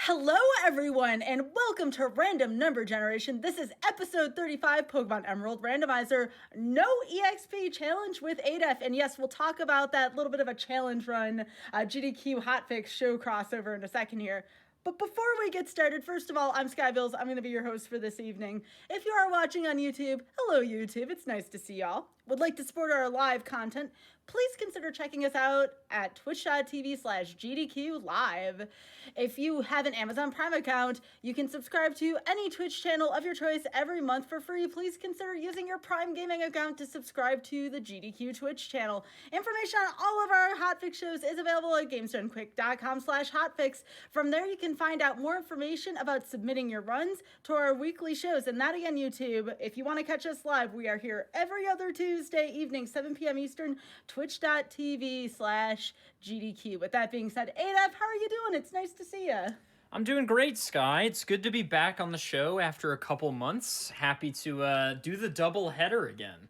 Hello everyone and welcome to Random Number Generation. This is episode 35, Pokemon Emerald Randomizer, no EXP challenge with ADF. And yes, we'll talk about that little bit of a challenge run, GDQ Hotfix show crossover in a second here. But before we get started, first of all, I'm Skybilz. I'm going to be your host for this evening. If you are watching on YouTube, hello YouTube, it's nice to see y'all. Would like to support our live content, please consider checking us out at twitch.tv/GDQ Live. If you have an Amazon Prime account, you can subscribe to any Twitch channel of your choice every month for free. Please consider using your Prime Gaming account to subscribe to the GDQ Twitch channel. Information on all of our Hotfix shows is available at gamesdonequick.com/hotfix. From there, you can find out more information about submitting your runs to our weekly shows. And that again, YouTube, if you want to catch us live, we are here every other Tuesday evening, 7 p.m. Eastern, twitch.tv/GDQ. With that being said, ADF, how are you doing? It's nice to see you. I'm doing great, Sky. It's good to be back on the show after a couple months. Happy to do the double header again.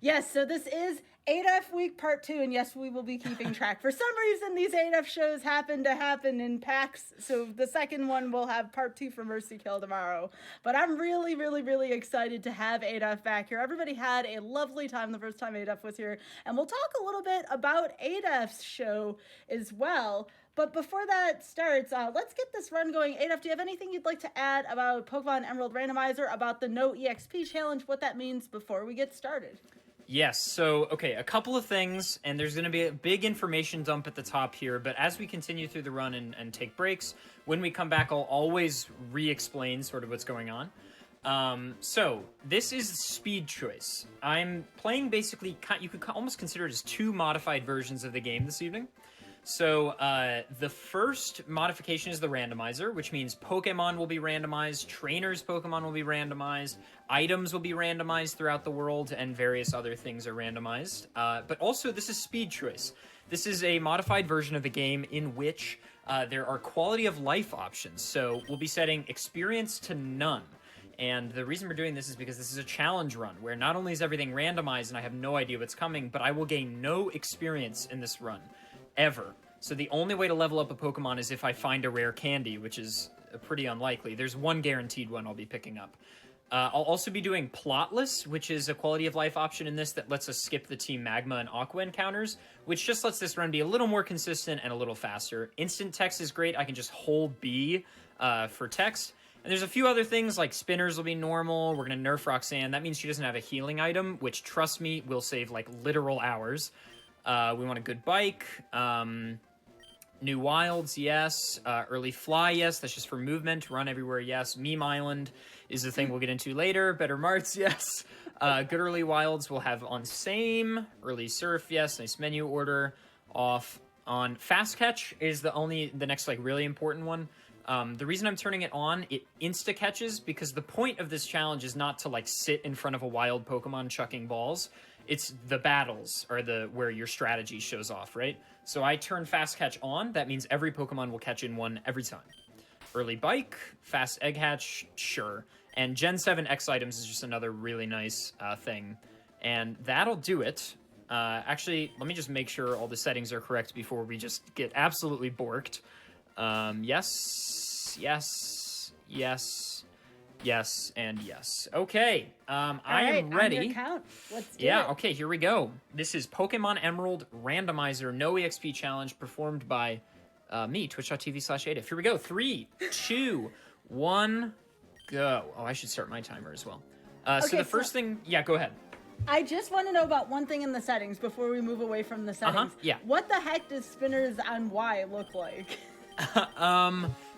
Yes, so this is ADF Week Part 2, and yes, we will be keeping track. For some reason, these ADF shows happen in packs, so the second one will have Part 2 for Mercy Kill tomorrow. But I'm really excited to have ADF back here. Everybody had a lovely time the first time ADF was here, and we'll talk a little bit about ADF's show as well. But before that starts, let's get this run going. ADF, do you have anything you'd like to add about Pokemon Emerald Randomizer, about the No EXP Challenge, what that means before we get started? Yes, so, okay, a couple of things, and there's going to be a big information dump at the top here, but as we continue through the run and take breaks, when we come back, I'll always re-explain sort of what's going on. So, this is speed choice. I'm playing basically, you could almost consider it as two modified versions of the game this evening. So, the first modification is the randomizer, which means Pokemon will be randomized, trainers' Pokemon will be randomized, items will be randomized throughout the world, and various other things are randomized. But also, this is speed choice. This is a modified version of the game in which there are quality of life options. So, we'll be setting experience to none. And the reason we're doing this is because this is a challenge run, where not only is everything randomized and I have no idea what's coming, but I will gain no experience in this run. Ever. So the only way to level up a Pokemon is if I find a rare candy, which is pretty unlikely. There's one guaranteed one I'll be picking up. I'll also be doing Plotless, which is a quality of life option in this that lets us skip the Team Magma and Aqua encounters, which just lets this run be a little more consistent and a little faster. Instant text is great. I can just hold B for text. And there's a few other things, like Spinners will be normal. We're going to nerf Roxanne. That means she doesn't have a healing item, which, trust me, will save, like, literal hours. We want a good bike. New Wilds, yes. Early Fly, yes. That's just for movement. Run everywhere, yes. Meme Island is the thing we'll get into later. Better Marts, yes. Good Early Wilds we'll have on Same. Early Surf, yes. Nice menu order. Off on Fast Catch is the next, like, really important one. The reason I'm turning it on, it insta-catches, because the point of this challenge is not to, like, sit in front of a wild Pokemon chucking balls. It's the battles are where your strategy shows off, right? So I turn Fast Catch on. That means every Pokemon will catch in one every time. Early Bike, Fast Egg Hatch, sure. And Gen 7 X items is just another really nice thing. And that'll do it. Actually, let me just make sure all the settings are correct before we just get absolutely borked. Yes, and yes. Okay, I am ready. On your count. Let's do it. Yeah, okay, here we go. This is Pokemon Emerald Randomizer No EXP Challenge performed by me, twitch.tv/ADF. Here we go. 3, 2, 1, go. Oh, I should start my timer as well. So the first thing... Yeah, go ahead. I just want to know about one thing in the settings before we move away from the settings. Yeah. What the heck does Spinners on Y look like?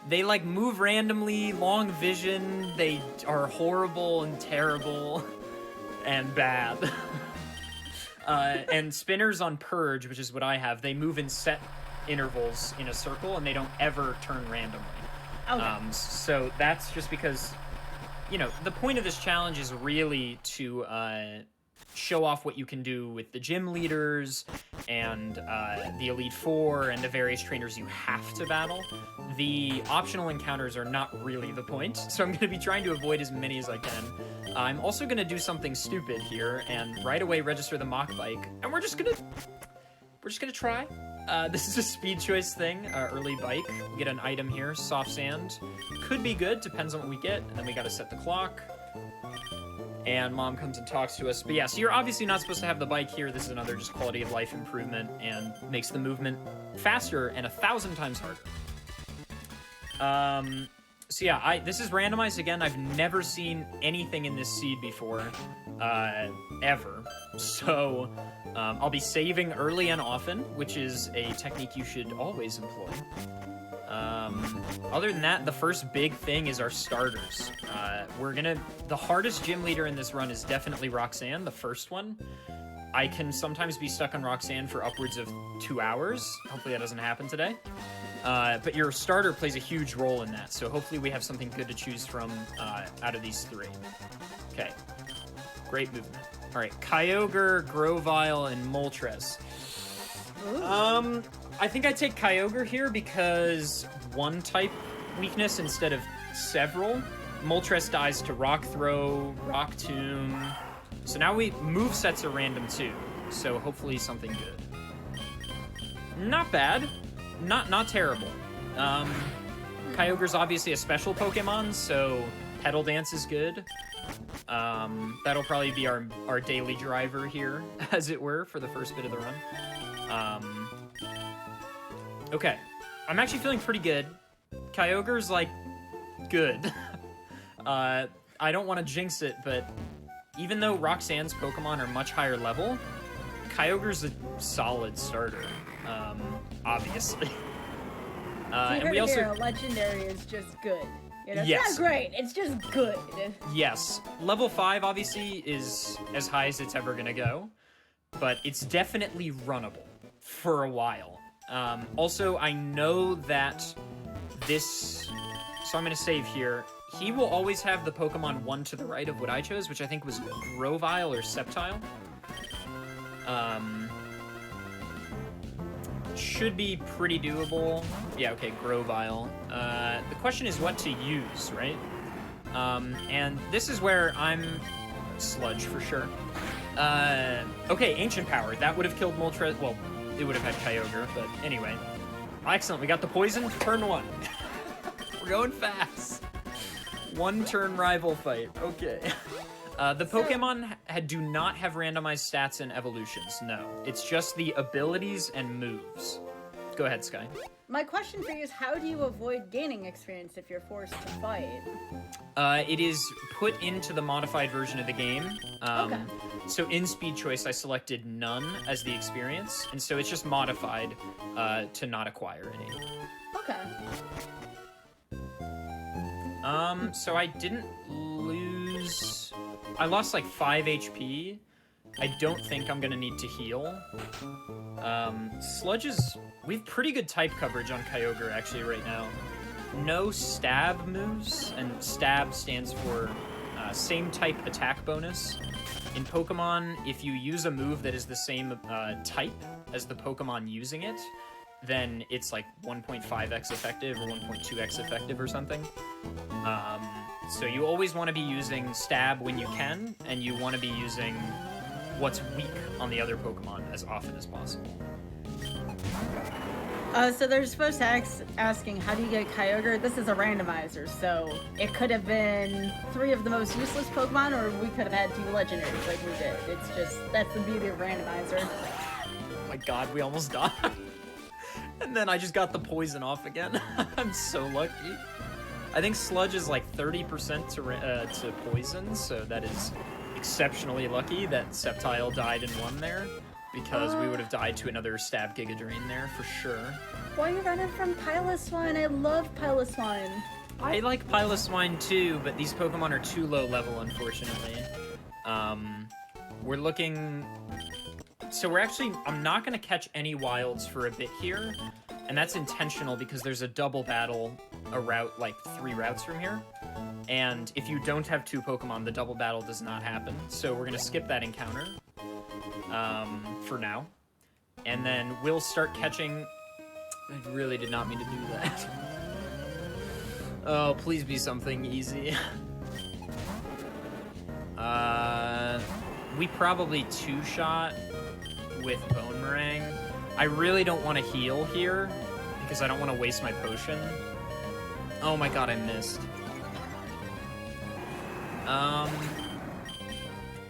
They, like, move randomly, long vision, they are horrible and terrible and bad. And Spinners on Purge, which is what I have, they move in set intervals in a circle, and they don't ever turn randomly. Okay. So that's just because, you know, the point of this challenge is really to show off what you can do with the gym leaders and the Elite Four and the various trainers you have to battle. The optional encounters are not really the point, so I'm going to be trying to avoid as many as I can. I'm also going to do something stupid here and right away register the mock bike, and we're just gonna try. This is a speed choice thing, early bike. We get an item here, soft sand. Could be good, depends on what we get. And then we gotta set the clock. And Mom comes and talks to us. But yeah, so you're obviously not supposed to have the bike here. This is another just quality of life improvement and makes the movement faster and 1,000 times harder. So yeah, this is randomized again. I've never seen anything in this seed before, ever. So I'll be saving early and often, which is a technique you should always employ. Other than that, the first big thing is our starters. The hardest gym leader in this run is definitely Roxanne, the first one. I can sometimes be stuck on Roxanne for upwards of 2 hours. Hopefully that doesn't happen today. But your starter plays a huge role in that, so hopefully we have something good to choose from out of these three. Okay, great movement. All right, Kyogre, Grovyle, and Moltres. I think I take Kyogre here because one type weakness instead of several. Moltres dies to Rock Throw, Rock Tomb. So now movesets are random too. So hopefully something good. Not bad. Not terrible. Kyogre's obviously a special Pokemon, so Petal Dance is good. That'll probably be our daily driver here, as it were, for the first bit of the run. Okay. I'm actually feeling pretty good. Kyogre's, like, good. I don't want to jinx it, but even though Roxanne's Pokemon are much higher level, Kyogre's a solid starter, obviously. And we also legendary is just good. You know, it's not great, it's just good. Yes. Level 5 obviously is as high as it's ever gonna go, but it's definitely runnable for a while. Also, I know that so I'm gonna save here. He will always have the Pokemon one to the right of what I chose, which I think was Grovyle or Sceptile. Should be pretty doable. Yeah, okay, Grovyle. The question is what to use, right? And this is where I'm Sludge for sure. Okay, Ancient Power. That would have killed Moltres. Well, it would have had Kyogre, but anyway. Excellent, we got the poison, turn 1. We're going fast. 1 turn rival fight, okay. The Pokemon do not have randomized stats and evolutions, no. It's just the abilities and moves. Go ahead, Sky. My question for you is, how do you avoid gaining experience if you're forced to fight? It is put into the modified version of the game. Okay. So in Speed Choice, I selected none as the experience, and so it's just modified to not acquire any. Okay. So I didn't lose... I lost like 5 HP. I don't think I'm gonna need to heal. Sludge is... We have pretty good type coverage on Kyogre actually right now. No stab moves, and stab stands for same type attack bonus. In Pokemon, if you use a move that is the same type as the Pokemon using it, then it's like 1.5x effective or 1.2x effective or something. So you always want to be using stab when you can, and you want to be using what's weak on the other Pokemon as often as possible. So they're supposed to asking, how do you get Kyogre? This is a randomizer, so it could have been 3 of the most useless Pokemon, or we could have had 2 legendaries like we did. It's just, that's the beauty of randomizer. Oh my god, we almost died. And then I just got the poison off again. I'm so lucky. I think Sludge is like 30% to poison, so that is exceptionally lucky that Sceptile died in 1 there. Because we would have died to another Stab Giga Drain there, for sure. Why are you running from Piloswine? I love Piloswine. I like Piloswine too, but these Pokemon are too low level, unfortunately. We're looking... So we're actually... I'm not going to catch any wilds for a bit here. And that's intentional because there's a double battle a route, like 3 routes from here. And if you don't have 2 Pokemon, the double battle does not happen. So we're going to skip that encounter. For now. And then we'll start catching... I really did not mean to do that. Oh, please be something easy. We probably 2-shot with Bone Meringue. I really don't want to heal here because I don't want to waste my potion. Oh my god, I missed. I'm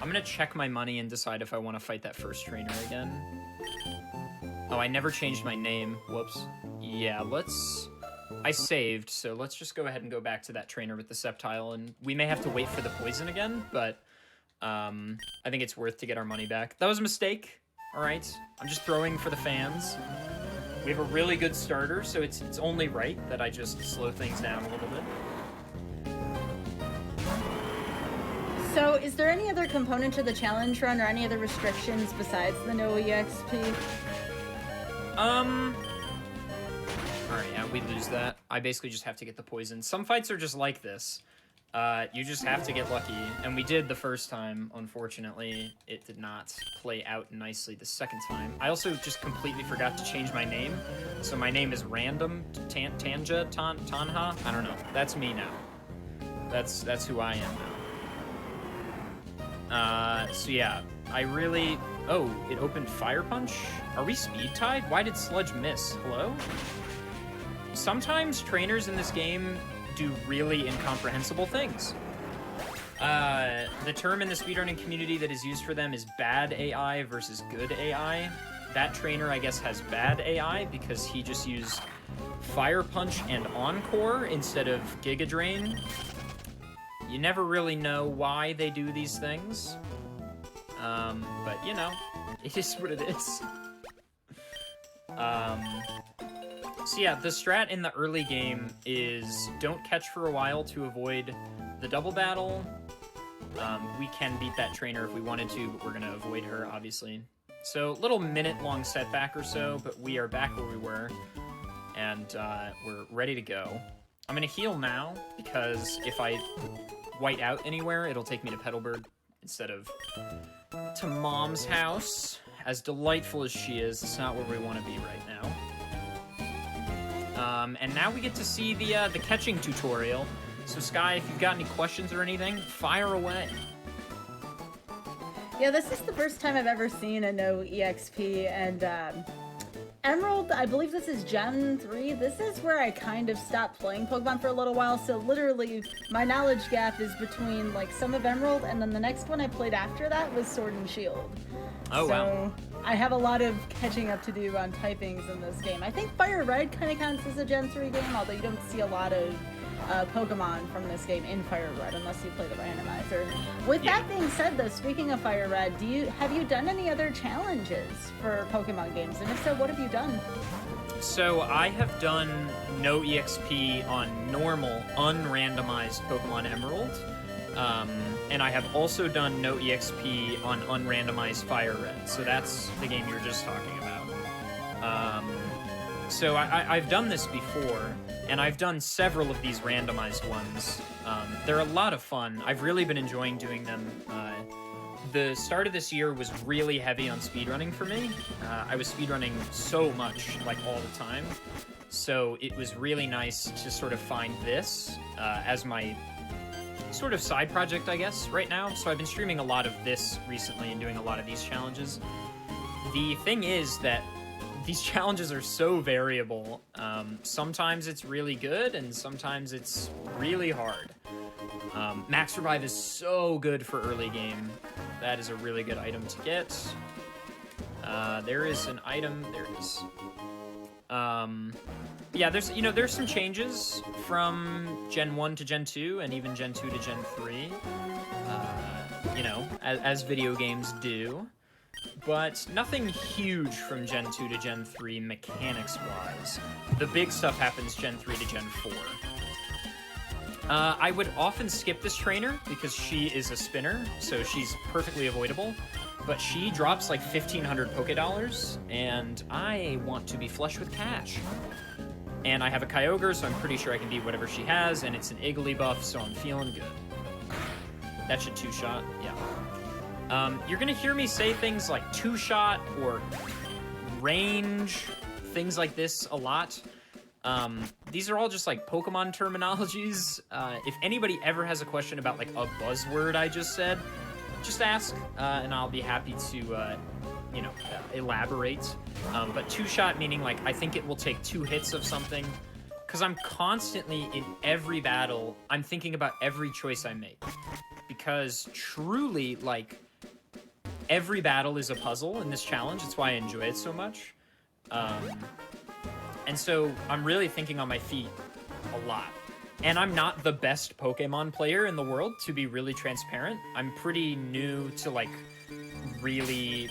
gonna check my money and decide if I want to fight that first trainer again. Oh, I never changed my name. Whoops. Yeah, I saved, so let's just go ahead and go back to that trainer with the Sceptile, and we may have to wait for the poison again, but I think it's worth to get our money back. That was a mistake, alright? I'm just throwing for the fans. We have a really good starter, so it's only right that I just slow things down a little bit. So, is there any other component to the challenge run or any other restrictions besides the no EXP? Alright, yeah, we lose that. I basically just have to get the poison. Some fights are just like this. You just have to get lucky, and we did the first time. Unfortunately, it did not play out nicely the second time. I also just completely forgot to change my name, so my name is Random Tanja Tanha. I don't know. That's me now. That's who I am now. So yeah, I really... Oh, it opened Fire Punch? Are we speed tied? Why did Sludge miss? Hello? Sometimes trainers in this game do really incomprehensible things. The term in the speedrunning community that is used for them is bad AI versus good AI. That trainer, I guess, has bad AI because he just used Fire Punch and Encore instead of Giga Drain. You never really know why they do these things. But, you know, it is what it is. So yeah, the strat in the early game is don't catch for a while to avoid the double battle. We can beat that trainer if we wanted to, but we're going to avoid her, obviously. So, little minute-long setback or so, but we are back where we were, and we're ready to go. I'm going to heal now, because if I white out anywhere, it'll take me to Petalburg instead of to Mom's house. As delightful as she is, it's not where we want to be right now. And now we get to see the catching tutorial. So Sky, if you've got any questions or anything, fire away. Yeah, this is the first time I've ever seen a no EXP, and Emerald, I believe this is Gen 3. This is where I kind of stopped playing Pokemon for a little while, so literally my knowledge gap is between like some of Emerald, and then the next one I played after that was Sword and Shield. Oh, wow. I have a lot of catching up to do on typings in this game. I think Fire Red kind of counts as a Gen 3 game, although you don't see a lot of Pokemon from this game in Fire Red unless you play the randomizer. With that being said, though, speaking of Fire Red, have you done any other challenges for Pokemon games? And if so, what have you done? So I have done no EXP on normal, unrandomized Pokemon Emerald. And I have also done no EXP on unrandomized Fire Red. So that's the game you were just talking about. So I've done this before, and I've done several of these randomized ones. They're a lot of fun. I've really been enjoying doing them. The start of this year was really heavy on speedrunning for me. I was speedrunning so much, like all the time. So it was really nice to sort of find this as my sort of side project, I guess, right now. So I've been streaming a lot of this recently and doing a lot of these challenges. The thing is that these challenges are so variable. Sometimes it's really good, and sometimes it's really hard. Max Revive is so good for early game. That is a really good item to get. There is an item. There it is. Yeah, there's some changes from Gen 1 to Gen 2, and even Gen 2 to Gen 3. As video games do. But nothing huge from Gen 2 to Gen 3 mechanics-wise. The big stuff happens Gen 3 to Gen 4. I would often skip this trainer because she is a spinner, so she's perfectly avoidable. But she drops like 1,500 Pokédollars, and I want to be flush with cash. And I have a Kyogre, so I'm pretty sure I can beat whatever she has, and it's an Iggly buff, so I'm feeling good. That should two-shot, yeah. You're gonna hear me say things like two-shot or range, things like this a lot. These are all just like Pokemon terminologies. If anybody ever has a question about like a buzzword I just said, just ask, and I'll be happy to, elaborate. But two-shot meaning, like, I think it will take 2 hits of something. Because I'm constantly, in every battle, I'm thinking about every choice I make. Because truly, like, every battle is a puzzle in this challenge. That's why I enjoy it so much. And so I'm really thinking on my feet a lot. And I'm not the best Pokemon player in the world, to be really transparent. I'm pretty new to, like, really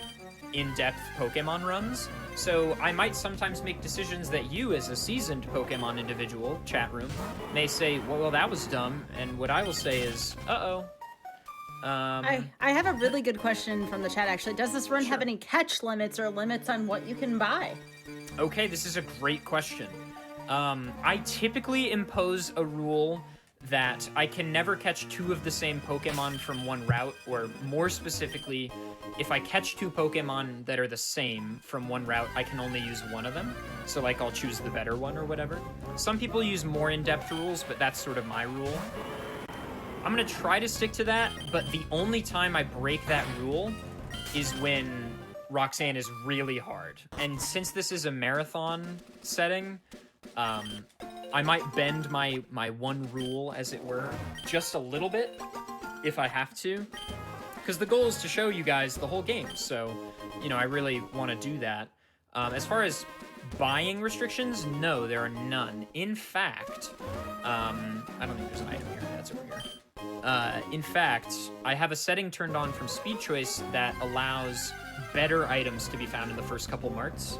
in-depth Pokemon runs. So I might sometimes make decisions that you, as a seasoned Pokemon individual, chat room, may say, well, that was dumb. And what I will say is, uh-oh. I have a really good question from the chat, actually. Does this run have any catch limits or limits on what you can buy? Okay, this is a great question. I typically impose a rule that I can never catch 2 of the same Pokemon from one route, or more specifically, if I catch 2 Pokemon that are the same from one route, I can only use one of them. So, like, I'll choose the better one or whatever. Some people use more in-depth rules, but that's sort of my rule. I'm gonna try to stick to that, but the only time I break that rule is when Roxanne is really hard. And since this is a marathon setting, I might bend my one rule, as it were, just a little bit, if I have to. Because the goal is to show you guys the whole game, so, I really want to do that. As far as buying restrictions, no, there are none. In fact, I don't think there's an item here. That's over here. In fact, I have a setting turned on from Speed Choice that allows better items to be found in the first couple marts,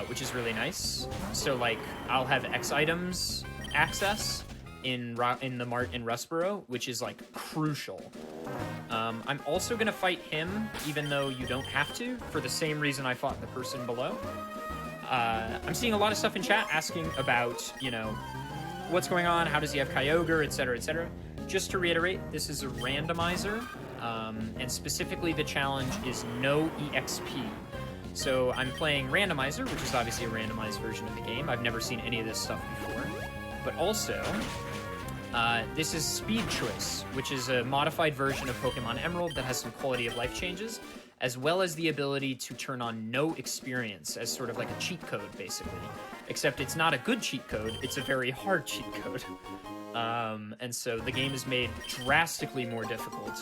which is really nice. So, like, I'll have X items access in the mart in Rustboro, which is, like, crucial. I'm also gonna fight him, even though you don't have to, for the same reason I fought the person below. I'm seeing a lot of stuff in chat asking about, what's going on, how does he have Kyogre, etc., etc. Just to reiterate, this is a randomizer, and specifically the challenge is no EXP. So I'm playing Randomizer, which is obviously a randomized version of the game. I've never seen any of this stuff before. But also, this is Speed Choice, which is a modified version of Pokemon Emerald that has some quality of life changes, as well as the ability to turn on no experience as sort of like a cheat code, basically. Except it's not a good cheat code, it's a very hard cheat code. And so the game is made drastically more difficult,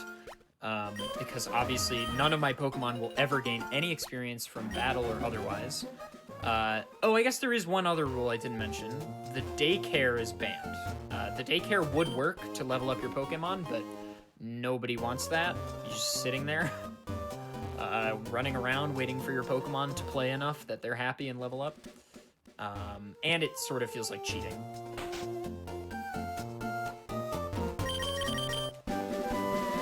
because obviously none of my Pokemon will ever gain any experience from battle or otherwise. Oh, I guess there is one other rule I didn't mention. The daycare is banned. The daycare would work to level up your Pokemon, but nobody wants that. You're just sitting there, running around waiting for your Pokemon to play enough that they're happy and level up. And it sort of feels like cheating.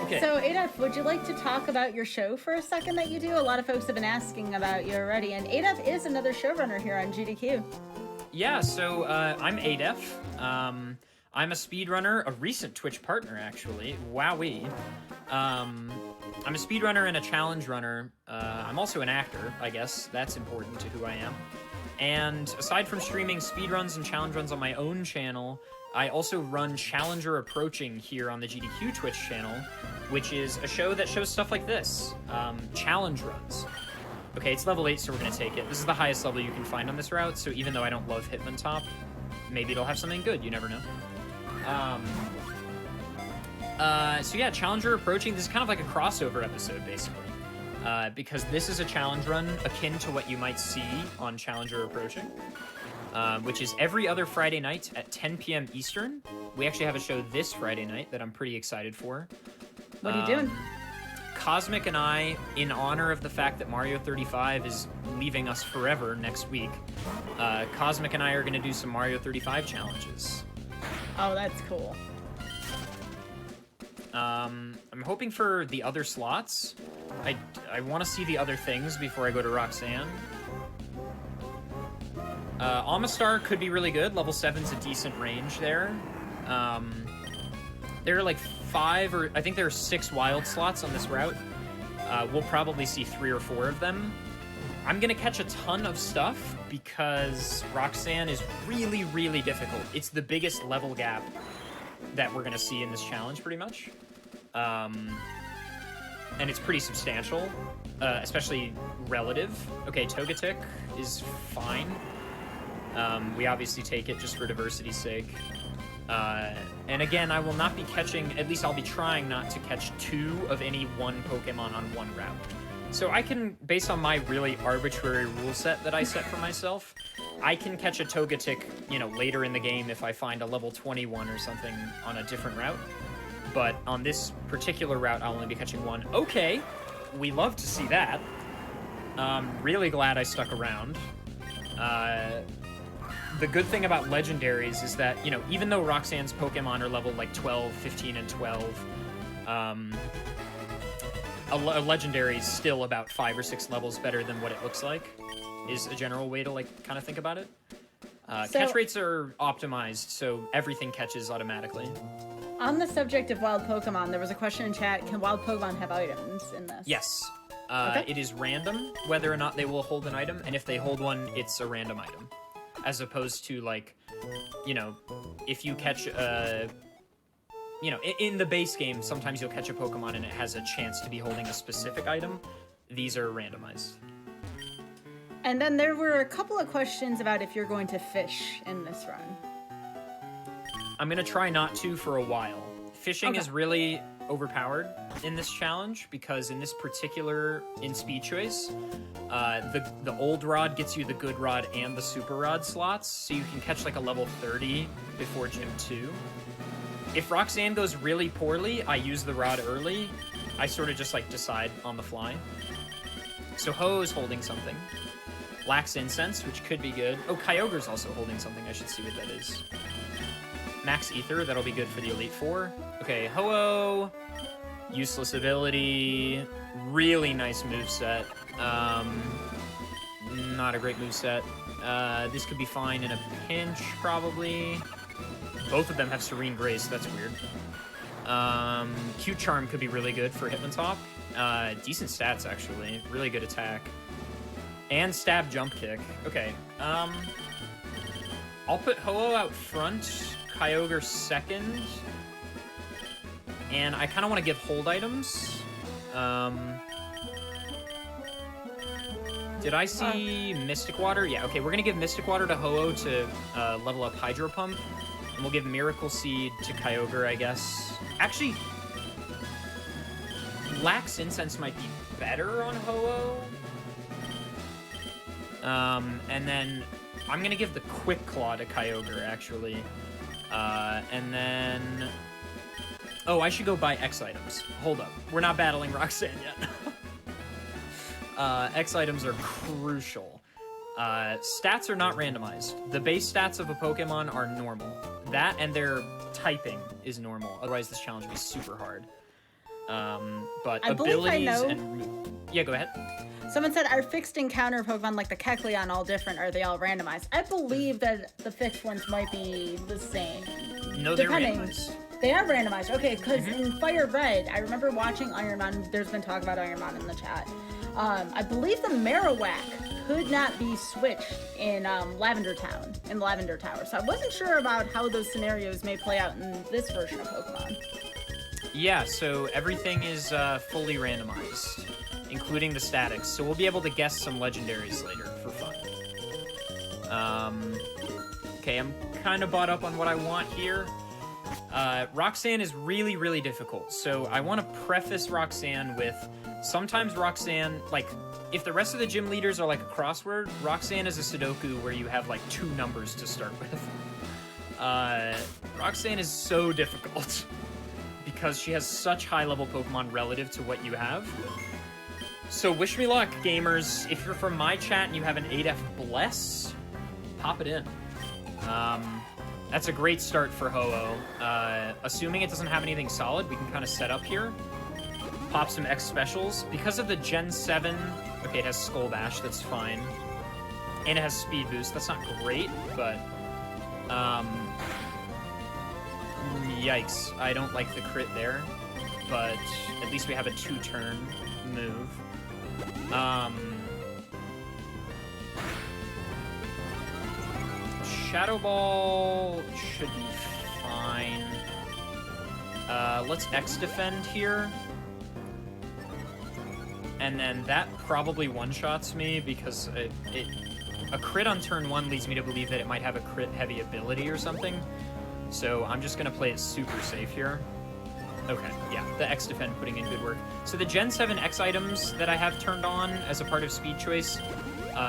Okay. So, Adef, would you like to talk about your show for a second that you do? A lot of folks have been asking about you already, and Adef is another showrunner here on GDQ. Yeah, so I'm Adef. I'm a speedrunner, a recent Twitch partner, actually. Wowee. I'm a speedrunner and a challenge runner. I'm also an actor, I guess. That's important to who I am. And aside from streaming speedruns and challenge runs on my own channel, I also run Challenger Approaching here on the GDQ Twitch channel, which is a show that shows stuff like this, challenge runs. Okay, it's level 8, so we're going to take it. This is the highest level you can find on this route, so even though I don't love Hitmontop, maybe it'll have something good, you never know. So yeah, Challenger Approaching, this is kind of like a crossover episode, basically. Because this is a challenge run akin to what you might see on Challenger Approaching, which is every other Friday night at 10 p.m. Eastern. We actually have a show this Friday night that I'm pretty excited for. What are you doing? Cosmic and I, in honor of the fact that Mario 35 is leaving us forever next week, Cosmic and I are going to do some Mario 35 challenges. Oh, that's cool. I'm hoping for the other slots. I want to see the other things before I go to Roxanne. Amistar could be really good. Level 7's a decent range there. There are like 5 or I think there are 6 wild slots on this route. We'll probably see 3 or 4 of them. I'm gonna catch a ton of stuff because Roxanne is really, really difficult. It's the biggest level gap that we're gonna see in this challenge, pretty much. and it's pretty substantial, especially relative. Okay, Togetic is fine. We obviously take it just for diversity's sake. And again, I will not be catching, at least I'll be trying not to catch 2 of any one Pokemon on one route. So I can, based on my really arbitrary rule set that I set for myself, I can catch a Togetic, you know, later in the game if I find a level 21 or something on a different route. But on this particular route, I'll only be catching 1. Okay, we love to see that. Really glad I stuck around. The good thing about legendaries is that, you know, even though Roxanne's Pokemon are level like 12, 15, and 12, a legendary is still about 5 or 6 levels better than what it looks like, is a general way to, like, kind of think about it. Catch rates are optimized, so everything catches automatically. On the subject of wild Pokemon, there was a question in chat, can wild Pokemon have items in this? Yes. Okay. It is random whether or not they will hold an item, and if they hold one, it's a random item. As opposed to, like, you know, if you catch a... You know, in the base game, sometimes you'll catch a Pokemon and it has a chance to be holding a specific item. These are randomized. And then there were a couple of questions about if you're going to fish in this run. I'm going to try not to for a while. Fishing is really overpowered in this challenge because in this particular Speed Choice, the old rod gets you the good rod and the super rod slots, so you can catch like a level 30 before Gym 2. If Roxanne goes really poorly, I use the rod early. I sort of just like decide on the fly. So Ho is holding something. Lax Incense, which could be good. Oh, Kyogre's also holding something. I should see what that is. Max Ether, that'll be good for the Elite Four. Okay, Ho-Oh. Useless ability. Really nice moveset. Not a great moveset. This could be fine in a pinch, probably. Both of them have Serene Grace, that's weird. Cute Charm could be really good for Hitmontop. Decent stats, actually. Really good attack. And Stab Jump Kick. Okay, I'll put Ho-Oh out front, Kyogre second. And I kind of want to give hold items. Did I see Mystic Water? Yeah, okay, we're going to give Mystic Water to Ho-Oh to level up Hydro Pump. And we'll give Miracle Seed to Kyogre, I guess. Actually, Lax Incense might be better on Ho-Oh. And then I'm going to give the Quick Claw to Kyogre, actually. And then... Oh, I should go buy X items. Hold up. We're not battling Roxanne yet. X items are crucial. Stats are not randomized. The base stats of a Pokemon are normal. That and their typing is normal. Otherwise, this challenge would be super hard. But abilities and... Yeah, go ahead. Someone said, are fixed encounter Pokemon like the Kecleon all different? Or are they all randomized? I believe that the fixed ones might be the same. No, they're randomized. They are randomized. Okay, because in Fire Red, I remember watching Ironmon. There's been talk about Ironmon in the chat. I believe the Marowak could not be switched in Lavender Town, in Lavender Tower. So I wasn't sure about how those scenarios may play out in this version of Pokemon. Yeah, so everything is fully randomized, including the statics. So we'll be able to guess some legendaries later for fun. Okay, I'm kind of bought up on what I want here. Roxanne is really, really difficult. So I want to preface Roxanne with, sometimes Roxanne, like, if the rest of the gym leaders are like a crossword, Roxanne is a Sudoku where you have like 2 numbers to start with. Roxanne is so difficult because she has such high-level Pokemon relative to what you have. So wish me luck, gamers. If you're from my chat and you have an 8F Bless, pop it in. That's a great start for Ho-Oh. Assuming it doesn't have anything solid, we can kind of set up here. Pop some X specials. Because of the Gen 7, okay, it has Skull Bash, that's fine. And it has Speed Boost, that's not great, but... yikes, I don't like the crit there. But at least we have a 2-turn move. Shadow Ball should be fine. Let's X defend here. and then that probably one-shots me because a crit on turn 1 leads me to believe that it might have a crit-heavy ability or something. So I'm just going to play it super safe here. Okay, yeah, the X Defend putting in good work. So the Gen 7 X items that I have turned on as a part of Speed Choice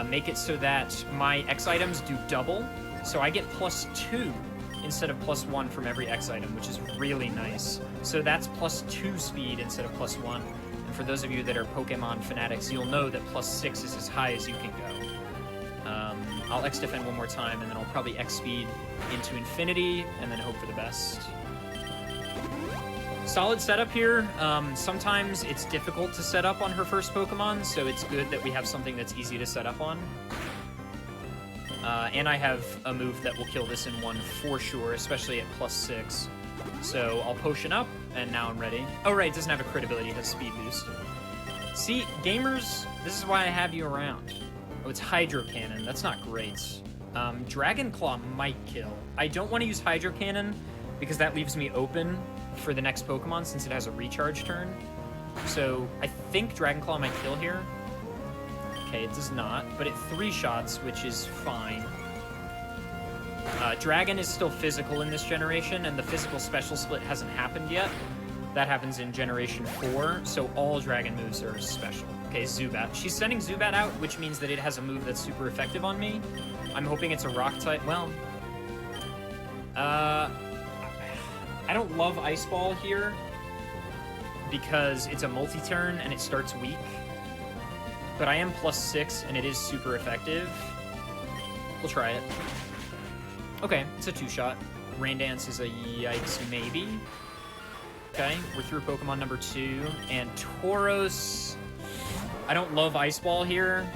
make it so that my X items do double. So I get +2 instead of +1 from every X item, which is really nice. So that's +2 speed instead of +1. And for those of you that are Pokemon fanatics, you'll know that +6 is as high as you can go. I'll X Defend one more time, and then I'll probably X Speed into infinity, and then hope for the best. Solid setup here. Sometimes it's difficult to set up on her first Pokemon, so it's good that we have something that's easy to set up on. And I have a move that will kill this in one for sure, especially at +6. So I'll potion up, and now I'm ready. Oh right, it doesn't have a crit ability, it has speed boost. See, gamers, this is why I have you around. Oh, it's Hydro Cannon. That's not great. Dragon Claw might kill. I don't want to use Hydro Cannon because that leaves me open for the next Pokemon since it has a recharge turn. So I think Dragon Claw might kill here. Okay, it does not, but it 3-shots, which is fine. Dragon is still physical in this generation, and the physical special split hasn't happened yet. That happens in Generation 4, so all Dragon moves are special. Okay, Zubat. She's sending Zubat out, which means that it has a move that's super effective on me. I'm hoping it's a Rock type. Well, I don't love Ice Ball here because it's a multi-turn and it starts weak. But I am +6 and it is super effective. We'll try it. Okay, it's a 2-shot. Rain Dance is a yikes maybe. Okay, we're through Pokemon number 2, and Tauros. I don't love Ice Ball here.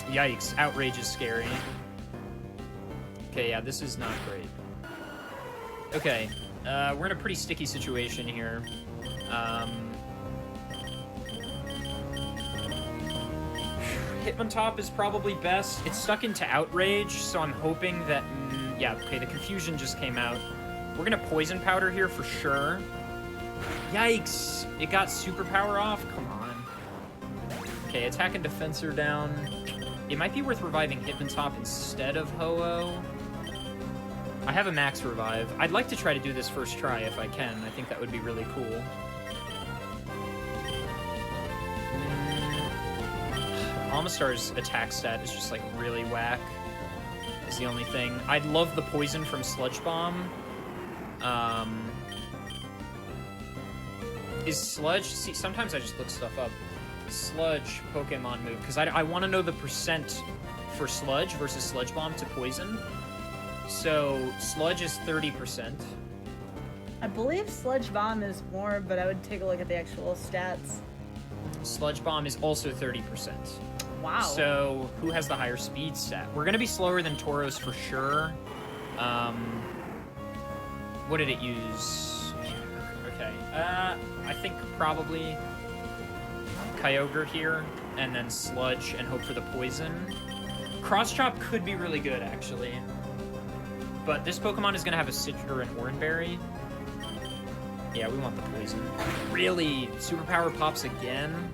Yikes, Outrage is scary. Okay, yeah, this is not great. Okay, we're in a pretty sticky situation here. Hitmontop is probably best. It's stuck into Outrage, so I'm hoping that... yeah, okay, the Confusion just came out. We're gonna Poison Powder here for sure. Yikes! It got Superpower off? Come on. Okay, Attack and Defense are down. It might be worth reviving Hitmontop instead of Ho-Oh. I have a Max Revive. I'd like to try to do this first try if I can. I think that would be really cool. Amistar's attack stat is just, like, really whack. Is the only thing. I'd love the poison from Sludge Bomb. Is Sludge... See, sometimes I just look stuff up. Sludge Pokemon move. Because I want to know the percent for Sludge versus Sludge Bomb to poison. So, Sludge is 30%. I believe Sludge Bomb is more, but I would take a look at the actual stats. Sludge Bomb is also 30%. Wow. So, who has the higher speed stat? We're going to be slower than Tauros for sure. What did it use? Okay. I think probably Kyogre here, and then Sludge, and hope for the poison. Cross Chop could be really good, actually. But this Pokemon is going to have a Citra and Oranberry. Yeah, we want the poison. Really? Superpower pops again?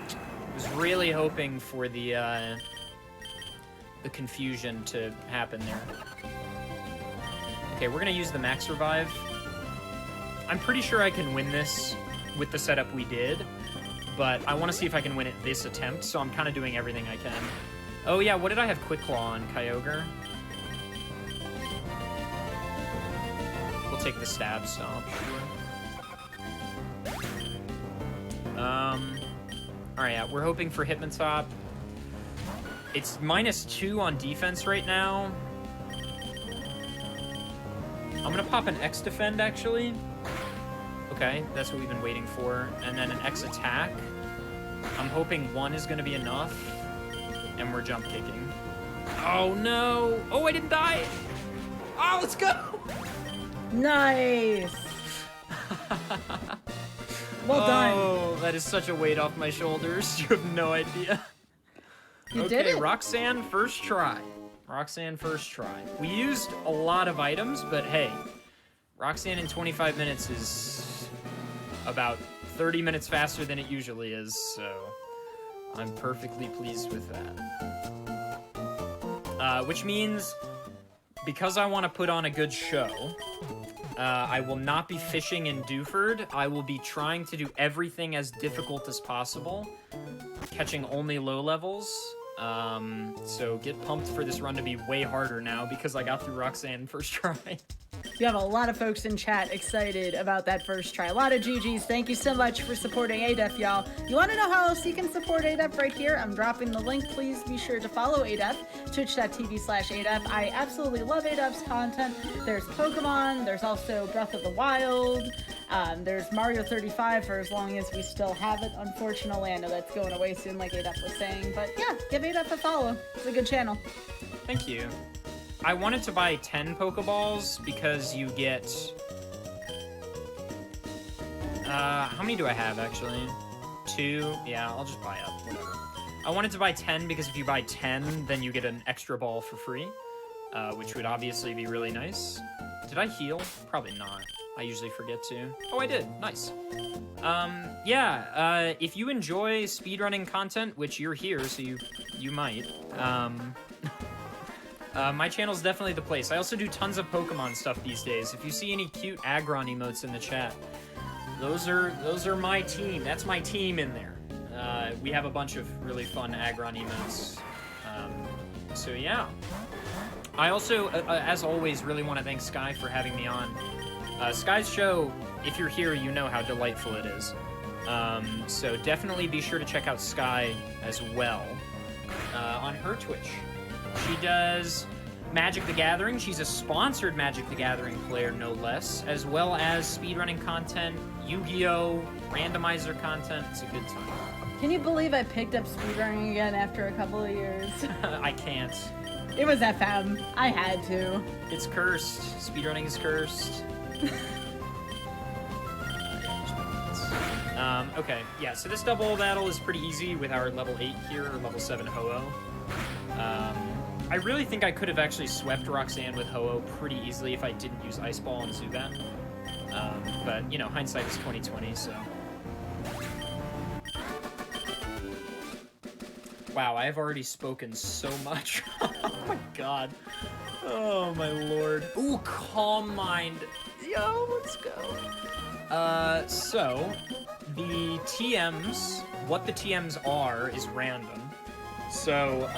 I was really hoping for the confusion to happen there. Okay, we're gonna use the Max Revive. I'm pretty sure I can win this with the setup we did, but I want to see if I can win it this attempt, so I'm kind of doing everything I can. Oh yeah, what did I have Quick Claw on Kyogre? We'll take the Stab Stomp, sure. Alright, yeah, we're hoping for Hitmontop. It's -2 on defense right now. I'm gonna pop an X Defend, actually. Okay, that's what we've been waiting for. And then an X Attack. I'm hoping 1 is gonna be enough. And we're Jump Kicking. Oh, no! Oh, I didn't die! Oh, let's go! Nice! Well done. Oh, that is such a weight off my shoulders. You have no idea. You did it. Roxanne, first try. Roxanne, first try. We used a lot of items, but hey, Roxanne in 25 minutes is about 30 minutes faster than it usually is, so I'm perfectly pleased with that. Which means, because I want to put on a good show, I will not be fishing in Dewford. I will be trying to do everything as difficult as possible, catching only low levels. So get pumped for this run to be way harder now because I got through Roxanne first try. You have a lot of folks in chat excited about that first try. A lot of GGs. Thank you so much for supporting ADEF, y'all. You want to know how else you can support ADEF right here? I'm dropping the link. Please be sure to follow ADEF, twitch.tv/ADEF. I absolutely love ADEF's content. There's Pokemon. There's also Breath of the Wild. There's Mario 35 for as long as we still have it. Unfortunately, I know that's going away soon, like ADEF was saying. But yeah, give ADEF a follow. It's a good channel. Thank you. I wanted to buy 10 Pokeballs because you get... how many do I have, actually? 2? Yeah, I'll just buy up. Whatever. I wanted to buy 10 because if you buy 10, then you get an extra ball for free, which would obviously be really nice. Did I heal? Probably not. I usually forget to. Oh, I did. Nice. Yeah, if you enjoy speedrunning content, which you're here, so you might, my channel's definitely the place. I also do tons of Pokemon stuff these days. If you see any cute Aggron emotes in the chat, those are my team. That's my team in there. We have a bunch of really fun Aggron emotes. So yeah. I also, as always, really want to thank Sky for having me on. Sky's show, if you're here, you know how delightful it is. So definitely be sure to check out Sky as well on her Twitch. She does Magic the Gathering. She's a sponsored Magic the Gathering player, no less, as well as speedrunning content, Yu-Gi-Oh!, randomizer content. It's a good time. Can you believe I picked up speedrunning again after a couple of years? I can't. It was FM. I had to. It's cursed. Speedrunning is cursed. Okay, yeah, so this double battle is pretty easy with our level 8 here, or level 7 Ho-Oh. I really think I could have actually swept Roxanne with Ho-Oh pretty easily if I didn't use Ice Ball and Zubat. But, you know, hindsight is 20/20, so... Wow, I have already spoken so much. Oh my god. Oh my lord. Ooh, Calm Mind. Yo, let's go. So, the TMs, what the TMs are is random. So,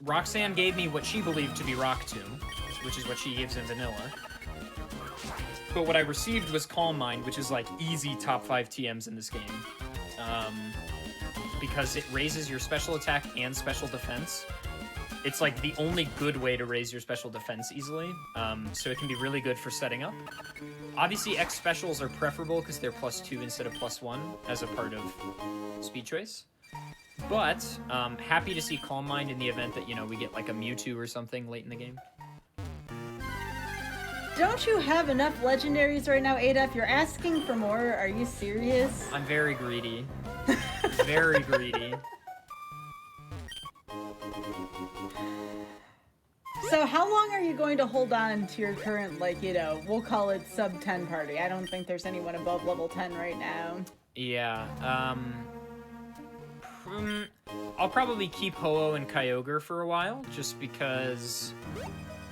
Roxanne gave me what she believed to be Rock Tomb, which is what she gives in Vanilla. But what I received was Calm Mind, which is like easy top 5 TMs in this game. Because it raises your special attack and special defense. It's like the only good way to raise your special defense easily, so it can be really good for setting up. Obviously, X specials are preferable because they're +2 instead of +1 as a part of Speed Choice. But, happy to see Calm Mind in the event that, you know, we get like a Mewtwo or something late in the game. Don't you have enough legendaries right now, ADEF? You're asking for more? Are you serious? I'm very greedy. Very greedy. So how long are you going to hold on to your current, like, you know, we'll call it sub-10 party? I don't think there's anyone above level 10 right now. Yeah, I'll probably keep Ho-Oh and Kyogre for a while, just because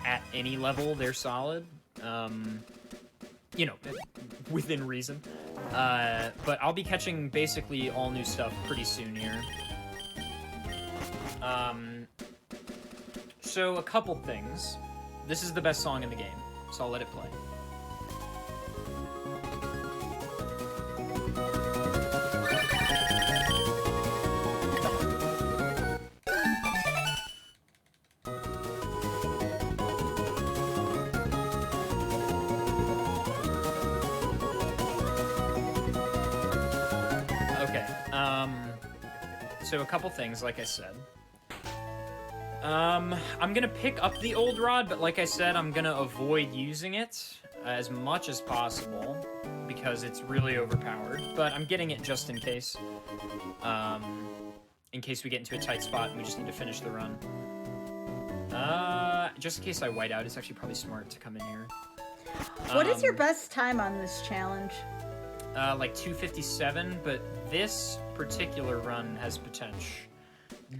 at any level they're solid. You know, within reason. But I'll be catching basically all new stuff pretty soon here. So a couple things. This is the best song in the game, so I'll let it play. Okay, so a couple things, like I said. I'm gonna pick up the old rod, but like I said, I'm gonna avoid using it as much as possible because it's really overpowered, but I'm getting it just in case. In case we get into a tight spot and we just need to finish the run. Just in case I white out, it's actually probably smart to come in here. What is your best time on this challenge? like 257, but this particular run has potential.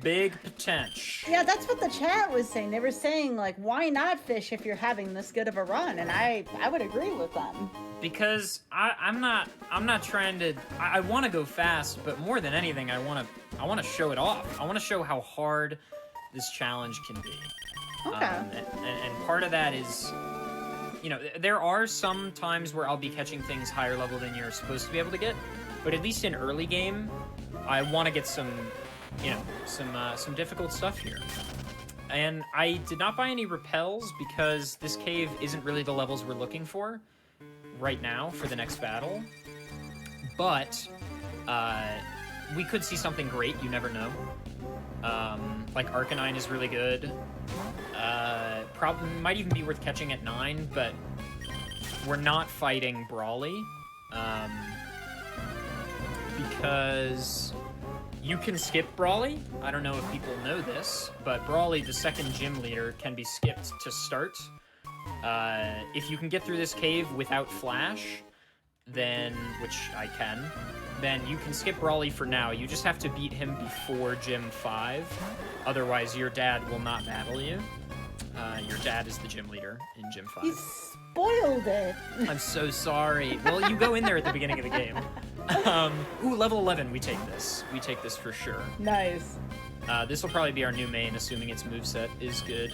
Big potential. Yeah, that's what the chat was saying. They were saying, like, why not fish if you're having this good of a run? And I would agree with them. Because I'm not trying to. I want to go fast, but more than anything, I want to show it off. I want to show how hard this challenge can be. Okay. And part of that is, you know, there are some times where I'll be catching things higher level than you're supposed to be able to get, but at least in early game, I want to get some, you know, some difficult stuff here. And I did not buy any repels because this cave isn't really the levels we're looking for right now for the next battle. But we could see something great, you never know. Like Arcanine is really good. Probably might even be worth catching at 9, but we're not fighting Brawly. Because you can skip Brawly. I don't know if people know this, but Brawly, the second gym leader, can be skipped to start. If you can get through this cave without Flash, then, which I can, then you can skip Brawly for now. You just have to beat him before Gym 5. Otherwise, your dad will not battle you. Your dad is the gym leader in Gym 5. You spoiled it. I'm so sorry. Well, you go in there at the beginning of the game. Ooh, level 11, we take this. We take this for sure. Nice. This will probably be our new main, assuming its moveset is good.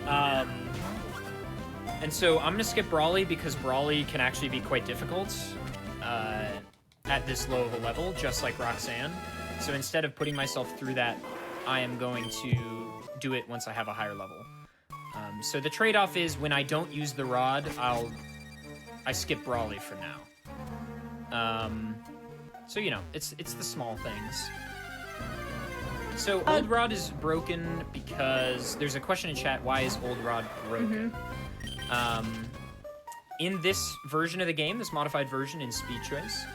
And so I'm gonna skip Brawly because Brawly can actually be quite difficult at this low of a level, just like Roxanne. So instead of putting myself through that, I am going to do it once I have a higher level. So the trade-off is when I don't use the rod, I skip Brawly for now. So you know, it's the small things. So Old Rod is broken because there's a question in chat, why is Old Rod broken? In this version of the game, this modified version in Speed Choice,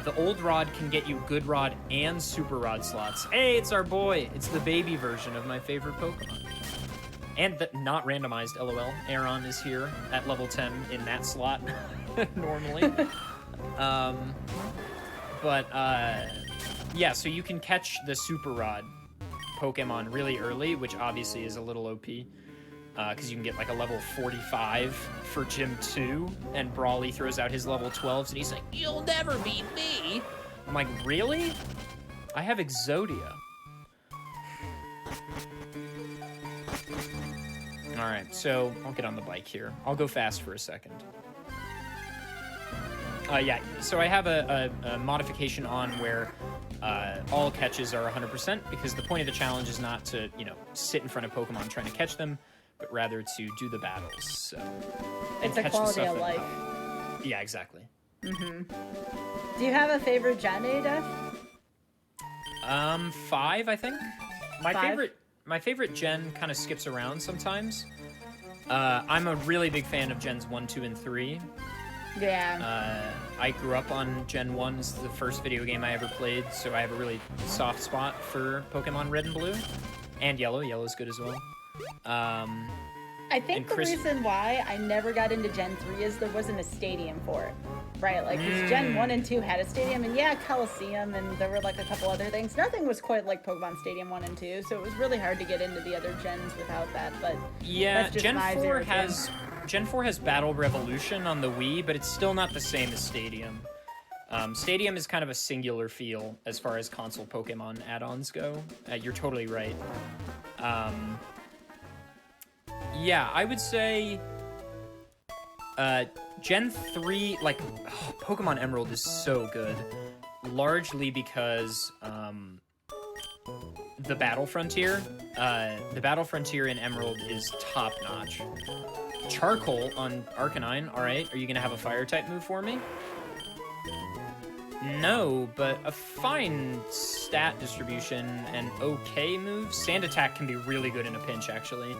the Old Rod can get you Good Rod and Super Rod slots. Hey, it's our boy! It's the baby version of my favorite Pokemon. And not randomized, LOL. Aron is here at level 10 in that slot, normally. Yeah, so you can catch the Super Rod Pokemon really early, which obviously is a little OP. Because you can get like a level 45 for Gym 2, and Brawly throws out his level 12s, and he's like, "You'll never beat me!" I'm like, really? I have Exodia. Alright, so I'll get on the bike here. I'll go fast for a second. Yeah, so I have a modification on where all catches are 100%, because the point of the challenge is not to, you know, sit in front of Pokemon trying to catch them, but rather to do the battles. So it's a quality of life. Yeah, exactly. Mm-hmm. Do you have a favorite gen, Adef? 5, I think. Five? My favorite gen kind of skips around sometimes. I'm a really big fan of gens 1, 2, and 3. Yeah. I grew up on Gen 1. This is the first video game I ever played, so I have a really soft spot for Pokemon Red and Blue. And Yellow. Yellow's good as well. I think the reason why I never got into Gen 3 is there wasn't a stadium for it. Right, like, 'cause Gen 1 and 2 had a stadium, and yeah, Coliseum, and there were, like, a couple other things. Nothing was quite like Pokemon Stadium 1 and 2, so it was really hard to get into the other gens without that, but yeah, that's just Gen my 4 Gen 4 has Battle Revolution on the Wii, but it's still not the same as Stadium. Stadium is kind of a singular feel as far as console Pokemon add-ons go. You're totally right. Yeah, I would say Gen 3, like, Pokemon Emerald is so good, largely because the Battle Frontier. The Battle Frontier in Emerald is top-notch. Charcoal on Arcanine, alright, are you gonna have a Fire-type move for me? No, but a fine stat distribution and okay move. Sand Attack can be really good in a pinch, actually.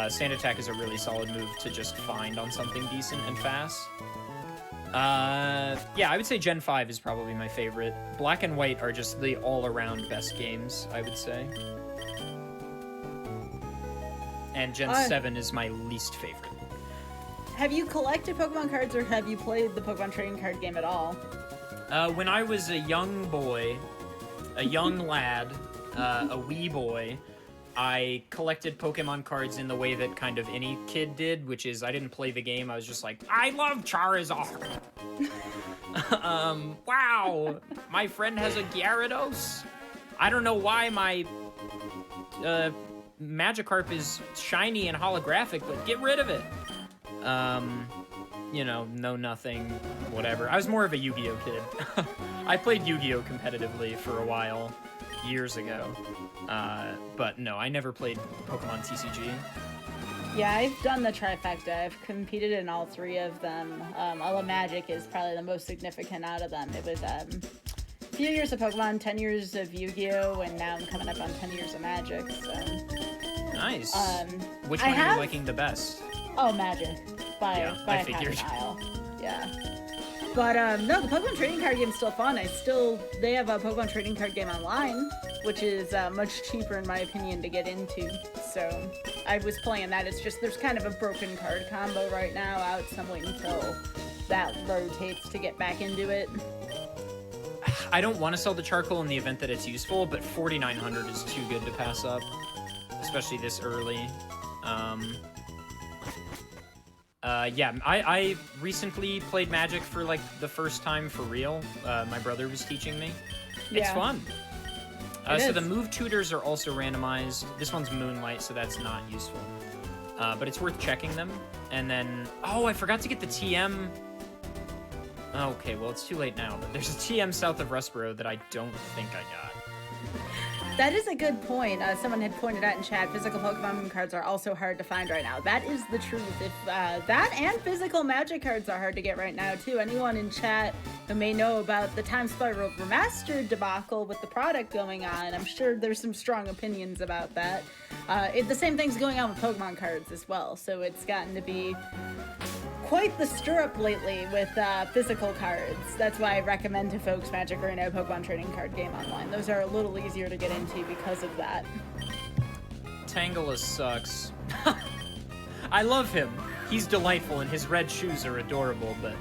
Sand Attack is a really solid move to just find on something decent and fast. Yeah, I would say Gen 5 is probably my favorite. Black and White are just the all-around best games, I would say. And Gen 7 is my least favorite. Have you collected Pokemon cards, or have you played the Pokemon trading card game at all? When I was a young boy, a young lad, a wee boy, I collected Pokemon cards in the way that kind of any kid did, which is I didn't play the game. I was just like, I love Charizard. Wow, my friend has a Gyarados. I don't know why my Magikarp is shiny and holographic, but get rid of it. You know, know nothing, whatever. I was more of a Yu-Gi-Oh kid. I played Yu-Gi-Oh competitively for a while, years ago. But no, I never played Pokemon TCG. Yeah, I've done the trifecta. I've competed in all three of them. All of Magic is probably the most significant out of them. It was a few years of Pokemon, 10 years of Yu-Gi-Oh, and now I'm coming up on 10 years of Magic, so... Nice. Which one are you liking the best? Oh, Magic. By a mile. Yeah. But, no, the Pokemon trading card game is still fun. They have a Pokemon trading card game online, which is much cheaper, in my opinion, to get into. So, I was playing that. It's just, there's kind of a broken card combo right now out, so I'm waiting until that rotates to get back into it. I don't want to sell the charcoal in the event that it's useful, but 4,900 is too good to pass up, especially this early. Yeah, I recently played Magic for, like, the first time for real. My brother was teaching me. It's fun. So the move tutors are also randomized. This one's Moonlight, so that's not useful. But it's worth checking them. And then, oh, I forgot to get the TM. Okay, well, it's too late now, but there's a TM south of Rustboro that I don't think I got. That is a good point. Someone had pointed out in chat, physical Pokemon cards are also hard to find right now. That is the truth. If that and physical Magic cards are hard to get right now, too. Anyone in chat who may know about the Time Spiral Remastered debacle with the product going on, I'm sure there's some strong opinions about that. The same thing's going on with Pokemon cards as well, so it's gotten to be quite the stirrup lately with physical cards. That's why I recommend to folks Magic Arena Pokemon trading card game online. Those are a little easier to get into because of that. Tangela sucks. I love him. He's delightful and his red shoes are adorable, but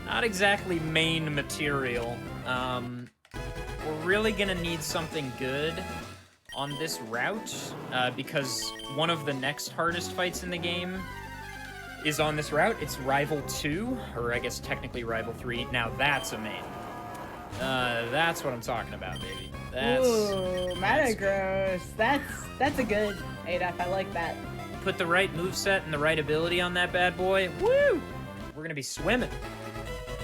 not exactly main material. We're really gonna need something good on this route, because one of the next hardest fights in the game is on this route. It's Rival 2, or I guess technically Rival 3. Now that's a main. That's what I'm talking about, baby. Ooh, Metagross. That's a good ADF. I like that. Put the right moveset and the right ability on that bad boy. Woo! We're gonna be swimming.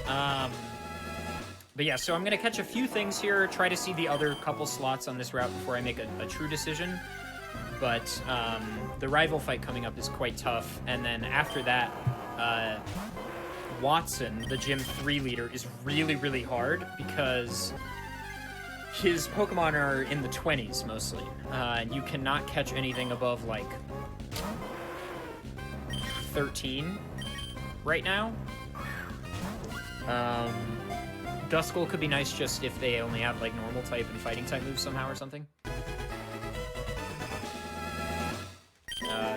But yeah, so I'm gonna catch a few things here, try to see the other couple slots on this route before I make a true decision. But the rival fight coming up is quite tough, and then after that, Watson, the Gym 3 leader, is really, really hard because his Pokemon are in the 20s mostly, and you cannot catch anything above like 13 right now. Duskull could be nice just if they only have like normal type and fighting type moves somehow or something.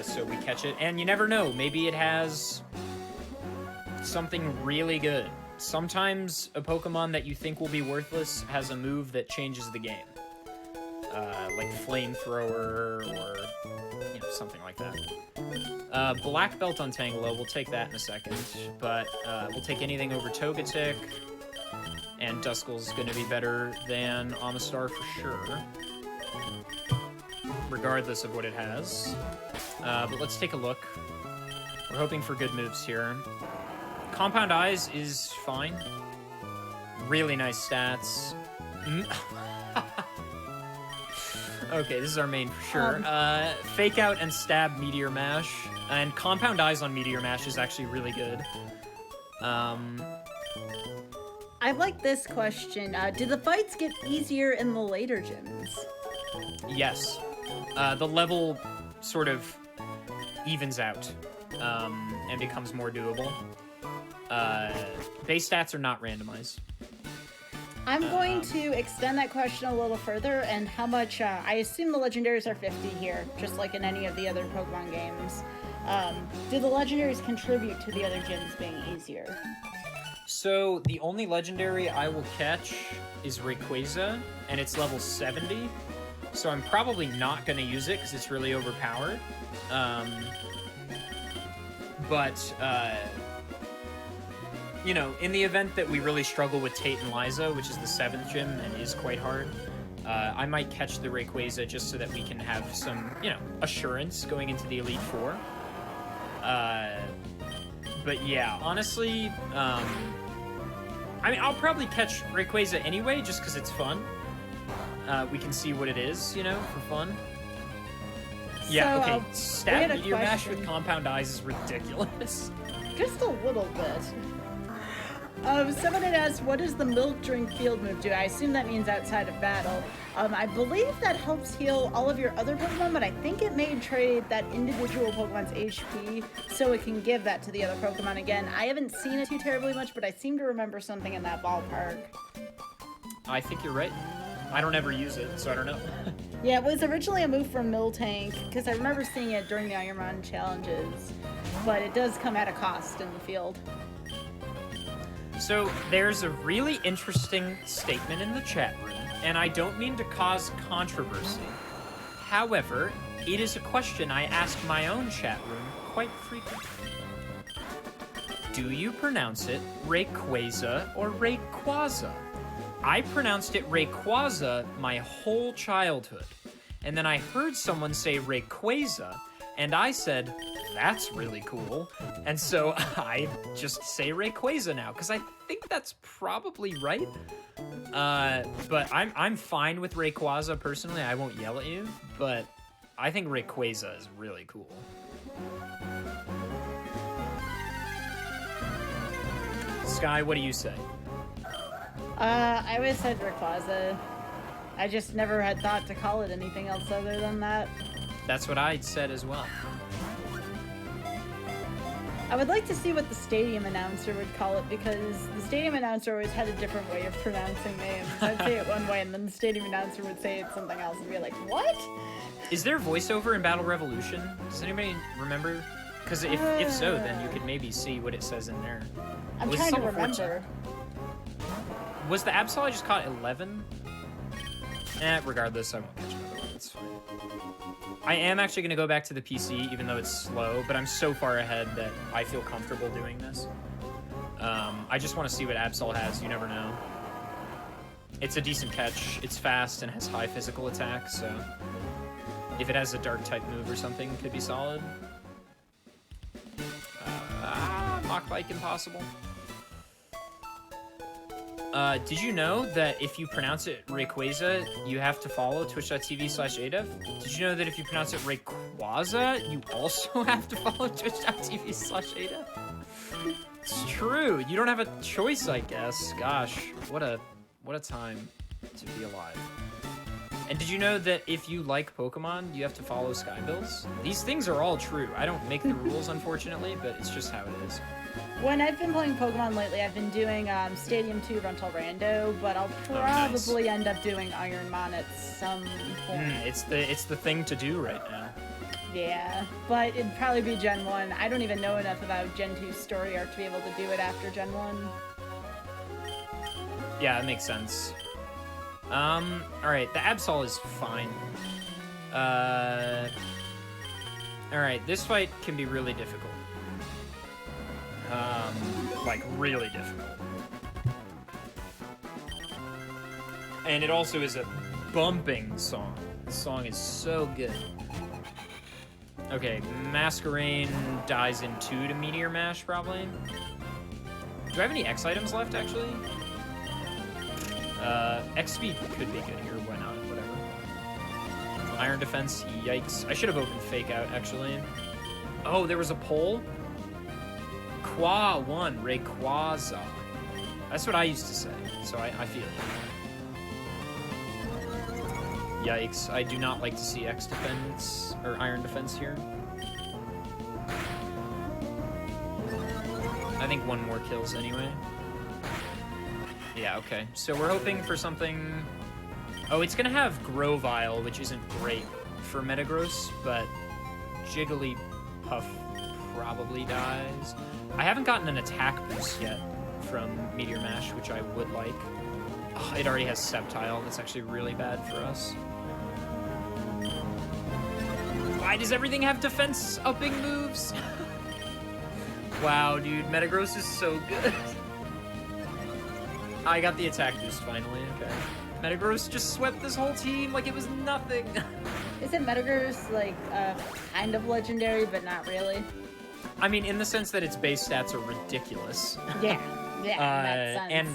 So we catch it, and you never know, maybe it has something really good. Sometimes a Pokemon that you think will be worthless has a move that changes the game. Like Flamethrower, or, you know, something like that. Black Belt on Tangela, we'll take that in a second, but we'll take anything over Togetic, and Duskull's gonna be better than Amistar for sure, regardless of what it has. But let's take a look. We're hoping for good moves here. Compound Eyes is fine. Really nice stats. Okay, this is our main for sure. Fake Out and Stab Meteor Mash. And Compound Eyes on Meteor Mash is actually really good. I like this question. Do the fights get easier in the later gyms? Yes. The level sort of evens out and becomes more doable. Base stats are not randomized. I'm going to extend that question a little further, and how much, I assume the legendaries are 50 here, just like in any of the other Pokemon games. Do the legendaries contribute to the other gyms being easier? So the only legendary I will catch is Rayquaza, and it's level 70. So I'm probably not going to use it because it's really overpowered. You know, in the event that we really struggle with Tate and Liza, which is the 7th gym and is quite hard, I might catch the Rayquaza just so that we can have some, you know, assurance going into the Elite Four. But yeah, honestly, I mean, I'll probably catch Rayquaza anyway, just because it's fun. We can see what it is, you know, for fun. Yeah, So, okay, stab we had a Meteor Mash with question. Compound Eyes is ridiculous. Just a little bit. Someone had asked, what does the milk drink field move do? I assume that means outside of battle. I believe that helps heal all of your other Pokemon, but I think it may trade that individual Pokemon's HP so it can give that to the other Pokemon again. I haven't seen it too terribly much, but I seem to remember something in that ballpark. I think you're right. I don't ever use it, so I don't know. Yeah, it was originally a move from Miltank, because I remember seeing it during the Ironman challenges, but it does come at a cost in the field. So there's a really interesting statement in the chat room, and I don't mean to cause controversy. However, it is a question I ask my own chat room quite frequently. Do you pronounce it Rayquaza or Rayquaza? I pronounced it Rayquaza my whole childhood, and then I heard someone say Rayquaza, and I said, that's really cool. And so I just say Rayquaza now, because I think that's probably right. But I'm fine with Rayquaza personally. I won't yell at you, but I think Rayquaza is really cool. Sky, what do you say? I always said Rayquaza. I just never had thought to call it anything else other than that. That's what I said as well. I would like to see what the stadium announcer would call it, because the stadium announcer always had a different way of pronouncing names. I'd say it one way, and then the stadium announcer would say it something else, and be like, what? Is there voiceover in Battle Revolution? Does anybody remember? Because if so, then you could maybe see what it says in there. I'm Was trying to level 14? remember. Was the Absol I just caught 11? Regardless, I won't catch another one. It's fine. I am actually going to go back to the PC, even though it's slow, but I'm so far ahead that I feel comfortable doing this. I just want to see what Absol has. You never know. It's a decent catch. It's fast and has high physical attack, so if it has a dark-type move or something, it could be solid. Mach Bike impossible. Did you know that if you pronounce it Rayquaza, you have to follow twitch.tv/adef? Did you know that if you pronounce it Rayquaza, you also have to follow twitch.tv/adef? It's true. You don't have a choice, I guess. Gosh, what a time to be alive. And did you know that if you like Pokemon, you have to follow Skybilz? These things are all true. I don't make the rules, unfortunately, but it's just how it is. When I've been playing Pokemon lately, I've been doing Stadium 2 Rental Rando, but I'll probably end up doing Ironmon at some point. It's the thing to do right now. Yeah, but it'd probably be Gen 1. I don't even know enough about Gen 2's story arc to be able to do it after Gen 1. Yeah, that makes sense. Alright, the Absol is fine. Alright, this fight can be really difficult. Like, really difficult. And it also is a bumping song. The song is so good. Okay, Masquerain dies in 2 to Meteor Mash, probably. Do I have any X items left, actually? X speed could be good here, why not? Whatever. Iron defense, yikes. I should have opened Fake Out, actually. Oh, there was a poll? Qua won, Rayquaza. That's what I used to say, so I feel it. Yikes, I do not like to see X defense, or Iron defense here. I think one more kills anyway. Yeah, okay. So we're hoping for something... Oh, it's gonna have Grovyle, which isn't great for Metagross, but Jigglypuff Puff probably dies. I haven't gotten an attack boost yet from Meteor Mash, which I would like. Oh, it already has Sceptile. That's actually really bad for us. Why does everything have defense upping moves? Wow, dude, Metagross is so good. I got the attack boost finally, okay. Metagross just swept this whole team like it was nothing. Isn't Metagross like kind of legendary, but not really? I mean, in the sense that its base stats are ridiculous. Yeah, yeah, and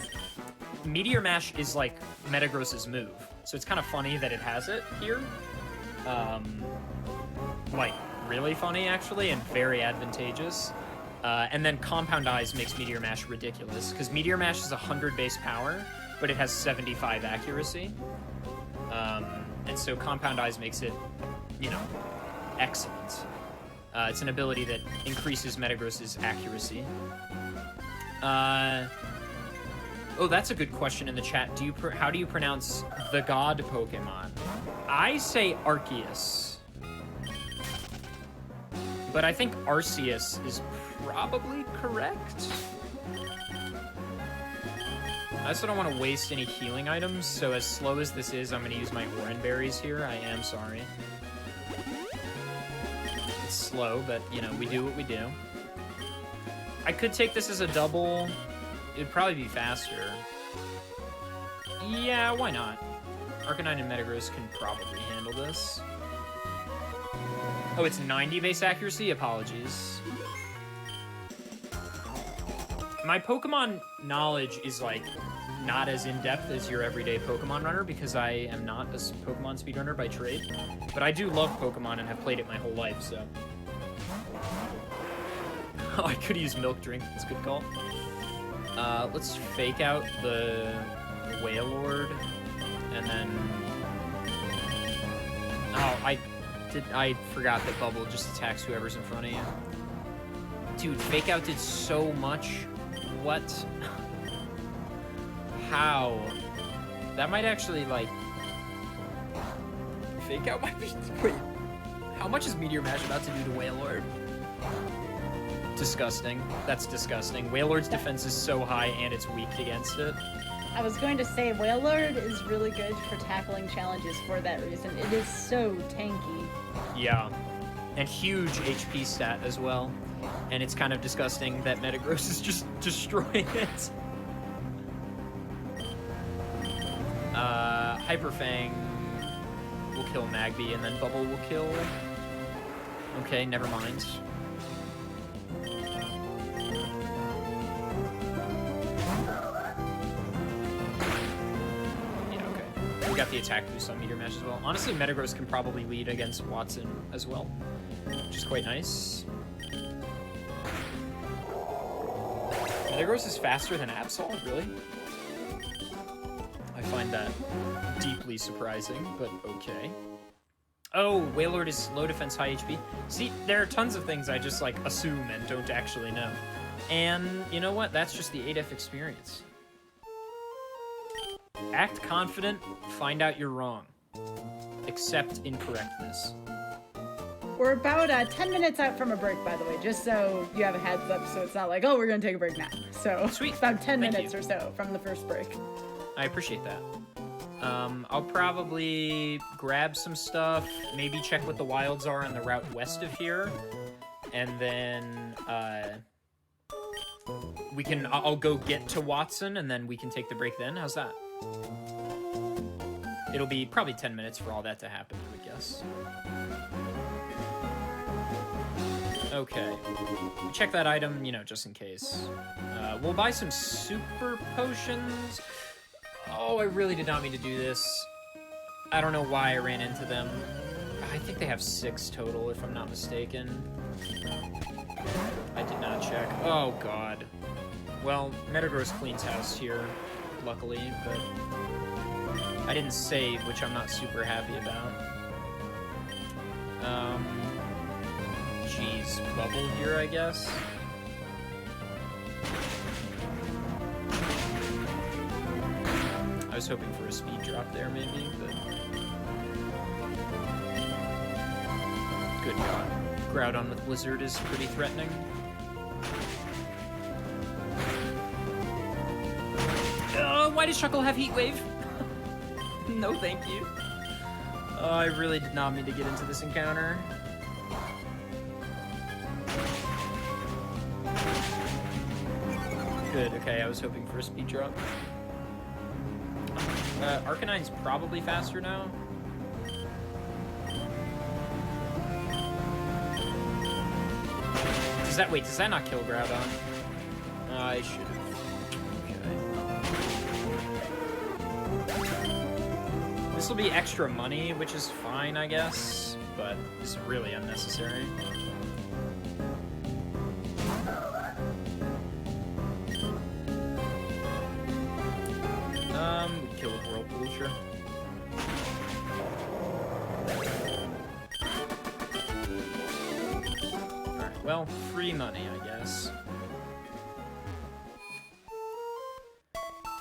Meteor Mash is like Metagross's move, so it's kind of funny that it has it here. Like, really funny, actually, and very advantageous. And then Compound Eyes makes Meteor Mash ridiculous, because Meteor Mash is 100 base power, but it has 75 accuracy. And so Compound Eyes makes it, you know, excellent. It's an ability that increases Metagross's accuracy. Oh, that's a good question in the chat. How do you pronounce the god Pokemon? I say Arceus. But I think Arceus is probably correct. I also don't want to waste any healing items, so as slow as this is, I'm going to use my Oran Berries here. I am sorry. It's slow, but, you know, we do what we do. I could take this as a double. It'd probably be faster. Yeah, why not? Arcanine and Metagross can probably handle this. Oh, it's 90 base accuracy? Apologies. My Pokemon knowledge is, like, not as in-depth as your everyday Pokemon runner because I am not a Pokemon speedrunner by trade. But I do love Pokemon and have played it my whole life, so... Oh, I could use Milk Drink. That's a good call. Let's fake out the Wailord, and then... Oh, I forgot that Bubble just attacks whoever's in front of you. Dude, Fake Out did so much. What? How? That might actually, like... Fake Out might be... Wait. How much is Meteor Mash about to do to Wailord? Disgusting. That's disgusting. Wailord's defense is so high and it's weak against it. I was going to say, Wailord is really good for tackling challenges for that reason. It is so tanky. Yeah. And huge HP stat as well. And it's kind of disgusting that Metagross is just destroying it. Hyper Fang will kill Magby, and then Bubble will kill... Okay, never mind. We got the attack boost on Meteor Mash as well. Honestly, Metagross can probably lead against Watson as well, which is quite nice. Metagross is faster than Absol, really? I find that deeply surprising, but okay. Oh, Wailord is low defense, high HP. See, there are tons of things I just, like, assume and don't actually know. And you know what? That's just the 8F experience. Act confident, find out you're wrong. Accept incorrectness. We're about 10 minutes out from a break, by the way, just so you have a heads up, so it's not like, oh, we're going to take a break now. So, sweet. About 10 Thank minutes you. or so from the first break. I appreciate that. I'll probably grab some stuff, maybe check what the wilds are on the route west of here, and then, I'll go get to Watson, and then we can take the break then. How's that? It'll be probably 10 minutes for all that to happen, I would guess. Okay. Check that item, you know, just in case. We'll buy some super potions. Oh, I really did not mean to do this. I don't know why I ran into them. I think they have 6 total, if I'm not mistaken. I did not check. Oh, God. Well, Metagross cleans house here, luckily, but I didn't save, which I'm not super happy about. Jeez, Bubble here, I guess. I was hoping for a speed drop there, maybe, but... Good God. Groudon with Blizzard is pretty threatening. Why does Shuckle have Heat Wave? No, thank you. Oh, I really did not mean to get into this encounter. Good, okay, I was hoping for a speed drop. Arcanine's probably faster now. Does that not kill Groudon? I should have. This will be extra money, which is fine, I guess, but it's really unnecessary. We kill with Whirlpool, sure. Alright, well, free money, I guess.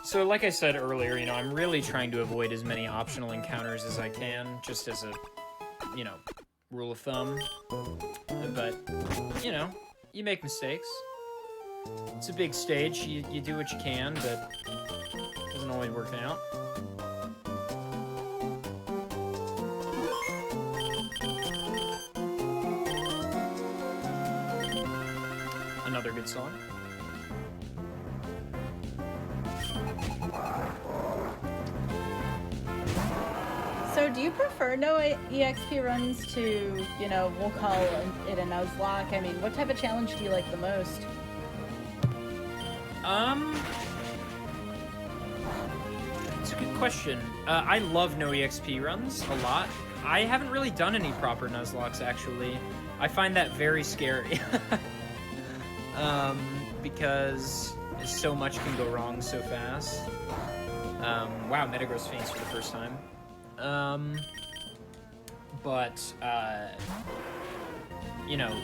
So, like I said earlier, you know, I'm really trying to avoid as many optional encounters as I can, just as a, you know, rule of thumb. But, you know, you make mistakes. It's a big stage, you do what you can, but it doesn't always work out. Another good song. So do you prefer no EXP runs to, you know, we'll call it a Nuzlocke? I mean, what type of challenge do you like the most? It's a good question. I love no EXP runs a lot. I haven't really done any proper Nuzlocks, actually. I find that very scary. Because so much can go wrong so fast. Wow, Metagross faints for the first time. You know,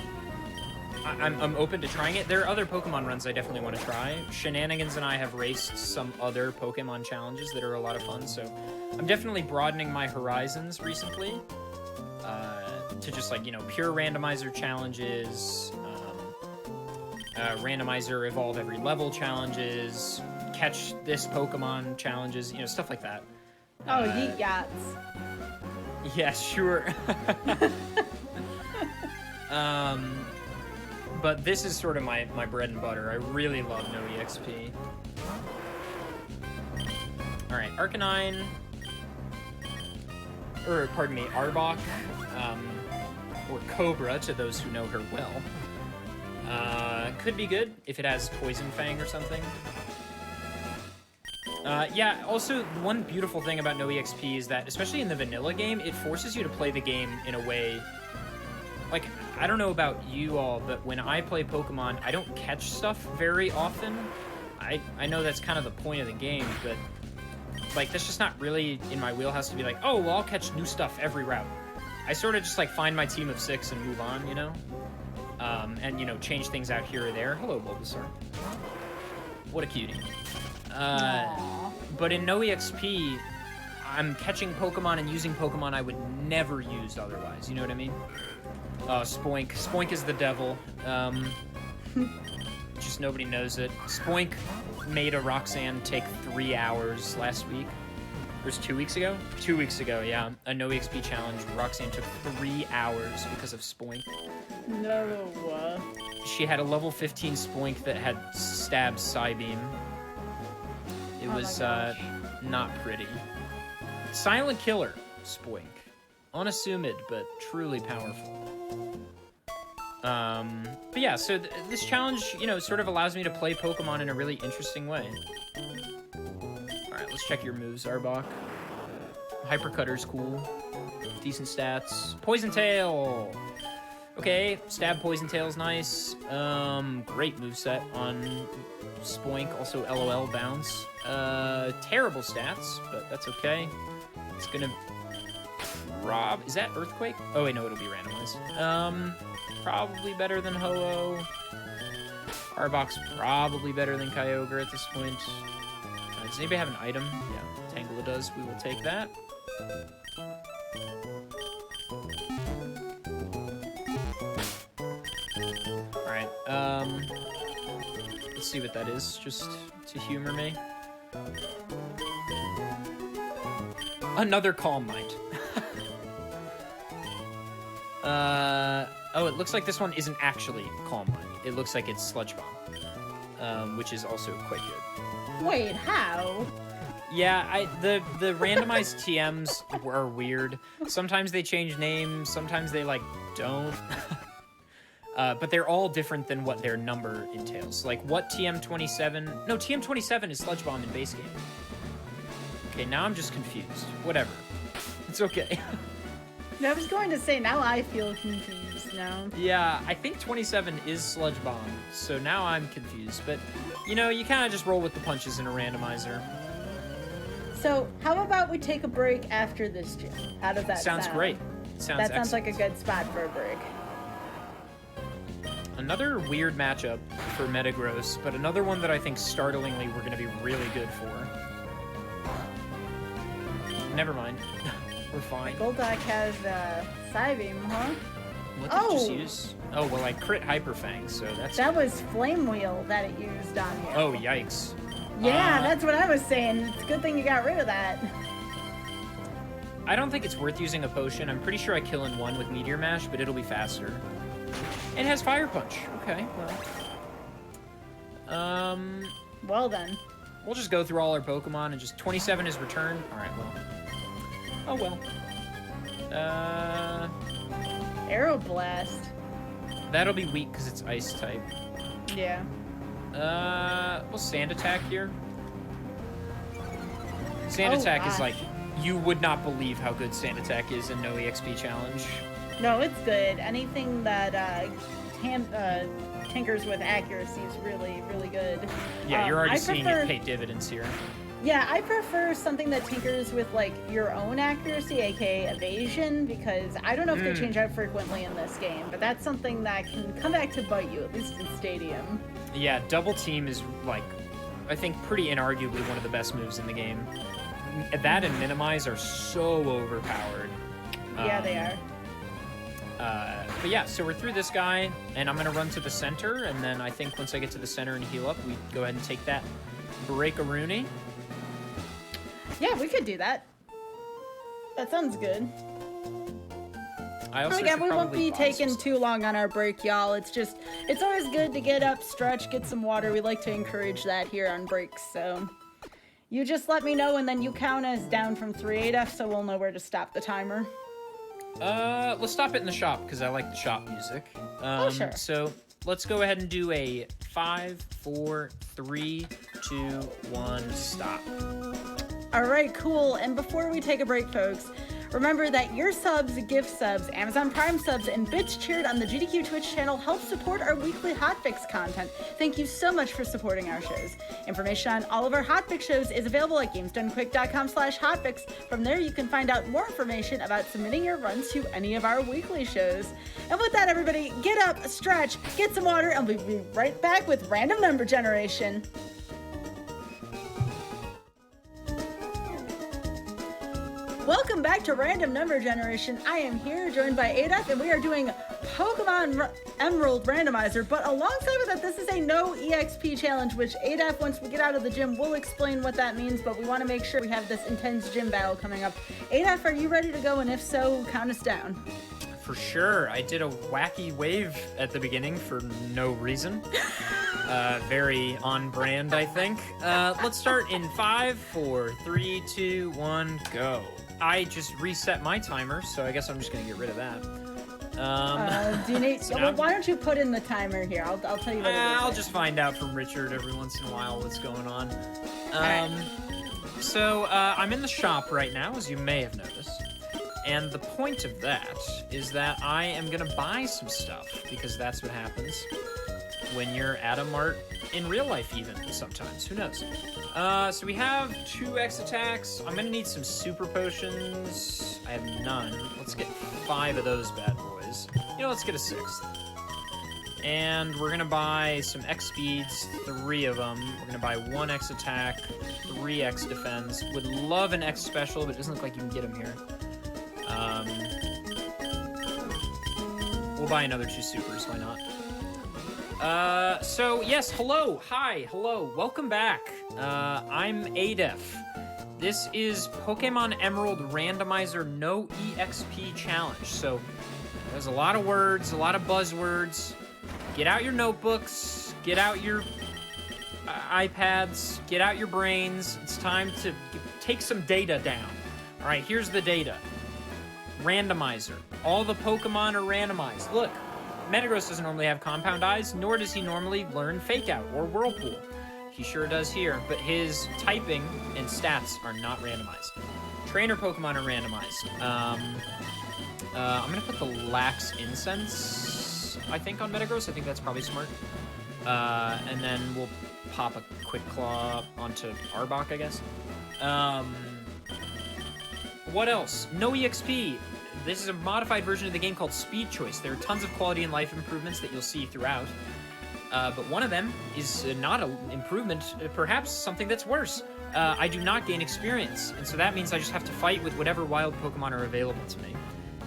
I'm open to trying it. There are other Pokemon runs I definitely want to try. Shenanigans and I have raced some other Pokemon challenges that are a lot of fun, so I'm definitely broadening my horizons recently. To just, like, you know, pure randomizer challenges, randomizer evolve every level challenges, catch this Pokemon challenges, you know, stuff like that. Oh, yeet yats. Yeah, sure. But this is sort of my bread and butter. I really love no EXP. Alright, Arcanine. Or, pardon me, Arbok. Or Cobra, to those who know her well. Could be good if it has Poison Fang or something. Yeah, also, one beautiful thing about no EXP is that, especially in the vanilla game, it forces you to play the game in a way... Like, I don't know about you all, but when I play Pokemon, I don't catch stuff very often. I know that's kind of the point of the game, but... Like, that's just not really in my wheelhouse to be like, oh, well, I'll catch new stuff every route. I sort of just, like, find my team of 6 and move on, you know? And, you know, change things out here or there. Hello, Bulbasaur. What a cutie. But in no EXP, I'm catching Pokemon and using Pokemon I would never use otherwise, you know what I mean? Spoink. Spoink is the devil. Just nobody knows it. Spoink made a Roxanne take 3 hours last week. Or was it 2 weeks ago? 2 weeks ago, yeah. A no EXP challenge. Roxanne took 3 hours because of Spoink. No. She had a level 15 Spoink that had stabbed Psybeam. It was not pretty. Silent Killer Spoink. Unassuming, but truly powerful. But yeah, so this challenge, you know, sort of allows me to play Pokemon in a really interesting way. Alright, let's check your moves, Arbok. Hypercutter's cool. Decent stats. Poison Tail! Okay, Stab Poison Tail's nice. Great moveset on Spoink. Also LOL Bounce. Terrible stats, but that's okay. It's gonna... Is that Earthquake? Oh wait, no, it'll be randomized. Probably better than Ho-Oh. Arbok's probably better than Kyogre at this point. Does anybody have an item? Yeah, Tangela does. We will take that. All right. Let's see what that is, just to humor me. Another Calm Mind. Oh, it looks like this one isn't actually Calm Mind. It looks like it's Sludge Bomb, which is also quite good. Wait, how? Yeah, the randomized TMs are weird. Sometimes they change names, sometimes they, like, don't. But they're all different than what their number entails. Like, what TM27... No, TM27 is Sludge Bomb in base game. Okay, now I'm just confused. Whatever. It's okay. I was going to say, now I feel confused now. Yeah, I think 27 is Sludge Bomb, so now I'm confused. But, you know, you kind of just roll with the punches in a randomizer. So, how about we take a break after this gym? How does that sound? Sounds great. That sounds like a good spot for a break. Another weird matchup for Metagross, but another one that I think startlingly we're going to be really good for. Never mind. We're fine. Golduck has Psybeam, huh? What did it just use? Oh, well, I crit Hyper Fang, so that's... That was Flame Wheel that it used on you. Oh, yikes. Yeah, that's what I was saying. It's a good thing you got rid of that. I don't think it's worth using a potion. I'm pretty sure I kill in one with Meteor Mash, but it'll be faster. It has Fire Punch. Okay, well. Well then. We'll just go through all our Pokemon and just... 27 is returned? Alright, well. Oh, well. Aeroblast. That'll be weak because it's Ice type. Yeah. We'll Sand Attack here. Sand Attack is like... You would not believe how good Sand Attack is in No EXP Challenge. No, it's good. Anything that tinkers with accuracy is really, really good. Yeah, you're already seeing it pay dividends here. Yeah, I prefer something that tinkers with, like, your own accuracy, aka evasion, because I don't know if they change out frequently in this game, but that's something that can come back to bite you, at least in Stadium. Yeah, Double Team is, like, I think pretty inarguably one of the best moves in the game. That and Minimize are so overpowered. Yeah, they are. But yeah, so we're through this guy, and I'm going to run to the center, and then I think once I get to the center and heal up, we go ahead and take that Break-a-Rooney. Yeah, we could do that. That sounds good. I also Again, we won't be taking stuff. too long on our break, y'all. It's always good to get up, stretch, get some water. We like to encourage that here on breaks, so... You just let me know, and then you count us down from 3 AF, so we'll know where to stop the timer. Let's stop it in the shop, because I like the shop music. Sure. So, let's go ahead and do a 5, 4, 3, 2, 1, stop. All right, cool. And before we take a break, folks, remember that your subs, gift subs, Amazon Prime subs, and bits cheered on the GDQ Twitch channel help support our weekly Hotfix content. Thank you so much for supporting our shows. Information on all of our Hotfix shows is available at gamesdonequick.com/hotfix. From there, you can find out more information about submitting your runs to any of our weekly shows. And with that, everybody, get up, stretch, get some water, and we'll be right back with Random Number Generation. Welcome back to Random Number Generation. I am here, joined by Adaf, and we are doing Pokemon Emerald Randomizer, but alongside with that, this is a no EXP challenge, which Adaf, once we get out of the gym, will explain what that means, but we want to make sure we have this intense gym battle coming up. Adaf, are you ready to go? And if so, count us down. For sure. I did a wacky wave at the beginning for no reason. Very on brand, I think. Let's start in 5, 4, 3, 2, 1, go. I just reset my timer, so I guess I'm just gonna get rid of that. Do you need? So well, why don't you put in the timer here? I'll tell you what it is. I'll just find out from Richard every once in a while what's going on. Alright. So I'm in the shop right now, as you may have noticed. And the point of that is that I am gonna buy some stuff, because that's what happens when you're at a mart in real life, even sometimes. Who knows? So we have 2 X attacks. I'm gonna need some super potions. I have none. Let's get 5 of those bad boys. You know, let's get a 6th. And we're gonna buy some X speeds, 3 of them. We're gonna buy 1 X attack, 3 X defense. Would love an X special, but it doesn't look like you can get them here. We'll buy another 2 supers, why not? So yes, hello, hi, hello, welcome back. I'm Adef. This is Pokemon Emerald Randomizer No EXP Challenge. So there's a lot of words, a lot of buzzwords. Get out your notebooks, get out your iPads, get out your brains. It's time to take some data down. All right, here's the data. Randomizer. All the Pokemon are randomized. Look, Metagross doesn't normally have compound eyes, nor does he normally learn Fake Out or Whirlpool. He sure does here, but his typing and stats are not randomized. Trainer Pokemon are randomized. I'm gonna put the Lax Incense, I think, on Metagross. I think that's probably smart. And then we'll pop a Quick Claw onto Arbok, I guess. What else? No EXP. This is a modified version of the game called Speed Choice. There are tons of quality and life improvements that you'll see throughout. But one of them is not an improvement, perhaps something that's worse. I do not gain experience, and so that means I just have to fight with whatever wild Pokemon are available to me.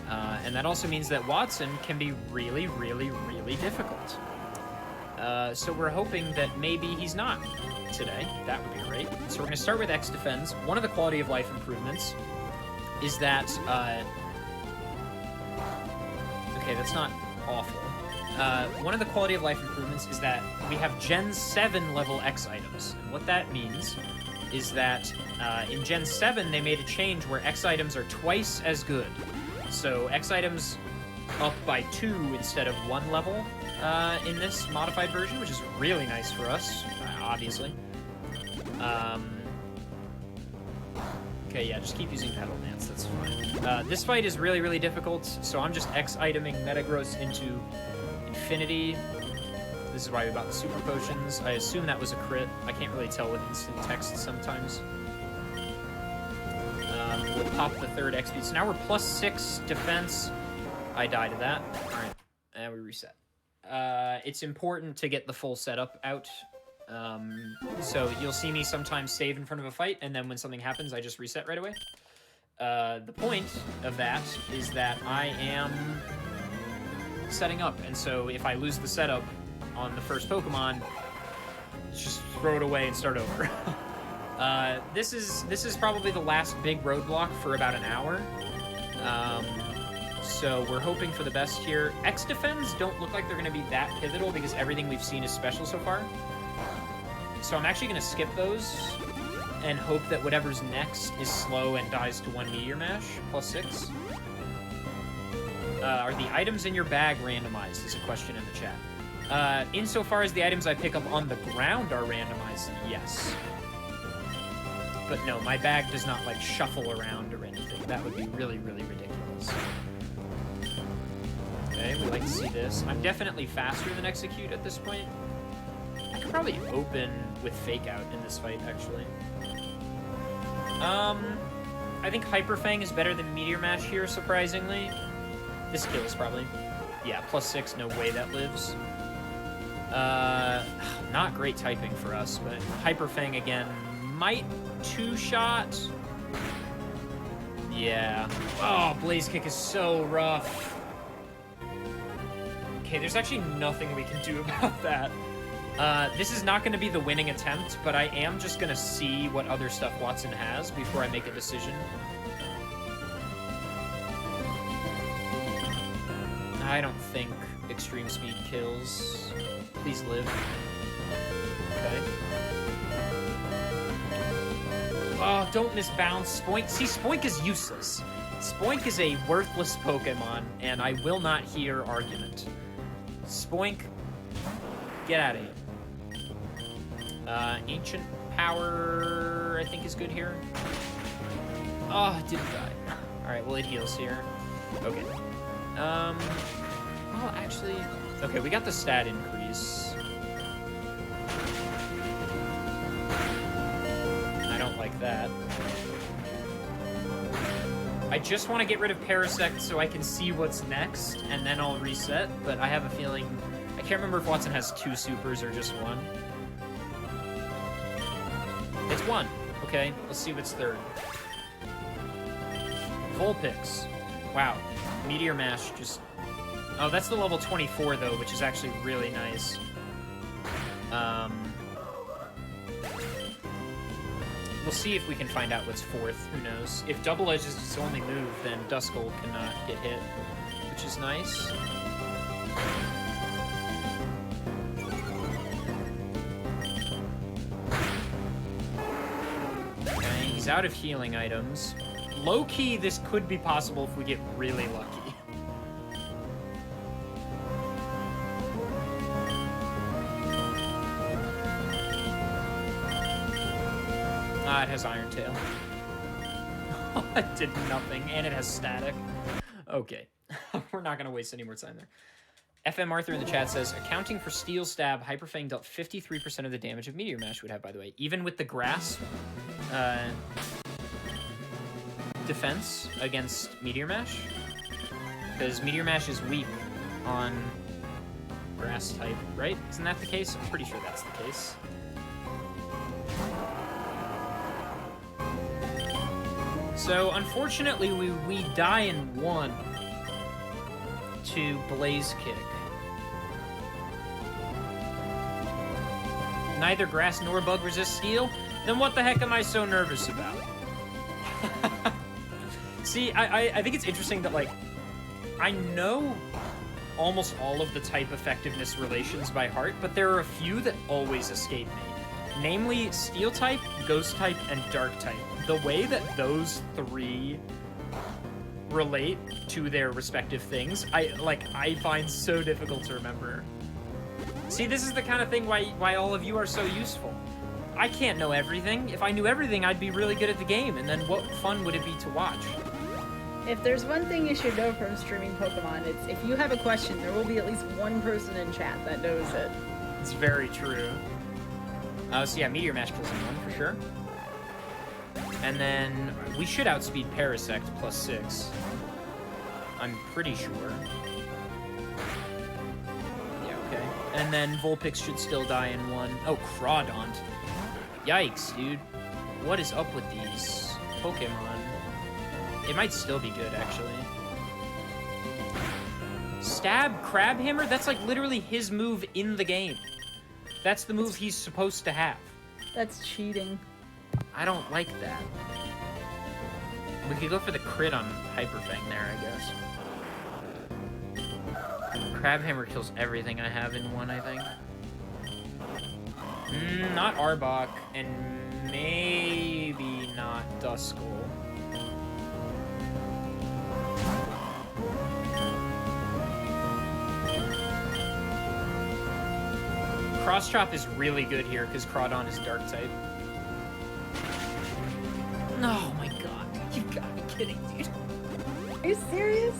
And that also means that Watson can be really, really, really difficult. So we're hoping that maybe he's not today. That would be great. So we're going to start with X Defense. One of the quality of life improvements is that... okay, that's not awful. One of the quality of life improvements is that we have Gen 7 level X items. And what that means is that in Gen 7, they made a change where X items are twice as good. So X items up by 2 instead of 1 level in this modified version, which is really nice for us, obviously. Okay, yeah, just keep using Petal Dance, that's fine. This fight is really, really difficult, so I'm just X-iteming Metagross into Infinity. This is why we bought the Super Potions. I assume that was a crit. I can't really tell with instant text sometimes. We'll pop the third XP. So now we're +6 defense. I die to that. Alright, and we reset. It's important to get the full setup out. So you'll see me sometimes save in front of a fight, and then when something happens, I just reset right away. The point of that is that I am setting up, and so if I lose the setup on the first Pokemon, just throw it away and start over. This is probably the last big roadblock for about an hour. So we're hoping for the best here. X Defends don't look like they're going to be that pivotal because everything we've seen is special so far. So I'm actually going to skip those and hope that whatever's next is slow and dies to 1 Meteor Mash, +6. Are the items in your bag randomized, is a question in the chat. Insofar as the items I pick up on the ground are randomized, yes. But no, my bag does not, like, shuffle around or anything. That would be really, really ridiculous. Okay, we like to see this. I'm definitely faster than Execute at this point. I could probably open with Fake Out in this fight, actually. I think Hyper Fang is better than Meteor Mash here, surprisingly. This kills, probably. Yeah, +6, no way that lives. Not great typing for us, but Hyper Fang, again, might two-shot. Yeah. Oh, Blaze Kick is so rough. Okay, there's actually nothing we can do about that. This is not going to be the winning attempt, but I am just going to see what other stuff Watson has before I make a decision. I don't think Extreme Speed kills. Please live. Okay. Oh, don't miss Bounce. Spoink. See, Spoink is useless. Spoink is a worthless Pokemon, and I will not hear argument. Spoink, get out of here. Ancient Power, I think, is good here. Oh, it didn't die. Alright, well, it heals here. Okay. Well, actually... Okay, we got the stat increase. I don't like that. I just want to get rid of Parasect so I can see what's next, and then I'll reset, but I have a feeling... I can't remember if Watson has 2 supers or just 1. It's 1. Okay, let's see what's third. Vulpix. Wow. Meteor Mash just Oh, that's the level 24, though, which is actually really nice. We'll see if we can find out what's 4th. Who knows? If Double Edge is its only move, then Duskull cannot get hit, which is nice. Okay, he's out of healing items. Low-key, this could be possible if we get really lucky. It has Iron Tail. It did nothing, and it has static. Okay, we're not gonna waste any more time there. FM Arthur in the chat says, accounting for Steel Stab, Hyper Fang dealt 53% of the damage of Meteor Mash would have, by the way. Even with the grass defense against Meteor Mash, because Meteor Mash is weak on grass type, right? Isn't that the case? I'm pretty sure that's the case. So, unfortunately, we die in 1 to Blaze Kick. Neither grass nor bug resist steel? Then what the heck am I so nervous about? See, I think it's interesting that, like, I know almost all of the type effectiveness relations by heart, but there are a few that always escape me. Namely, Steel type, Ghost type, and Dark type. The way that those 3 relate to their respective things, I find so difficult to remember. See, this is the kind of thing why all of you are so useful. I can't know everything. If I knew everything, I'd be really good at the game, and then what fun would it be to watch? If there's one thing you should know from streaming Pokemon, it's if you have a question, there will be at least one person in chat that knows it. It's very true. So yeah, Meteor Mash kills him 1 for sure. And then we should outspeed Parasect +6. I'm pretty sure. Yeah, okay. And then Vulpix should still die in 1. Oh, Crawdaunt. Yikes, dude. What is up with these Pokemon? It might still be good, actually. Stab Crabhammer? That's like literally his move in the game. That's the move he's supposed to have. That's cheating. I don't like that. We could go for the crit on Hyper Fang there, I guess. Crabhammer kills everything I have in 1, I think. Not Arbok, and maybe not Duskull. Cross Chop is really good here because Crawdaunt is Dark type. Oh my god, you've got to be kidding, dude. Are you serious?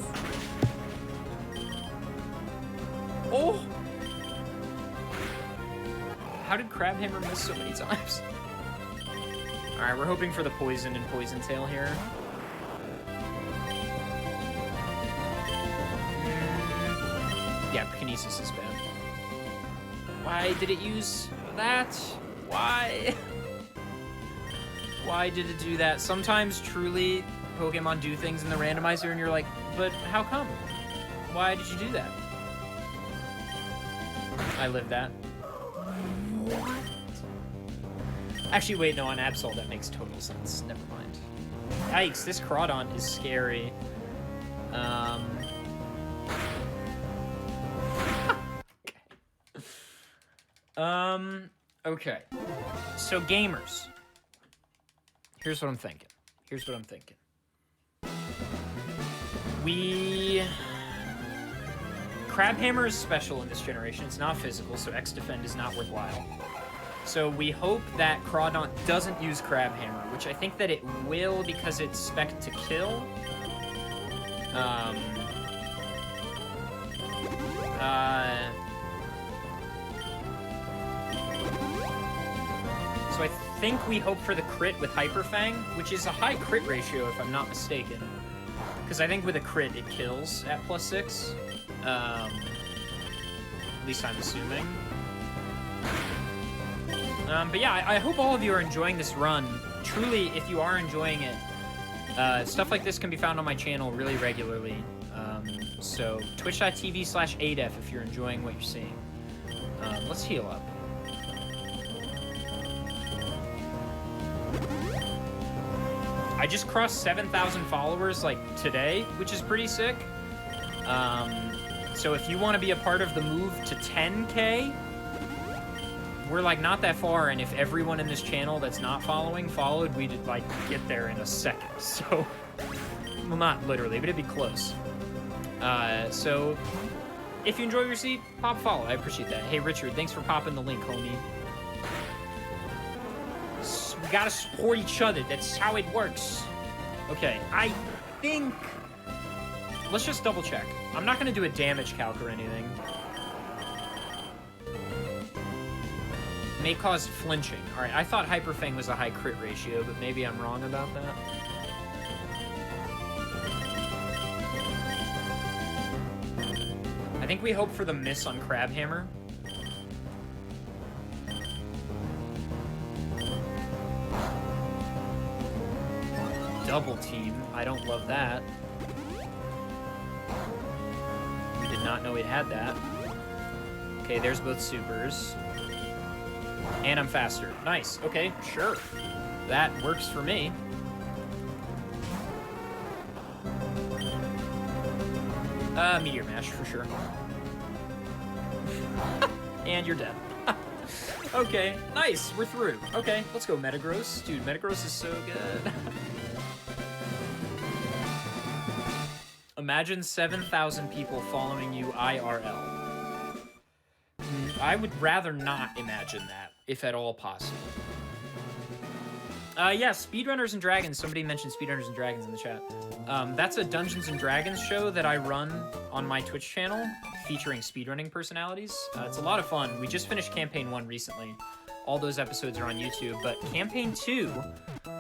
Oh! How did Crabhammer miss so many times? Alright, we're hoping for the Poison and Poison Tail here. Yeah, Kinesis is bad. Why did it use that? Why? Why did it do that? Sometimes, truly, Pokemon do things in the randomizer and you're like, but how come? Why did you do that? I lived that. What? Actually, wait, no, on Absol, that makes total sense. Never mind. Yikes, this Crawdaunt is scary. Okay. So, gamers. Here's what I'm thinking. Crabhammer is special in this generation. It's not physical, so X-Defend is not worthwhile. So we hope that Crawdaunt doesn't use Crabhammer, which I think that it will because it's spec to kill. So I think we hope for the crit with Hyper Fang, which is a high crit ratio if I'm not mistaken. Because I think with a crit it kills at +6. At least I'm assuming. But yeah, I hope all of you are enjoying this run. Truly, if you are enjoying it, stuff like this can be found on my channel really regularly. So twitch.tv/adef if you're enjoying what you're seeing. Let's heal up. I just crossed 7,000 followers like today, which is pretty sick. So if you want to be a part of the move to 10K, we're like not that far, and if everyone in this channel that's not followed, we'd like get there in a second. So, well, not literally, but it'd be close. So if you enjoy your seat, pop follow. I appreciate that. Hey Richard, thanks for popping the link, homie. We gotta support each other. That's how it works. Okay, I think... Let's just double check. I'm not gonna do a damage calc or anything. May cause flinching. Alright, I thought Hyperfang was a high crit ratio, but maybe I'm wrong about that. I think we hope for the miss on Crabhammer. Double team. I don't love that. We did not know it had that. Okay, there's both supers. And I'm faster. Nice. Okay, sure. That works for me. Meteor Mash, for sure. And you're dead. Okay, nice. We're through. Okay, let's go Metagross. Dude, Metagross is so good. Imagine 7,000 people following you IRL. I would rather not imagine that, if at all possible. Yeah, Speedrunners and Dragons. Somebody mentioned Speedrunners and Dragons in the chat. That's a Dungeons and Dragons show that I run on my Twitch channel, featuring speedrunning personalities. It's a lot of fun. We just finished Campaign 1 recently. All those episodes are on YouTube, but Campaign 2,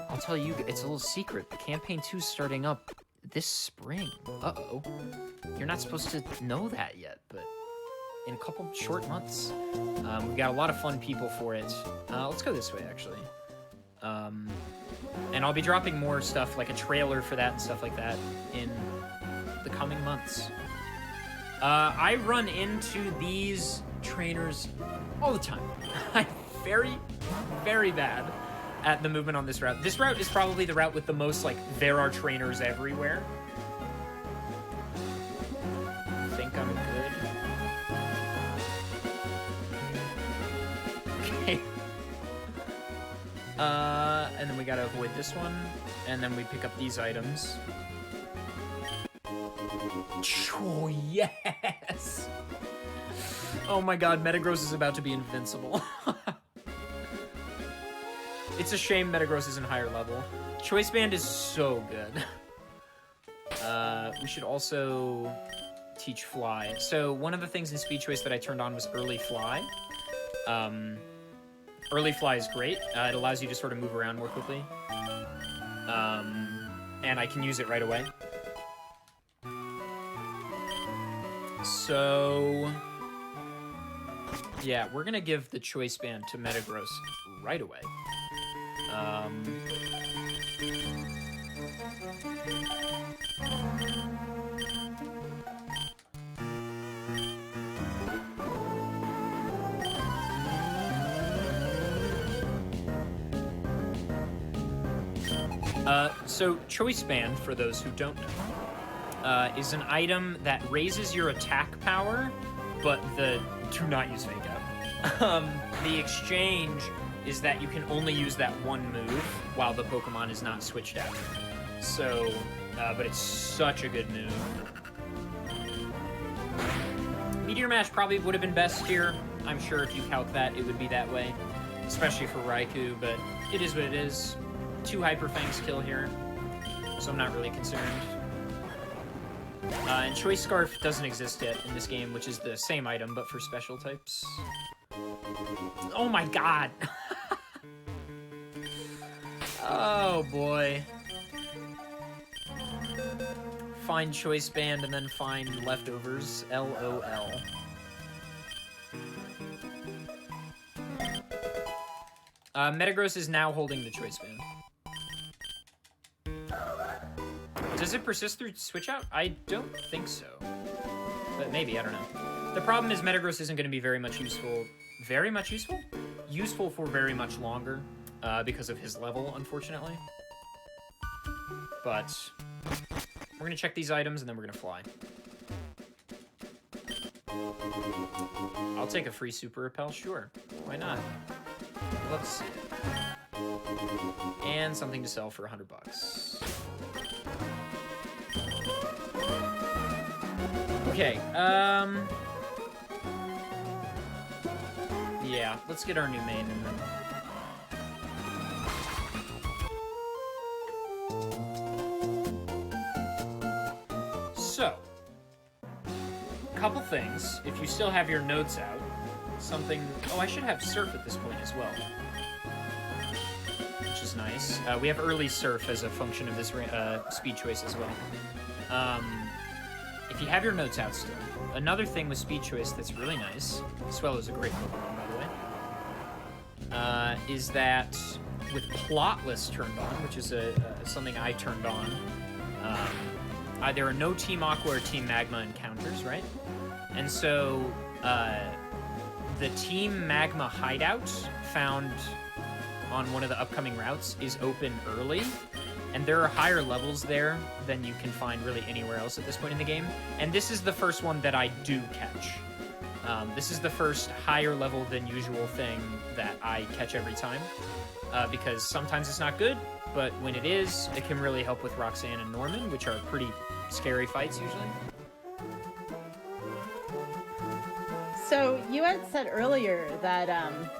I'll tell you, it's a little secret. Campaign 2 is starting up this spring. Uh-oh. You're not supposed to know that yet, but in a couple short months. We've got a lot of fun people for it. Let's go this way, actually. And I'll be dropping more stuff, like a trailer for that and stuff like that, in the coming months. I run into these trainers all the time. I'm very, very bad at the movement on this route. This route is probably the route with the most, like, there are trainers everywhere. I think I'm good. Okay. And then we gotta avoid this one, and then we pick up these items. Oh, yes! Oh my god, Metagross is about to be invincible. It's a shame Metagross isn't higher level. Choice Band is so good. We should also teach Fly. So one of the things in Speed Choice that I turned on was Early Fly. Early Fly is great. It allows you to sort of move around more quickly. And I can use it right away. So... yeah, we're gonna give the Choice Band to Metagross right away. So Choice Band, for those who don't know, is an item that raises your attack power, but do not use Fake Out. The exchange is that you can only use that one move while the Pokemon is not switched out. So, but it's such a good move. Meteor Mash probably would have been best here. I'm sure if you calc that, it would be that way, especially for Raikou, but it is what it is. 2 Hyperfangs kill here, so I'm not really concerned. And Choice Scarf doesn't exist yet in this game, which is the same item, but for special types. Oh my god! Oh boy. Find Choice Band and then find leftovers. LOL. Metagross is now holding the Choice Band. Does it persist through switch out? I don't think so. but maybe, I don't know. The problem is Metagross isn't going to be very much useful. Very much useful? Useful for very much longer, because of his level, unfortunately. But we're going to check these items, and then we're going to fly. I'll take a free Super Repel, sure. Why not? Let's see. And something to sell for $100. Okay, yeah, let's get our new main and then... So, couple things. If you still have your notes out, something... Oh, I should have Surf at this point as well. Which is nice. We have early Surf as a function of this speed choice as well. If you have your notes out still, another thing with speed choice that's really nice, Swellow is a great Pokemon, by the way, is that with Plotless turned on, which is something I turned on, there are no Team Aqua or Team Magma encounters, right? And so the Team Magma hideout found on one of the upcoming routes is open early, and there are higher levels there than you can find really anywhere else at this point in the game. And this is the first one that I do catch. This is the first higher level than usual thing that I catch every time, because sometimes it's not good, but when it is, it can really help with Roxanne and Norman, which are pretty scary fights usually. So you had said earlier that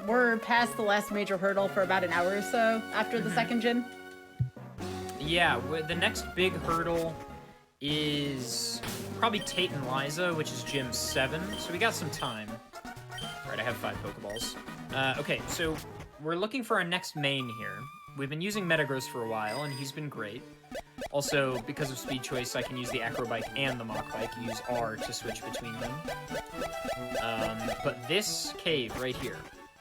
we're past the last major hurdle for about an hour or so after the second gym. Yeah, the next big hurdle is probably Tate and Liza, which is Gym 7, so we got some time. Alright, I have 5 Pokeballs. Okay, so we're looking for our next main here. We've been using Metagross for a while, and he's been great. Also, because of speed choice, I can use the Acrobike and the Mach Bike, use R to switch between them. But this cave right here,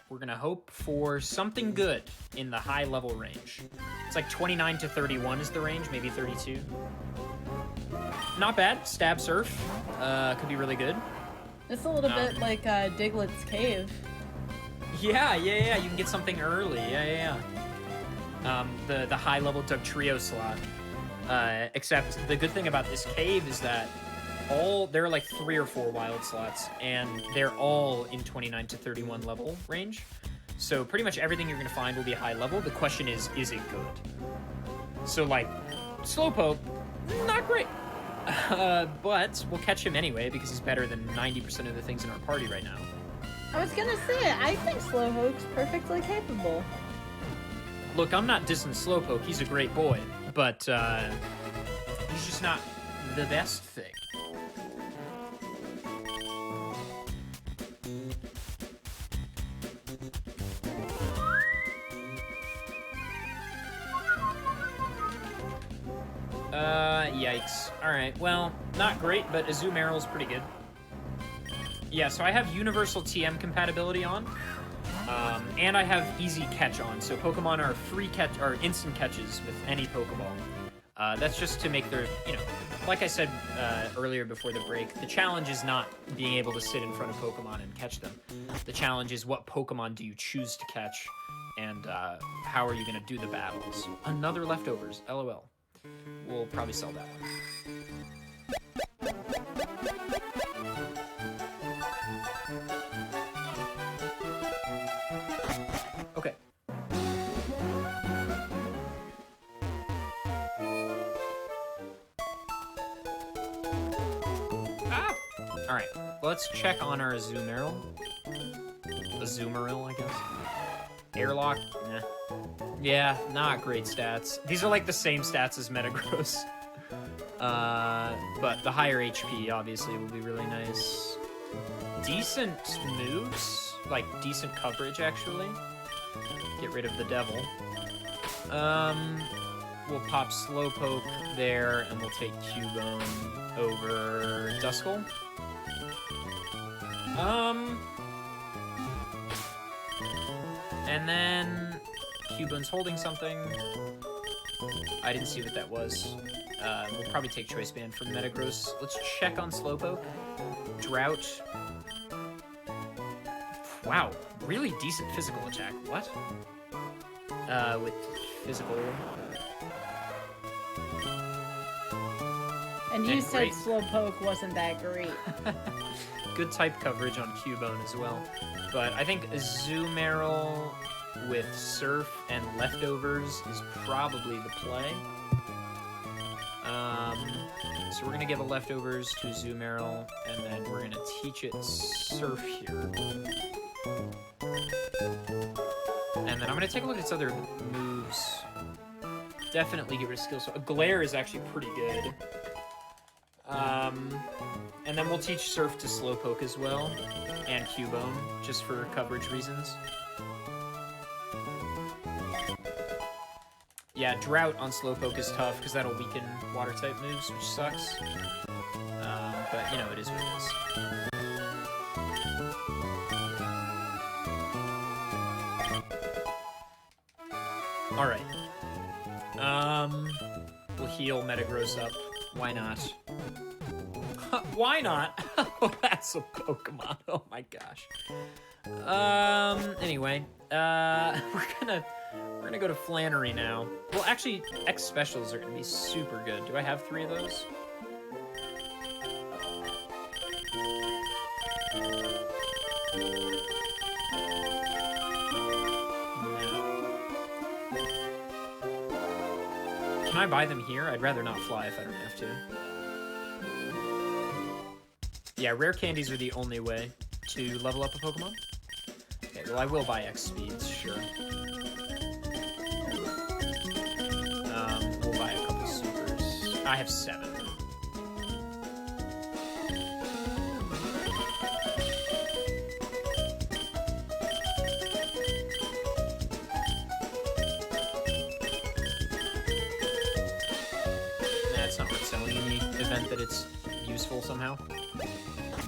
we're gonna hope for something good in the high level range. It's like 29 to 31 is the range, maybe 32. Not bad. Stab Surf. Could be really good. It's a little bit like Diglett's Cave. Yeah, you can get something early. Yeah. The high level Dugtrio slot. Except the good thing about this cave is that there are like 3 or 4 wild slots, and they're all in 29 to 31 level range. So pretty much everything you're going to find will be high level. The question is it good? So like, Slowpoke, not great. But we'll catch him anyway because he's better than 90% of the things in our party right now. I was gonna say, I think Slowpoke's perfectly capable. Look, I'm not dissing Slowpoke. He's a great boy. But he's just not the best thing. Yikes. Alright, well, not great, but Azumarill's pretty good. Yeah, so I have Universal TM compatibility on. And I have Easy Catch on, so Pokemon are free catch or instant catches with any Pokeball. That's just to make their, like I said earlier before the break, the challenge is not being able to sit in front of Pokemon and catch them. The challenge is what Pokemon do you choose to catch, and how are you going to do the battles. Another leftovers, LOL. We'll probably sell that one. Okay. Ah! Alright, let's check on our Azumarill. Azumarill, I guess. Airlock? Nah. Yeah, not great stats. These are like the same stats as Metagross. But the higher HP, obviously, will be really nice. Decent moves. Like, decent coverage, actually. Get rid of the devil. We'll pop Slowpoke there, and we'll take Cubone over Duskull. And then Cubone's holding something. I didn't see what that was. We'll probably take Choice Band for Metagross. Let's check on Slowpoke. Drought. Wow, really decent physical attack. What? With physical. And you said Slowpoke wasn't that great. Good type coverage on Cubone as well. But I think Azumarill with Surf and Leftovers is probably the play. So we're going to give a Leftovers to Azumarill, and then we're going to teach it Surf here. And then I'm going to take a look at its other moves. Definitely get rid of Skills. Glare is actually pretty good. And then we'll teach Surf to Slowpoke as well, and Cubone, just for coverage reasons. Yeah, Drought on Slowpoke is tough, because that'll weaken Water-type moves, which sucks. But, you know, it is what it is. Alright. We'll heal Metagross up. Why not? Why not? Oh, that's a Pokemon. Oh my gosh. Anyway, we're gonna go to Flannery now. Well, actually, X specials are gonna be super good. Do I have 3 of those? No. Can I buy them here? I'd rather not fly if I don't have to. Yeah, rare candies are the only way to level up a Pokemon. Okay, well, I will buy X speeds, sure. We'll buy a couple supers. I have 7. That's not worth selling in the event that it's useful somehow.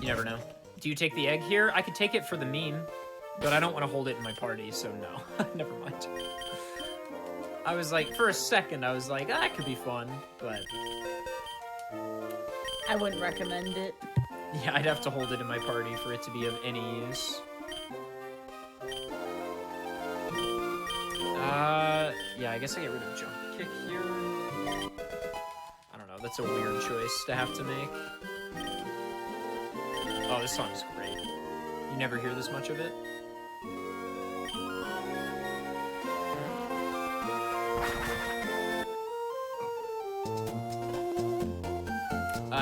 You never know. Do you take the egg here? I could take it for the meme, but I don't want to hold it in my party, so no. Never mind. I was like, for a second, I was like, that could be fun, but... I wouldn't recommend it. Yeah, I'd have to hold it in my party for it to be of any use. Yeah, I guess I get rid of Jump Kick here. I don't know, that's a weird choice to have to make. Oh, this song is great. You never hear this much of it?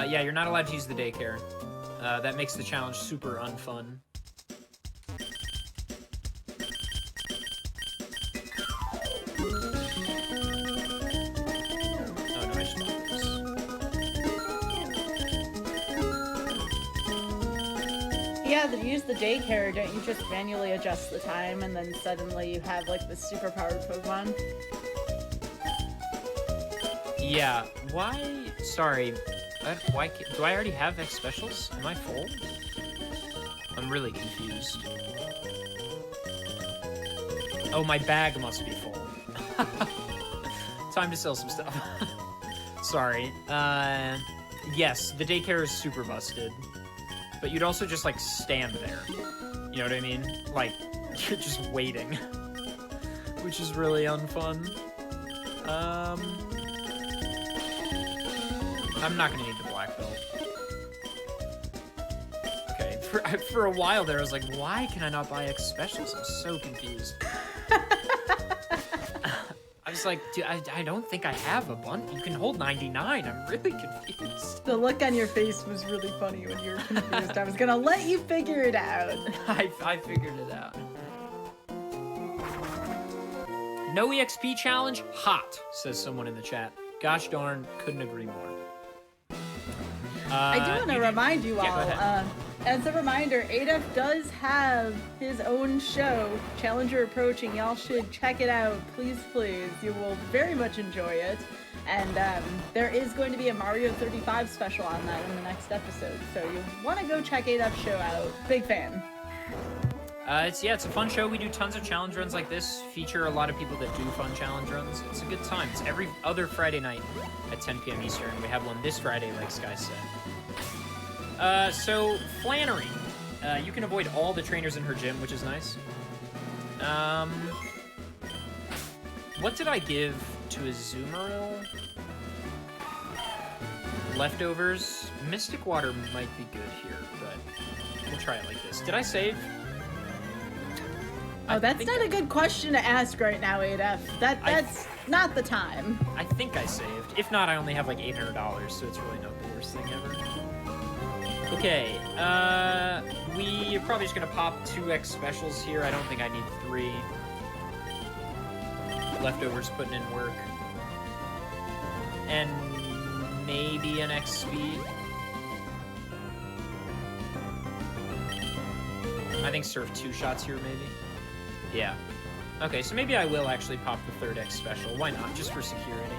Yeah, you're not allowed to use the daycare. That makes the challenge super unfun. Oh no, I just bought this. Yeah, to use the daycare, don't you just manually adjust the time and then suddenly you have like the super powered Pokemon? Yeah, why? Sorry. Why do I already have X specials? Am I full? I'm really confused. Oh, my bag must be full. Time to sell some stuff. Sorry. Yes, the daycare is super busted. But you'd also just, like, stand there. You know what I mean? Like, you're just waiting. Which is really unfun. I'm not gonna need the black belt. Okay, for a while there, I was like, why can I not buy X specials? I'm so confused. I was like, dude, I don't think I have a bunch. You can hold 99. I'm really confused. The look on your face was really funny when you were confused. I was gonna let you figure it out. I figured it out. No EXP challenge? Hot, says someone in the chat. Gosh darn, couldn't agree more. I do want to remind you all, Yeah, as a reminder, Adef does have his own show, Challenger Approaching. Y'all should check it out, please, please. You will very much enjoy it. And there is going to be a Mario 35 special on that in the next episode, so you want to go check Adef's show out. Big fan. It's a fun show. We do tons of challenge runs like this. Feature a lot of people that do fun challenge runs. It's a good time. It's every other Friday night at 10 p.m. Eastern. We have one this Friday, like Sky said. So Flannery, you can avoid all the trainers in her gym, which is nice. What did I give to Azumarill? Leftovers. Mystic Water might be good here, but we'll try it like this. Did I save? Oh, that's not a good question to ask right now, Adaf. That's not the time. I think I saved. If not, I only have like $800, so it's really not the worst thing ever. Okay, we are probably just gonna pop 2x specials here. I don't think I need 3. Leftovers putting in work. And maybe an X speed. I think surf 2 shots here, maybe. Yeah. Okay, so maybe I will actually pop the 3rd X special. Why not? Just for security.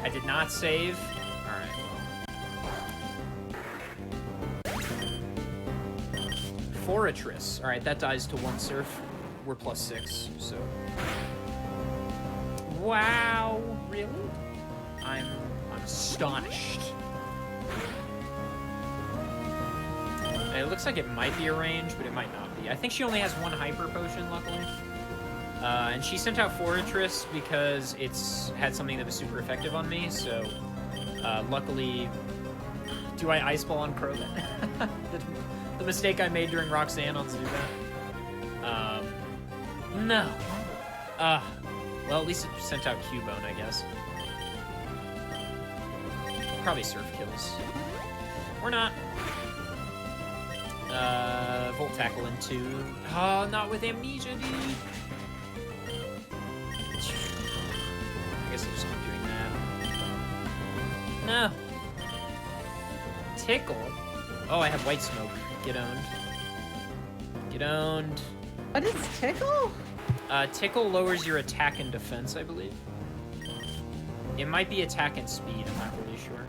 I did not save. Alright, well. Fortress. Alright, that dies to 1 surf. We're +6, so... Wow! Really? I'm astonished. It looks like it might be a range, but it might not be. I think she only has 1 hyper potion, luckily. And she sent out Fortress because it's had something that was super effective on me, so luckily... Do I Ice Ball on Crow then? the mistake I made during Roxanne on Zubat? No. Well, at least it sent out Cubone, I guess. Probably Surf kills. Or not. Volt Tackle in 2. Oh, not with Amnesia, dude. I guess I'll just keep doing that. No. Tickle. Oh, I have White Smoke. Get owned. Get owned. What is Tickle? Tickle lowers your attack and defense, I believe. It might be attack and speed, I'm not really sure.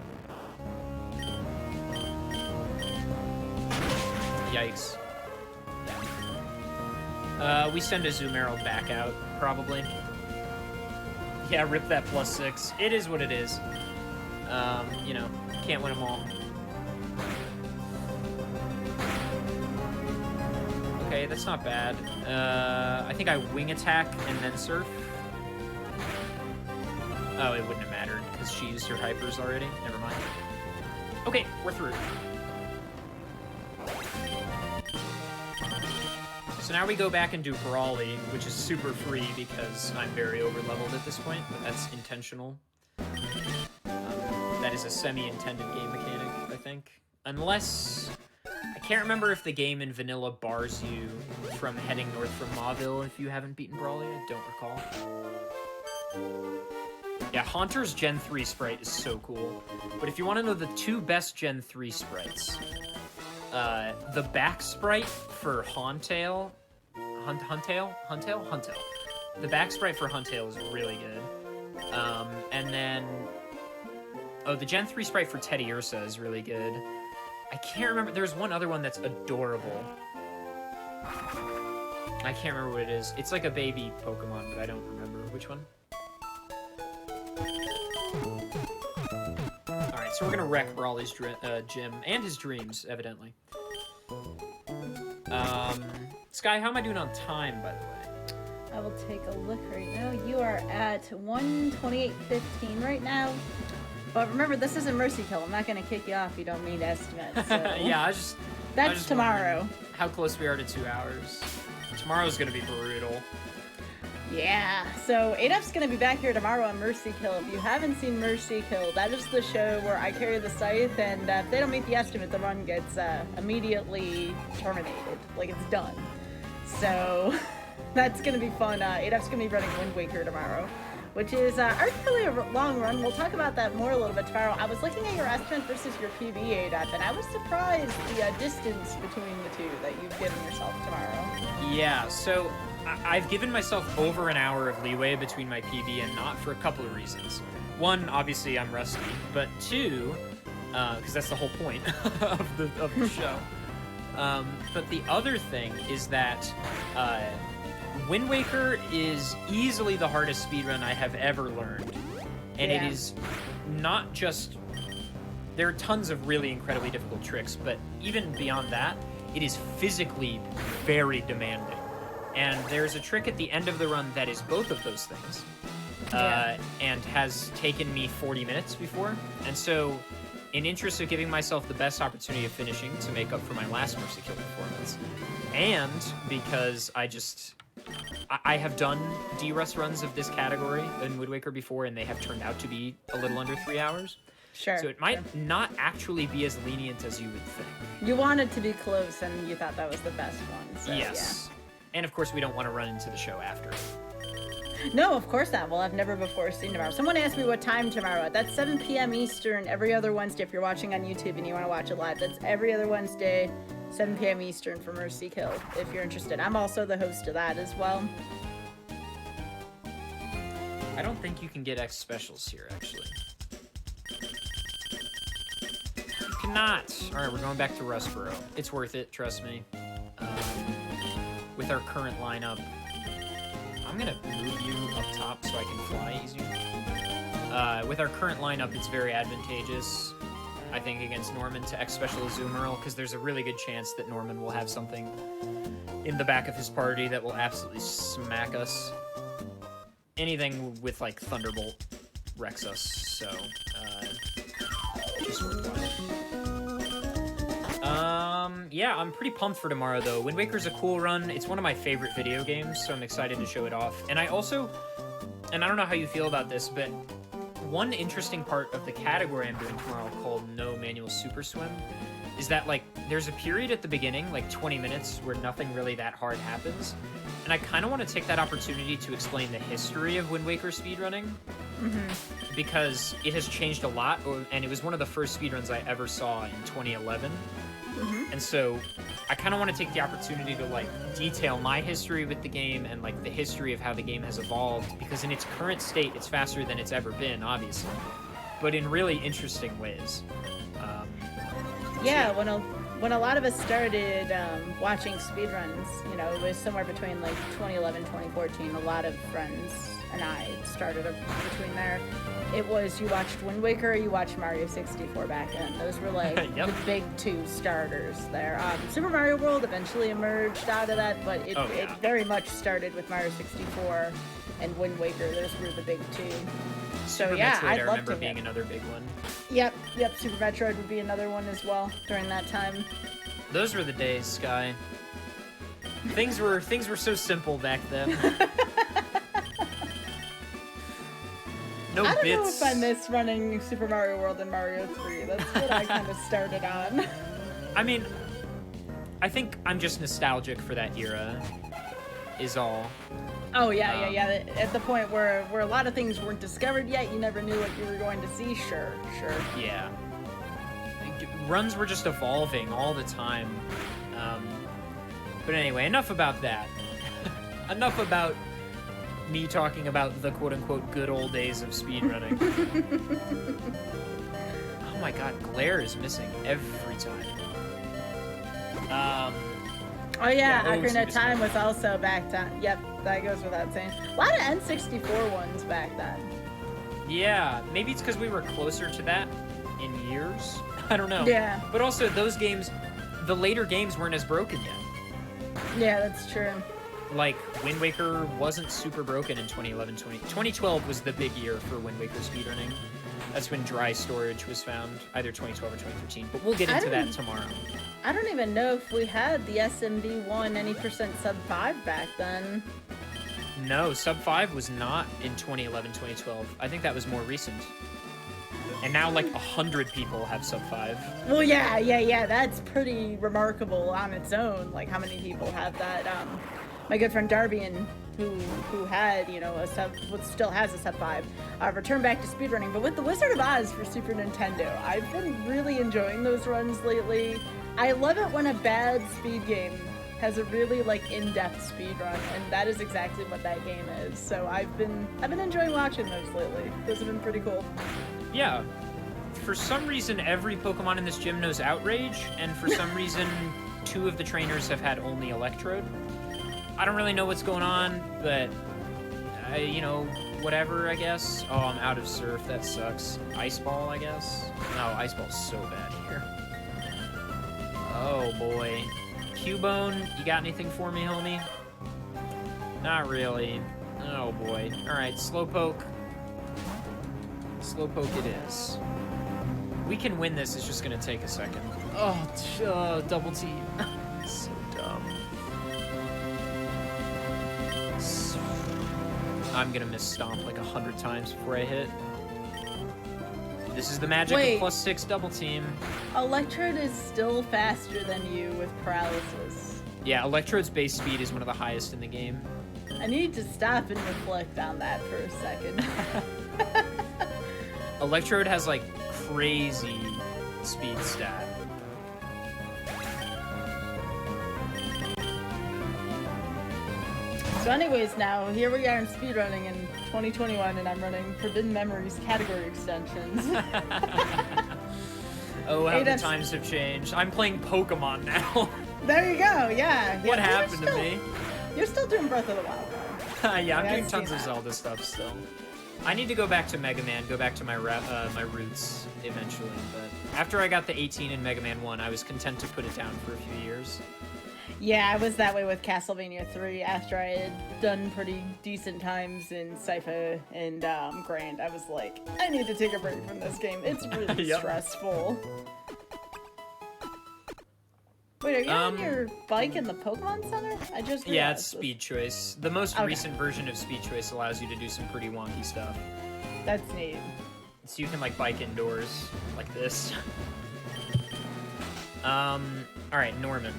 Yikes. We send a Azumarill back out, probably. Yeah, rip that +6. It is what it is. You know, can't win them all. Okay, that's not bad. I think I wing attack and then surf. Oh, it wouldn't have mattered because she used her hypers already. Never mind. Okay, we're through. So now we go back and do Brawly, which is super free because I'm very over-leveled at this point, but that's intentional. That is a semi-intended game mechanic, I think. Unless... I can't remember if the game in vanilla bars you from heading north from Mauville if you haven't beaten Brawly. I don't recall. Yeah, Haunter's Gen 3 sprite is so cool. But if you want to know the 2 best Gen 3 sprites, the back sprite for Hauntail. The back sprite for Hauntail is really good. And then... Oh, the Gen 3 sprite for Teddy Ursa is really good. I can't remember. There's one other one that's adorable. I can't remember what it is. It's like a baby Pokemon, but I don't remember. Which one? Alright, so we're gonna wreck Brawly's gym. And his dreams, evidently. Sky, how am I doing on time, by the way? I will take a look right now. You are at 1:28:15 right now. But remember, this isn't Mercy Kill. I'm not going to kick you off if you don't meet estimate. So. Yeah, That's tomorrow. How close we are to 2 hours. Tomorrow's going to be brutal. Yeah, so Adaf's going to be back here tomorrow on Mercy Kill. If you haven't seen Mercy Kill, that is the show where I carry the scythe, and if they don't meet the estimate, the run gets immediately terminated. Like, it's done. So, that's going to be fun. Adaf's going to be running Wind Waker tomorrow, which is arguably a long run. We'll talk about that more a little bit tomorrow. I was looking at your estimate versus your PB, Adaf, and I was surprised the distance between the two that you've given yourself tomorrow. Yeah, so I've given myself over an hour of leeway between my PB and not for a couple of reasons. One, obviously I'm rusty, but two, because that's the whole point of the show. But the other thing is that Wind Waker is easily the hardest speedrun I have ever learned. And it is not just... There are tons of really incredibly difficult tricks, but even beyond that, it is physically very demanding. And there's a trick at the end of the run that is both of those things. And has taken me 40 minutes before. And so, in interest of giving myself the best opportunity of finishing to make up for my last Mercy Kill performance, and because I have done D-Rust runs of this category in Wind Waker before, and they have turned out to be a little under 3 hours. Sure. So it might not actually be as lenient as you would think. You wanted to be close, and you thought that was the best one. So, yes. And of course, we don't want to run into the show after. No, of course not. Well, I've never before seen tomorrow. Someone asked me what time tomorrow. That's 7 p.m. Eastern every other Wednesday. If you're watching on YouTube and you want to watch it live, that's every other Wednesday, 7 p.m. Eastern for Mercy Kill, if you're interested. I'm also the host of that as well. I don't think you can get X specials here, actually. You cannot. All right, we're going back to Rustboro. It's worth it, trust me. With our current lineup, I'm gonna move you up top so I can fly easier. With our current lineup, it's very advantageous, I think, against Norman to X Special Azumarill, because there's a really good chance that Norman will have something in the back of his party that will absolutely smack us. Anything with, like, Thunderbolt wrecks us, so, just worthwhile. Yeah, I'm pretty pumped for tomorrow, though. Wind Waker's a cool run. It's one of my favorite video games, so I'm excited to show it off. And I also, and I don't know how you feel about this, but one interesting part of the category I'm doing tomorrow called No Manual Super Swim is that, like, there's a period at the beginning, like 20 minutes, where nothing really that hard happens. And I kind of want to take that opportunity to explain the history of Wind Waker speedrunning. Because it has changed a lot, and it was one of the first speedruns I ever saw in 2011. And so I kind of want to take the opportunity to, like, detail my history with the game and, like, the history of how the game has evolved, because in its current state, it's faster than it's ever been, obviously, but in really interesting ways. Yeah, when a lot of us started watching speedruns, you know, it was somewhere between, like, 2011, 2014. A lot of friends and I started between there. It was you watched Wind Waker or you watched Mario 64 back then. Those were, like, the big two starters there. Super Mario World eventually emerged out of that, but it very much started with Mario 64 and Wind Waker. Those were the big two. So Super yeah, Metroid, I'd I love remember to being another big one. Yep, Super Metroid would be another one as well during that time. Those were the days, Sky. Things were so simple back then. No I don't bits. know if I miss running Super Mario World and Mario 3. That's what I kind of started on. I mean, I think I'm just nostalgic for that era, is all. Oh, yeah. At the point where a lot of things weren't discovered yet, you never knew what you were going to see. Sure. Yeah. Runs were just evolving all the time. But anyway, enough about that. Enough about me talking about the quote-unquote good old days of speedrunning. Oh my god, Glare is missing every time. Oh yeah, Ocarina of Time was also back then. Yep, that goes without saying. A lot of N64 ones back then. Yeah, maybe it's because we were closer to that in years. I don't know. Yeah. But also, those games, the later games weren't as broken yet. Yeah, that's true. Like, Wind Waker wasn't super broken in 2011, 2012 was the big year for Wind Waker speedrunning. That's when dry storage was found, either 2012 or 2013. But we'll get into that tomorrow. I don't even know if we had the SMD1 any percent sub 5 back then. No, sub 5 was not in 2011, 2012. I think that was more recent. And now, like, 100 people have sub 5. Well, yeah. That's pretty remarkable on its own. Like, how many people have that? My good friend Darbian, who had, you know, still has a sub 5, returned back to speedrunning. But with the Wizard of Oz for Super Nintendo, I've been really enjoying those runs lately. I love it when a bad speed game has a really, like, in-depth speed run, and that is exactly what that game is. So I've been enjoying watching those lately. Those have been pretty cool. Yeah. For some reason, every Pokemon in this gym knows Outrage, and for some reason, 2 of the trainers have had only Electrode. I don't really know what's going on, but, you know, whatever, I guess. Oh, I'm out of Surf. That sucks. Ice Ball, I guess. No, Ice Ball's so bad here. Oh, boy. Cubone, you got anything for me, homie? Not really. Oh, boy. All right, Slowpoke. Slowpoke it is. We can win this. It's just going to take a second. Oh, double team. So dumb. I'm going to miss Stomp like 100 times before I hit. This is the magic of +6 double team. Electrode is still faster than you with paralysis. Yeah, Electrode's base speed is one of the highest in the game. I need to stop and reflect on that for a second. Electrode has like crazy speed stat. So anyways, now here we are in speedrunning in 2021, and I'm running Forbidden Memories category extensions. Oh, how the times have changed. I'm playing Pokemon now. There you go, yeah. What happened to me? You're still doing Breath of the Wild, though. Yeah, I'm doing tons of Zelda stuff still. I need to go back to Mega Man, go back to my my roots eventually, but after I got the 18 in Mega Man 1, I was content to put it down for a few years. Yeah, I was that way with Castlevania 3 after I had done pretty decent times in Sypha and Grand. I was like, I need to take a break from this game. It's really stressful. Wait, are you on your bike in the Pokemon Center? I just realized. Yeah, it's Speed Choice. The most recent version of Speed Choice allows you to do some pretty wonky stuff. That's neat. So you can like bike indoors like this. All right, Norman.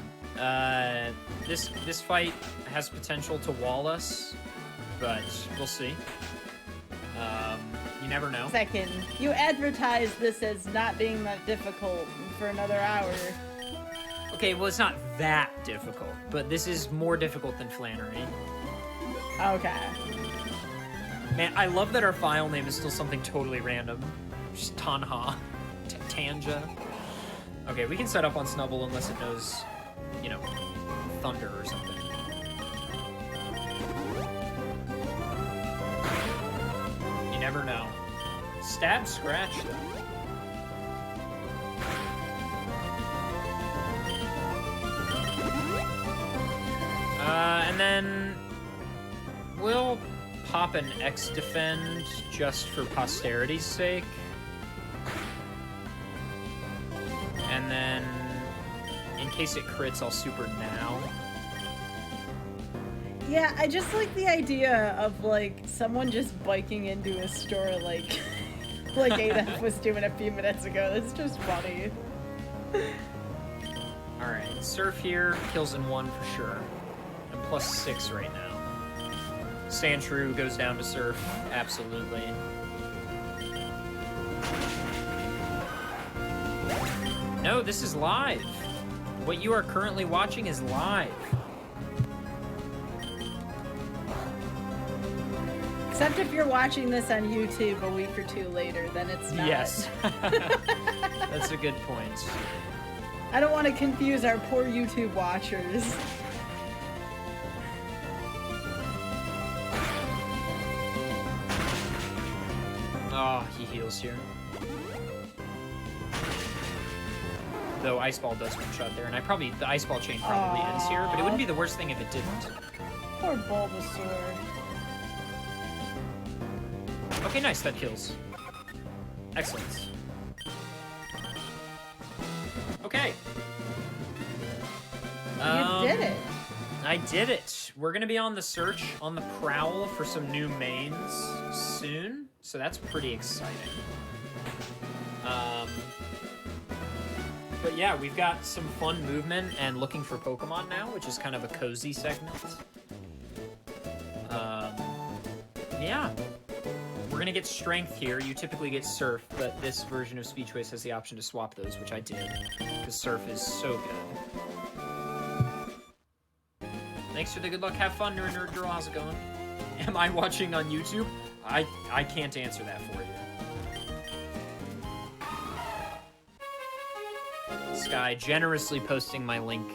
This fight has potential to wall us, but we'll see. You never know. Second, you advertised this as not being that difficult for another hour. Okay, well, it's not that difficult, but this is more difficult than Flannery. Okay. Man, I love that our file name is still something totally random. Just Tanha. Tanja. Okay, we can set up on Snubble unless it knows, you know, Thunder or something. You never know. Stab Scratch, though. And then we'll pop an X Defend just for posterity's sake. And then, in case it crits, I'll super now. Yeah, I just like the idea of, like, someone just biking into a store like ADF was doing a few minutes ago. That's just funny. Alright, Surf here, kills in 1 for sure. I'm +6 right now. Sandshrew goes down to Surf, absolutely. No, this is live. What you are currently watching is live. Except if you're watching this on YouTube a week or 2 later, then it's not. Yes. That's a good point. I don't want to confuse our poor YouTube watchers. Oh, he heals here. Though Ice Ball does one-shot there, and the Ice Ball chain probably ends here, but it wouldn't be the worst thing if it didn't. Poor Bulbasaur. Okay, nice, that kills. Excellent. Okay. You did it. I did it. We're gonna be on the search, on the prowl for some new mains soon, so that's pretty exciting. But yeah, we've got some fun movement and looking for Pokemon now, which is kind of a cozy segment. Yeah. We're gonna get Strength here. You typically get Surf, but this version of Speed Choice has the option to swap those, which I did, because Surf is so good. Thanks for the good luck. Have fun, Nerd Girl. How's it going? Am I watching on YouTube? I can't answer that for you. Sky generously posting my link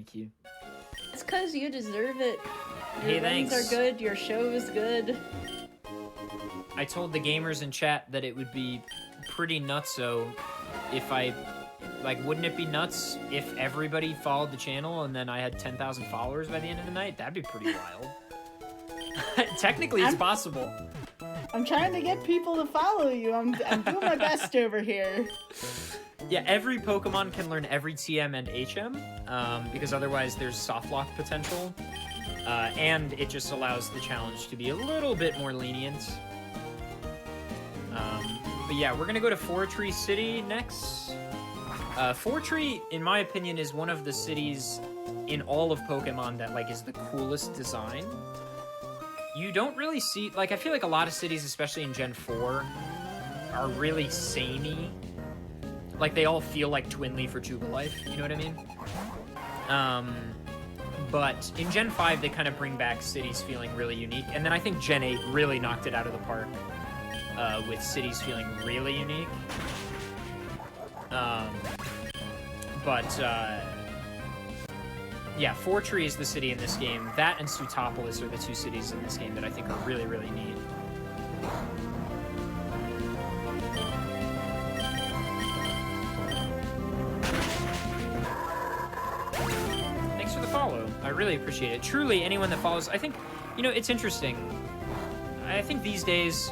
GDQ. It's because you deserve it. Your Hey, runs thanks. are good. Your show is good. I told the gamers in chat that it would be pretty nutso if I... Like, wouldn't it be nuts if everybody followed the channel and then I had 10,000 followers by the end of the night? That'd be pretty wild. Technically, it's possible. I'm trying to get people to follow you. I'm doing my best over here. Yeah, every Pokemon can learn every TM and HM, because otherwise there's soft lock potential. And it just allows the challenge to be a little bit more lenient. But yeah, we're gonna go to Fortree City next. Fortree, in my opinion, is one of the cities in all of Pokemon that, like, is the coolest design. You don't really see... Like, I feel like a lot of cities, especially in Gen 4, are really samey. Like, they all feel like Twin Leaf or Jubilife, you know what I mean? But in Gen 5, they kind of bring back cities feeling really unique. And then I think Gen 8 really knocked it out of the park with cities feeling really unique. Yeah, Fortree is the city in this game. That and Sutopolis are the two cities in this game that I think are really, really neat. Thanks for the follow. I really appreciate it. Truly, anyone that follows, I think, you know, it's interesting. I think these days,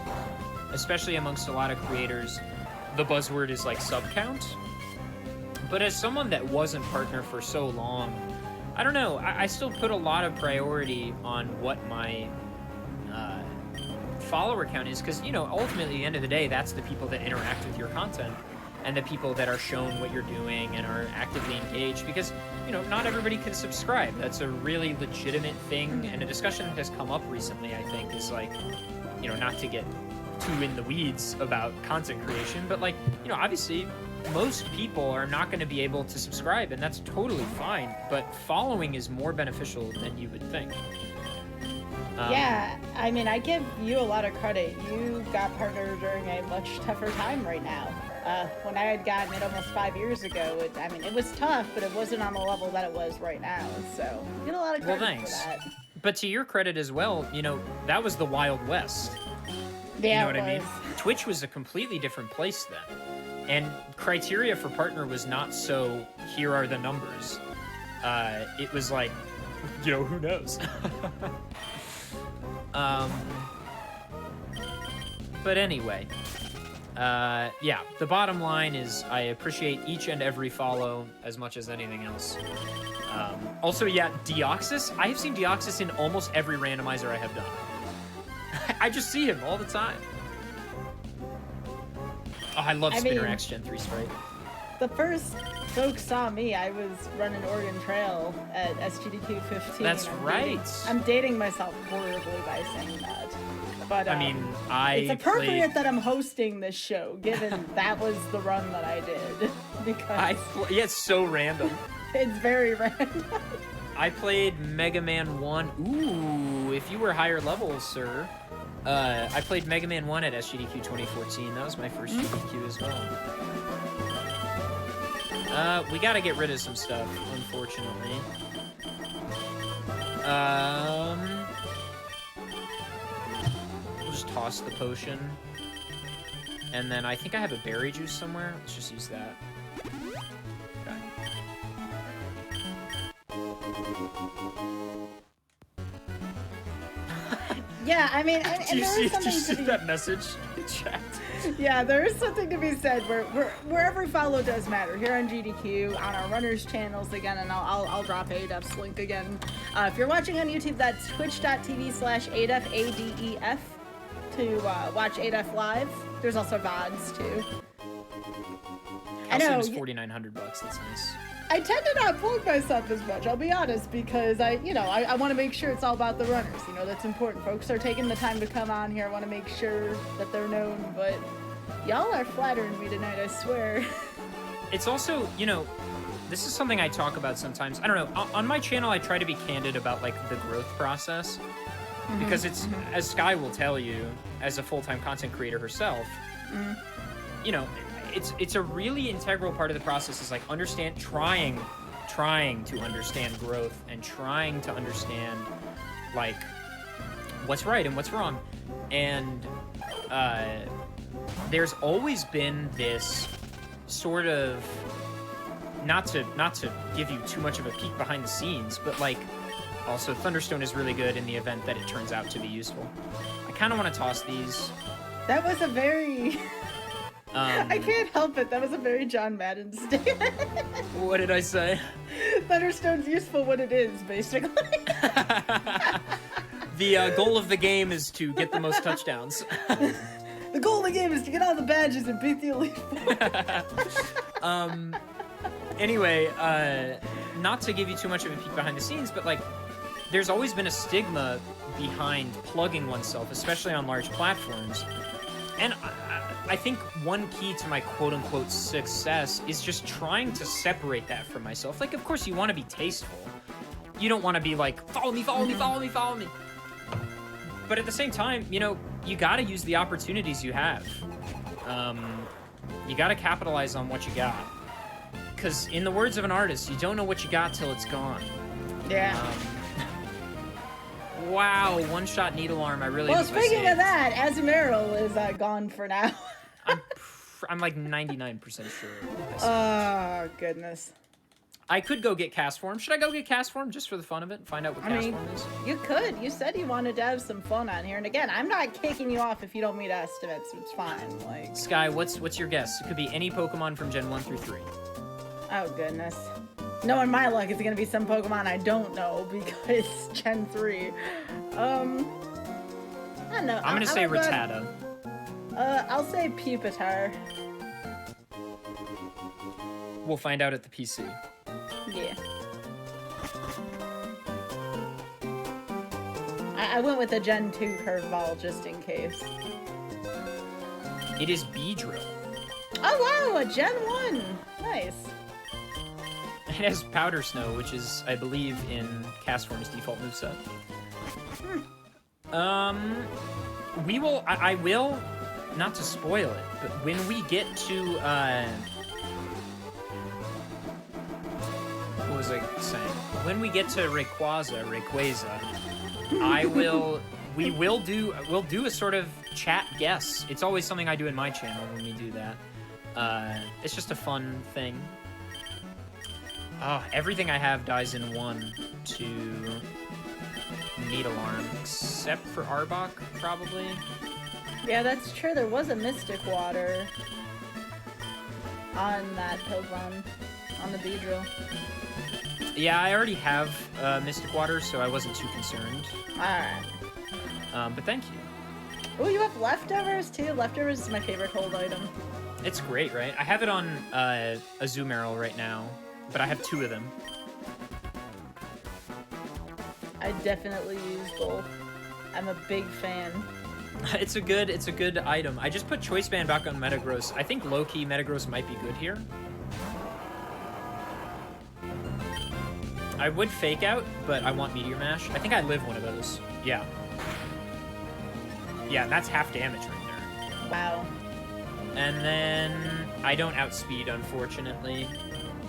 especially amongst a lot of creators, the buzzword is like sub count. But as someone that wasn't partner for so long, I don't know, I still put a lot of priority on what my follower count is, because, you know, ultimately at the end of the day, that's the people that interact with your content and the people that are shown what you're doing and are actively engaged, because, you know, not everybody can subscribe. That's a really legitimate thing, and a discussion that has come up recently, I think, is like, you know, not to get too in the weeds about content creation, but, like, you know, obviously most people are not going to be able to subscribe, and that's totally fine, but following is more beneficial than you would think. Yeah, I mean, I give you a lot of credit. You got partnered during a much tougher time right now. When I had gotten it almost 5 years ago, I mean, it was tough, but it wasn't on the level that it was right now, so you get a lot of credit for that. But to your credit as well, you know, that was the Wild West. Yeah, you know what I mean? Twitch was a completely different place then. And criteria for partner was not so, here are the numbers. It was like, you know, who knows? But anyway, yeah, the bottom line is I appreciate each and every follow as much as anything else. Also, yeah, Deoxys. I have seen Deoxys in almost every randomizer I have done. I just see him all the time. Oh, I love Spinner X Gen 3 Sprite. The first folks saw me, I was running Oregon Trail at SGDQ 15. That's right. I'm dating myself horribly by saying that. But I mean, it's appropriate that I'm hosting this show, given that was the run that I did. Because yeah, it's so random. It's very random. I played Mega Man 1. Ooh, if you were higher level, sir. I played Mega Man 1 at SGDQ 2014. That was my first GDQ as well. We gotta get rid of some stuff, unfortunately. We'll just toss the potion. And then I think I have a berry juice somewhere. Let's just use that. Okay. Yeah, I mean, and do you there is see, something that message in chat? Yeah, there is something to be said where every follow does matter. Here on GDQ, on our runners channels again, and I'll drop ADEF's link again. If you're watching on YouTube, that's twitch.tv/ADEF, ADEF, to watch ADEF live. There's also VODs too. I know. It's $4,900. That's nice. I tend to not plug myself as much, I'll be honest, because I want to make sure it's all about the runners. You know, that's important. Folks are taking the time to come on here. I want to make sure that they're known, but y'all are flattering me tonight, I swear. It's also, you know, this is something I talk about sometimes. I don't know, on my channel, I try to be candid about, like, the growth process, because it's, as Sky will tell you, as a full-time content creator herself, you know, it's a really integral part of the process is, like, trying trying to understand growth and trying to understand, like, what's right and what's wrong. And there's always been this sort of, not to give you too much of a peek behind the scenes, but like, also Thunderstone is really good in the event that it turns out to be useful. I kind of want to toss these. That was a very... I can't help it. That was a very John Madden statement. What did I say? Thunderstone's useful when it is, basically. The goal of the game is to get the most touchdowns. The goal of the game is to get all the badges and beat the Elite Four. Anyway, not to give you too much of a peek behind the scenes, but like, there's always been a stigma behind plugging oneself, especially on large platforms. And I think one key to my quote-unquote success is just trying to separate that from myself. Like, of course, you want to be tasteful. You don't want to be like, follow me, follow me, follow me, follow me. But at the same time, you know, you got to use the opportunities you have. You got to capitalize on what you got. Because in the words of an artist, you don't know what you got till it's gone. Yeah. Wow, one-shot needle arm. I really. Well, speaking of that, Azumarill is gone for now. I'm like 99% sure. Oh goodness. I could go get cast form. Should I go get cast form just for the fun of it and find out what cast form is? You could. You said you wanted to have some fun on here, and again, I'm not kicking you off if you don't meet estimates. It's fine. Like Sky, what's your guess? It could be any Pokemon from Gen 1 through 3. Oh goodness. Knowing my luck, it's gonna be some Pokemon I don't know because Gen 3. I don't know. I'm gonna say Rattata. I'll say Pupitar. We'll find out at the PC. Yeah. I went with a Gen 2 curveball just in case. It is Beedrill. Oh wow, a Gen 1. Nice. It has Powder Snow, which is, I believe, in Castform's default moveset. We will, I will, not to spoil it, but when we get to, what was I saying? When we get to Rayquaza, we'll do a sort of chat guess. It's always something I do in my channel when we do that. It's just a fun thing. Oh, everything I have dies in 1 to Needle Arm, except for Arbok, probably. Yeah, that's true. There was a Mystic Water on that Pokemon, on the Beedrill. Yeah, I already have Mystic Water, so I wasn't too concerned. Alright. But thank you. Oh, you have Leftovers, too? Leftovers is my favorite hold item. It's great, right? I have it on Azumarill right now. But I have 2 of them. I definitely use both. I'm a big fan. It's a good item. I just put Choice Band back on Metagross. I think low-key Metagross might be good here. I would Fake Out, but I want Meteor Mash. I think I live one of those. Yeah. Yeah, that's half damage right there. Wow. And then I don't outspeed, unfortunately.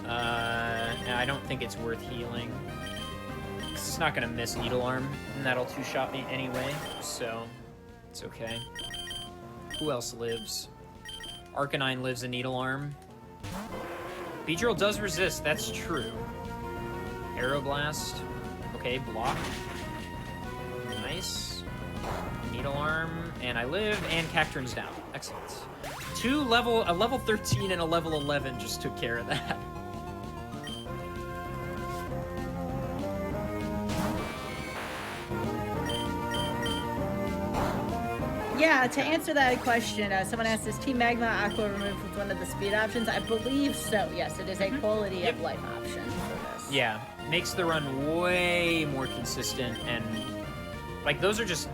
And I don't think it's worth healing. 'Cause it's not gonna miss Needle Arm, and that'll 2-shot me anyway, so it's okay. Who else lives? Arcanine lives a Needle Arm. Beedrill does resist, that's true. Aeroblast. Okay, block. Nice. Needle Arm, and I live, and Cacturne's down. Excellent. A level 13 and a level 11 just took care of that. Yeah, to answer that question, someone asked, is Team Magma Aqua removed with one of the speed options? I believe so, yes. It is a quality of life option for this. Yeah, makes the run way more consistent, and, like, those are just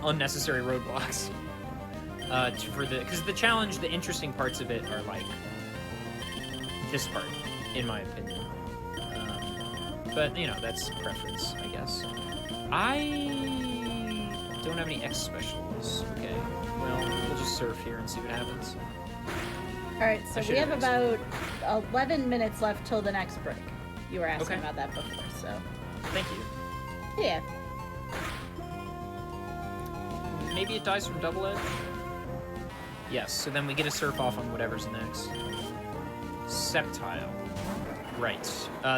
unnecessary roadblocks. Because the challenge, the interesting parts of it are, like, this part, in my opinion. But, you know, that's preference, I guess. I don't have any X specials. Okay, well, we'll just surf here and see what happens. Alright, so we have about 11 minutes left till the next break. You were asking Okay. about that before, so. Thank you. Yeah. Maybe it dies from double edge? Yes, so then we get a surf off on whatever's next. Sceptile. Right.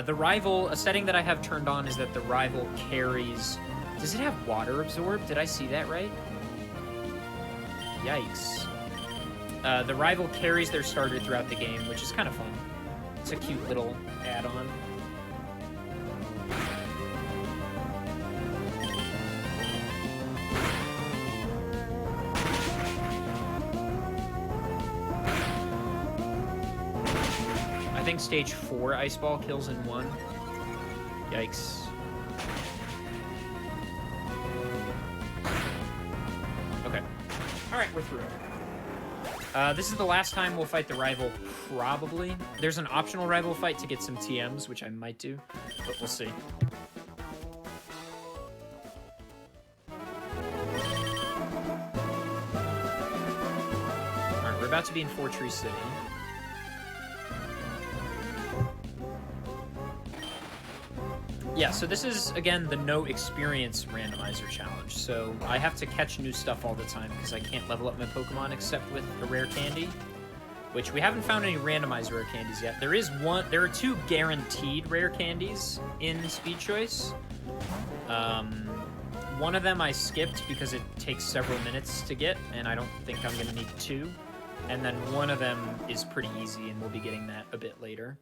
The rival, a setting that I have turned on is that the rival carries... Does it have water absorb? Did I see that right? Yikes. The rival carries their starter throughout the game, which is kind of fun. It's a cute little add-on. I think stage 4 ice ball kills in 1. Yikes. Okay. Alright, we're through. This is the last time we'll fight the rival, probably. There's an optional rival fight to get some TMs, which I might do, but we'll see. Alright, we're about to be in Fortree City. Yeah, so this is, again, the no experience randomizer challenge. So I have to catch new stuff all the time because I can't level up my Pokemon except with a rare candy, which we haven't found any randomizer rare candies yet. There are 2 guaranteed rare candies in Speed Choice. One of them I skipped because it takes several minutes to get, and I don't think I'm gonna need 2. And then one of them is pretty easy, and we'll be getting that a bit later.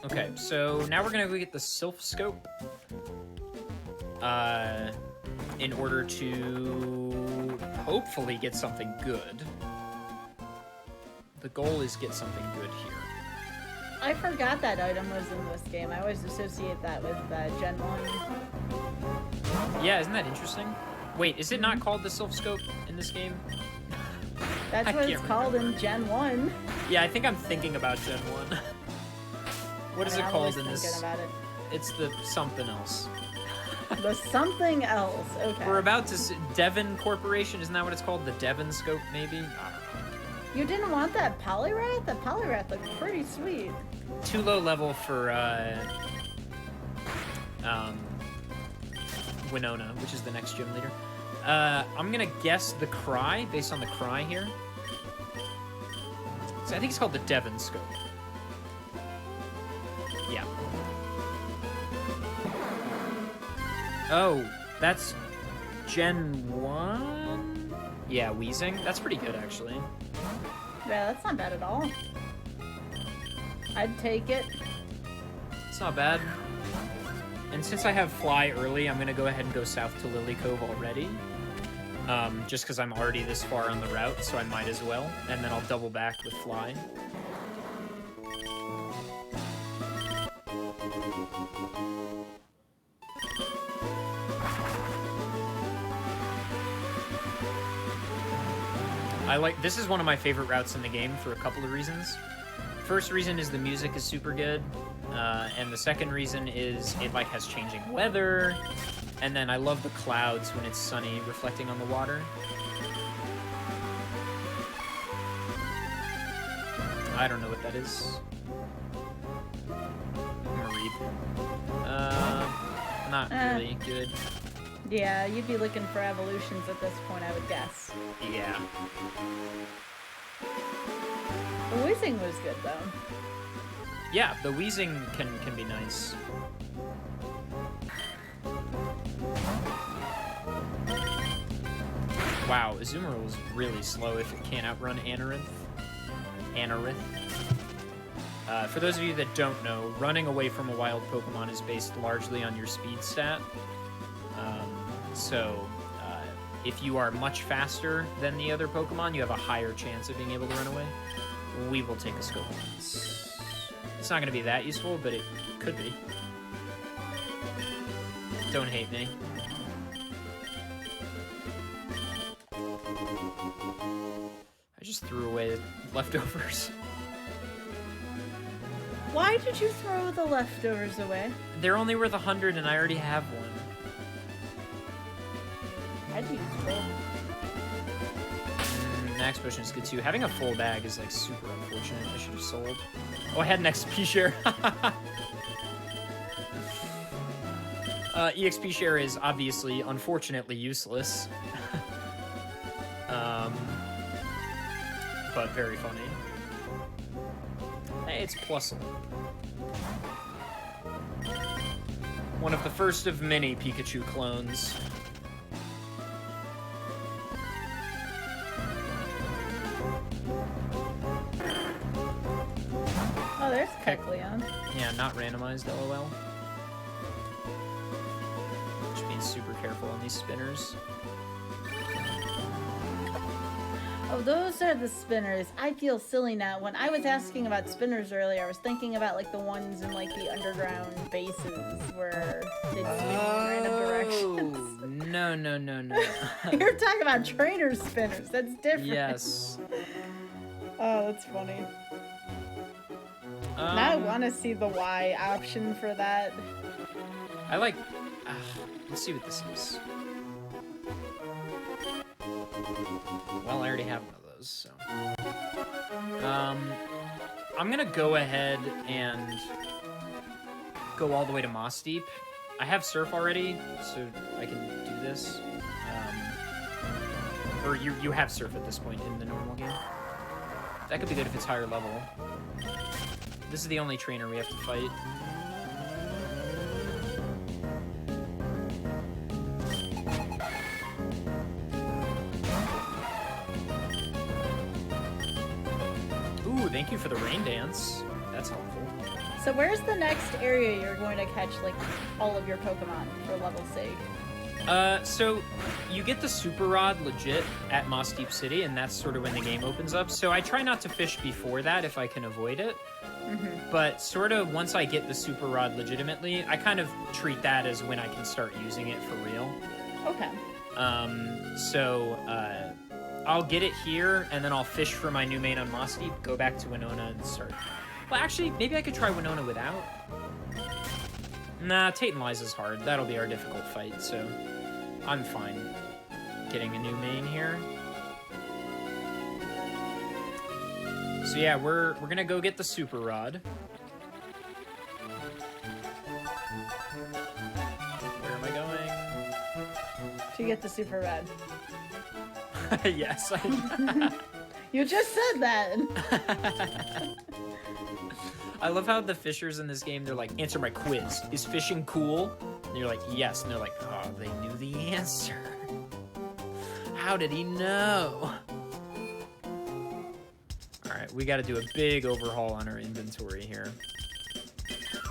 Okay, so now we're gonna go get the Sylph Scope. In order to hopefully get something good. The goal is get something good here. I forgot that item was in this game. I always associate that with Gen 1. Yeah, isn't that interesting? Wait, is it not called the Sylph Scope in this game? That's what it's called in Gen 1. Yeah, I think I'm thinking about Gen 1. What is it called in this? About it. It's the something else. The something else, okay. We're about to see Devon Corporation, isn't that what it's called? The Devon Scope, maybe? I don't know. You didn't want that Poliwrath? That Poliwrath looked pretty sweet. Too low level for, Winona, which is the next gym leader. I'm gonna guess the Cry, based on the Cry here. So I think it's called the Devon Scope. Yeah. Oh, that's Gen 1? Yeah, Wheezing. That's pretty good, actually. Yeah, that's not bad at all. I'd take it. It's not bad. And since I have Fly early, I'm going to go ahead and go south to Lily Cove already. Just because I'm already this far on the route, so I might as well. And then I'll double back with Fly. This is one of my favorite routes in the game for a couple of reasons. First reason is the music is super good, and the second reason is it has changing weather, and then I love the clouds when it's sunny reflecting on the water. I don't know what that is. Mareep. Not really good. Yeah, you'd be looking for evolutions at this point, I would guess. Yeah. The Whizzing was good, though. Yeah, the Wheezing can be nice. Wow, Azumarill is really slow if it can't outrun Anorith. For those of you that don't know, running away from a wild Pokemon is based largely on your speed stat. If you are much faster than the other Pokemon, you have a higher chance of being able to run away. We will take a Scopolamence. It's not going to be that useful, but it could be. Don't hate me. I just threw away leftovers. Why did you throw the leftovers away? They're only worth 100 and I already have one. I'd use both. max potion is good too. Having a full bag is like super unfortunate. I should have sold. Oh, I had an XP share. EXP share is obviously, unfortunately, useless. But very funny. Hey, it's plus. One of the first of many Pikachu clones. Oh, there's Kecleon. Yeah, not randomized, lol. Just being super careful on these spinners. Oh, those are the spinners. I feel silly now. When I was asking about spinners earlier, I was thinking about like the ones in like the underground bases where they'd swing in random directions. No. You're talking about trainer spinners. That's different. Yes. Oh, that's funny. Now I want to see the Y option for that. I like... let's see what this is. Well, I already have one of those, so... I'm gonna go ahead and go all the way to Moss Deep. I have Surf already, so I can do this. Or you have Surf at this point in the normal game. That could be good if it's higher level. This is the only trainer we have to fight. Ooh, thank you for the rain dance. That's helpful. So where's the next area you're going to catch like all of your Pokemon for level's sake? So you get the Super Rod legit at Moss Deep City, and that's sort of when the game opens up. So I try not to fish before that if I can avoid it. But sort of once I get the Super Rod legitimately, I kind of treat that as when I can start using it for real. Okay. I'll get it here, and then I'll fish for my new main on Moss Deep, go back to Winona, and start. Well, actually, maybe I could try Winona without. Nah, Tate and Liza's hard. That'll be our difficult fight, so I'm fine getting a new main here. So yeah, we're gonna go get the Super Rod. Where am I going? To get the Super Red. Yes. You just said that. I love how the fishers in this game, they're like, answer my quiz. Is fishing cool? And you're like, yes. And they're like, oh, they knew the answer. How did he know? All right, we got to do a big overhaul on our inventory here.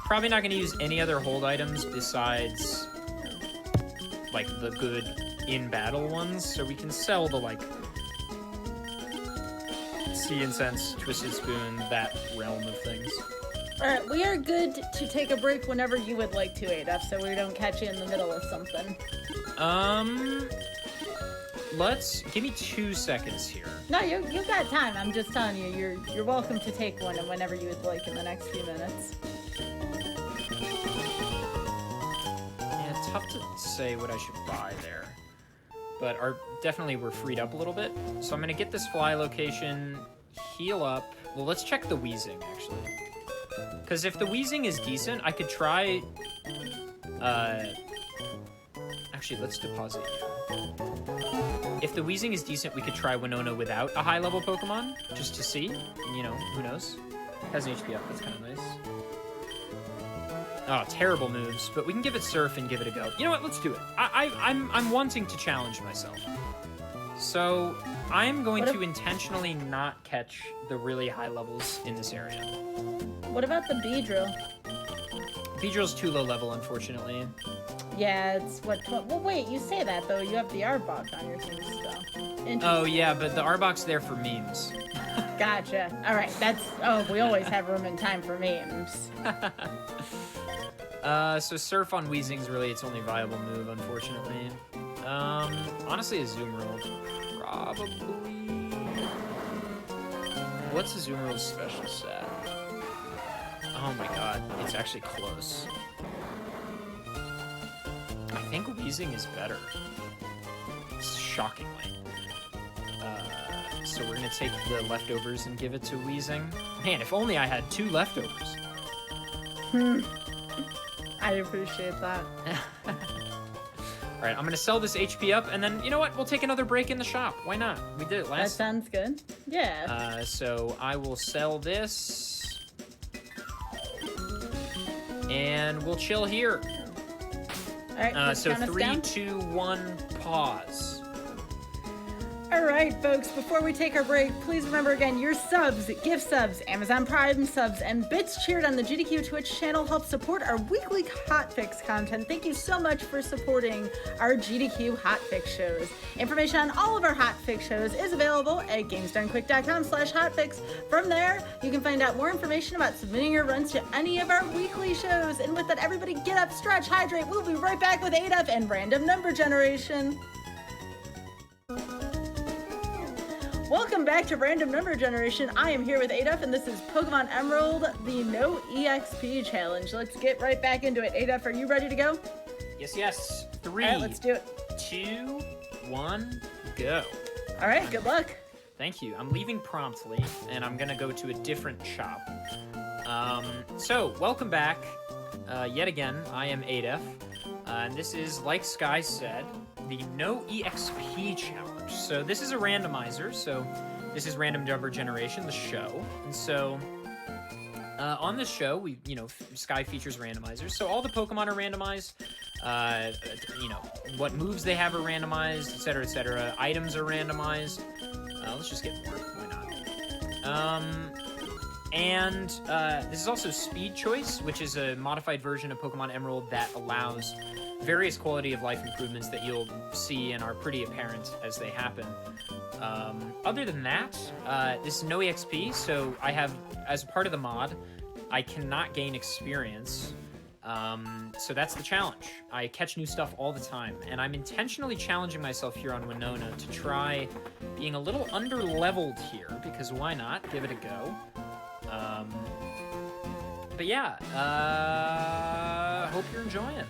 Probably not going to use any other hold items besides, like, the good in-battle ones. So we can sell the, like, Sea Incense, Twisted Spoon, that realm of things. Alright, we are good to take a break whenever you would like to, Adaf, so we don't catch you in the middle of something. Give me 2 seconds here. No, you've got time. I'm just telling you, you're welcome to take one whenever you would like in the next few minutes. Yeah, tough to say what I should buy there. But definitely we're freed up a little bit. So I'm gonna get this fly location, heal up. Well, let's check the wheezing, actually. Because if the wheezing is decent, I could try... Actually, let's deposit you. If the wheezing is decent, we could try Winona without a high-level Pokemon, just to see. You know, who knows? Has an HP up, that's kind of nice. Oh, terrible moves, but we can give it Surf and give it a go. You know what? Let's do it. I'm wanting to challenge myself. So I'm going to intentionally not catch the really high levels in this area. What about the Beedrill? Beedrill's too low level, unfortunately. Yeah, it's what... Well, wait, you say that, though. You have the Arbok on your team still. Oh, yeah, but the Arbok's there for memes. Gotcha. All right, that's... Oh, we always have room and time for memes. So Surf on Weezing's really its only viable move, unfortunately. Honestly, a Zoomerald. Probably... What's a Zoomerald's special stat? Oh my god, it's actually close. I think Weezing is better. Shockingly. so we're gonna take the leftovers and give it to Weezing. Man, if only I had 2 leftovers. I appreciate that. All right, I'm gonna sell this HP up, and then, you know what? We'll take another break in the shop. Why not? We did it last time. That sounds good. Yeah. So I will sell this. And we'll chill here. All right, So count us 3, down. 2, 1, pause. All right, folks, before we take our break, please remember again, your subs, gift subs, Amazon Prime subs, and bits cheered on the GDQ Twitch channel help support our weekly Hotfix content. Thank you so much for supporting our GDQ Hotfix shows. Information on all of our Hotfix shows is available at gamesdonequick.com/hotfix. From there, you can find out more information about submitting your runs to any of our weekly shows. And with that, everybody get up, stretch, hydrate. We'll be right back with ADF and Random Number Generation. Welcome back to Random Number Generation. I am here with Adef, and this is Pokemon Emerald, the No EXP Challenge. Let's get right back into it. Adef, are you ready to go? Yes. 3, All right, let's do it. 2, 1, go. All right, good luck. Thank you. I'm leaving promptly, and I'm gonna go to a different shop. So, welcome back. Yet again, I am Adef, and this is, like Sky said, the No EXP Challenge. So this is a randomizer, so this is Random Number Generation, the show. And so, on this show, Sky features randomizers. So all the Pokemon are randomized, what moves they have are randomized, etc., etc. Items are randomized. Let's just get more, why not? And this is also Speed Choice, which is a modified version of Pokemon Emerald that allows various quality of life improvements that you'll see and are pretty apparent as they happen. Other than that, this is no EXP, so I have, as part of the mod, I cannot gain experience. So that's the challenge. I catch new stuff all the time, and I'm intentionally challenging myself here on Winona to try being a little under-leveled here, because why not? Give it a go. But yeah, hope you're enjoying.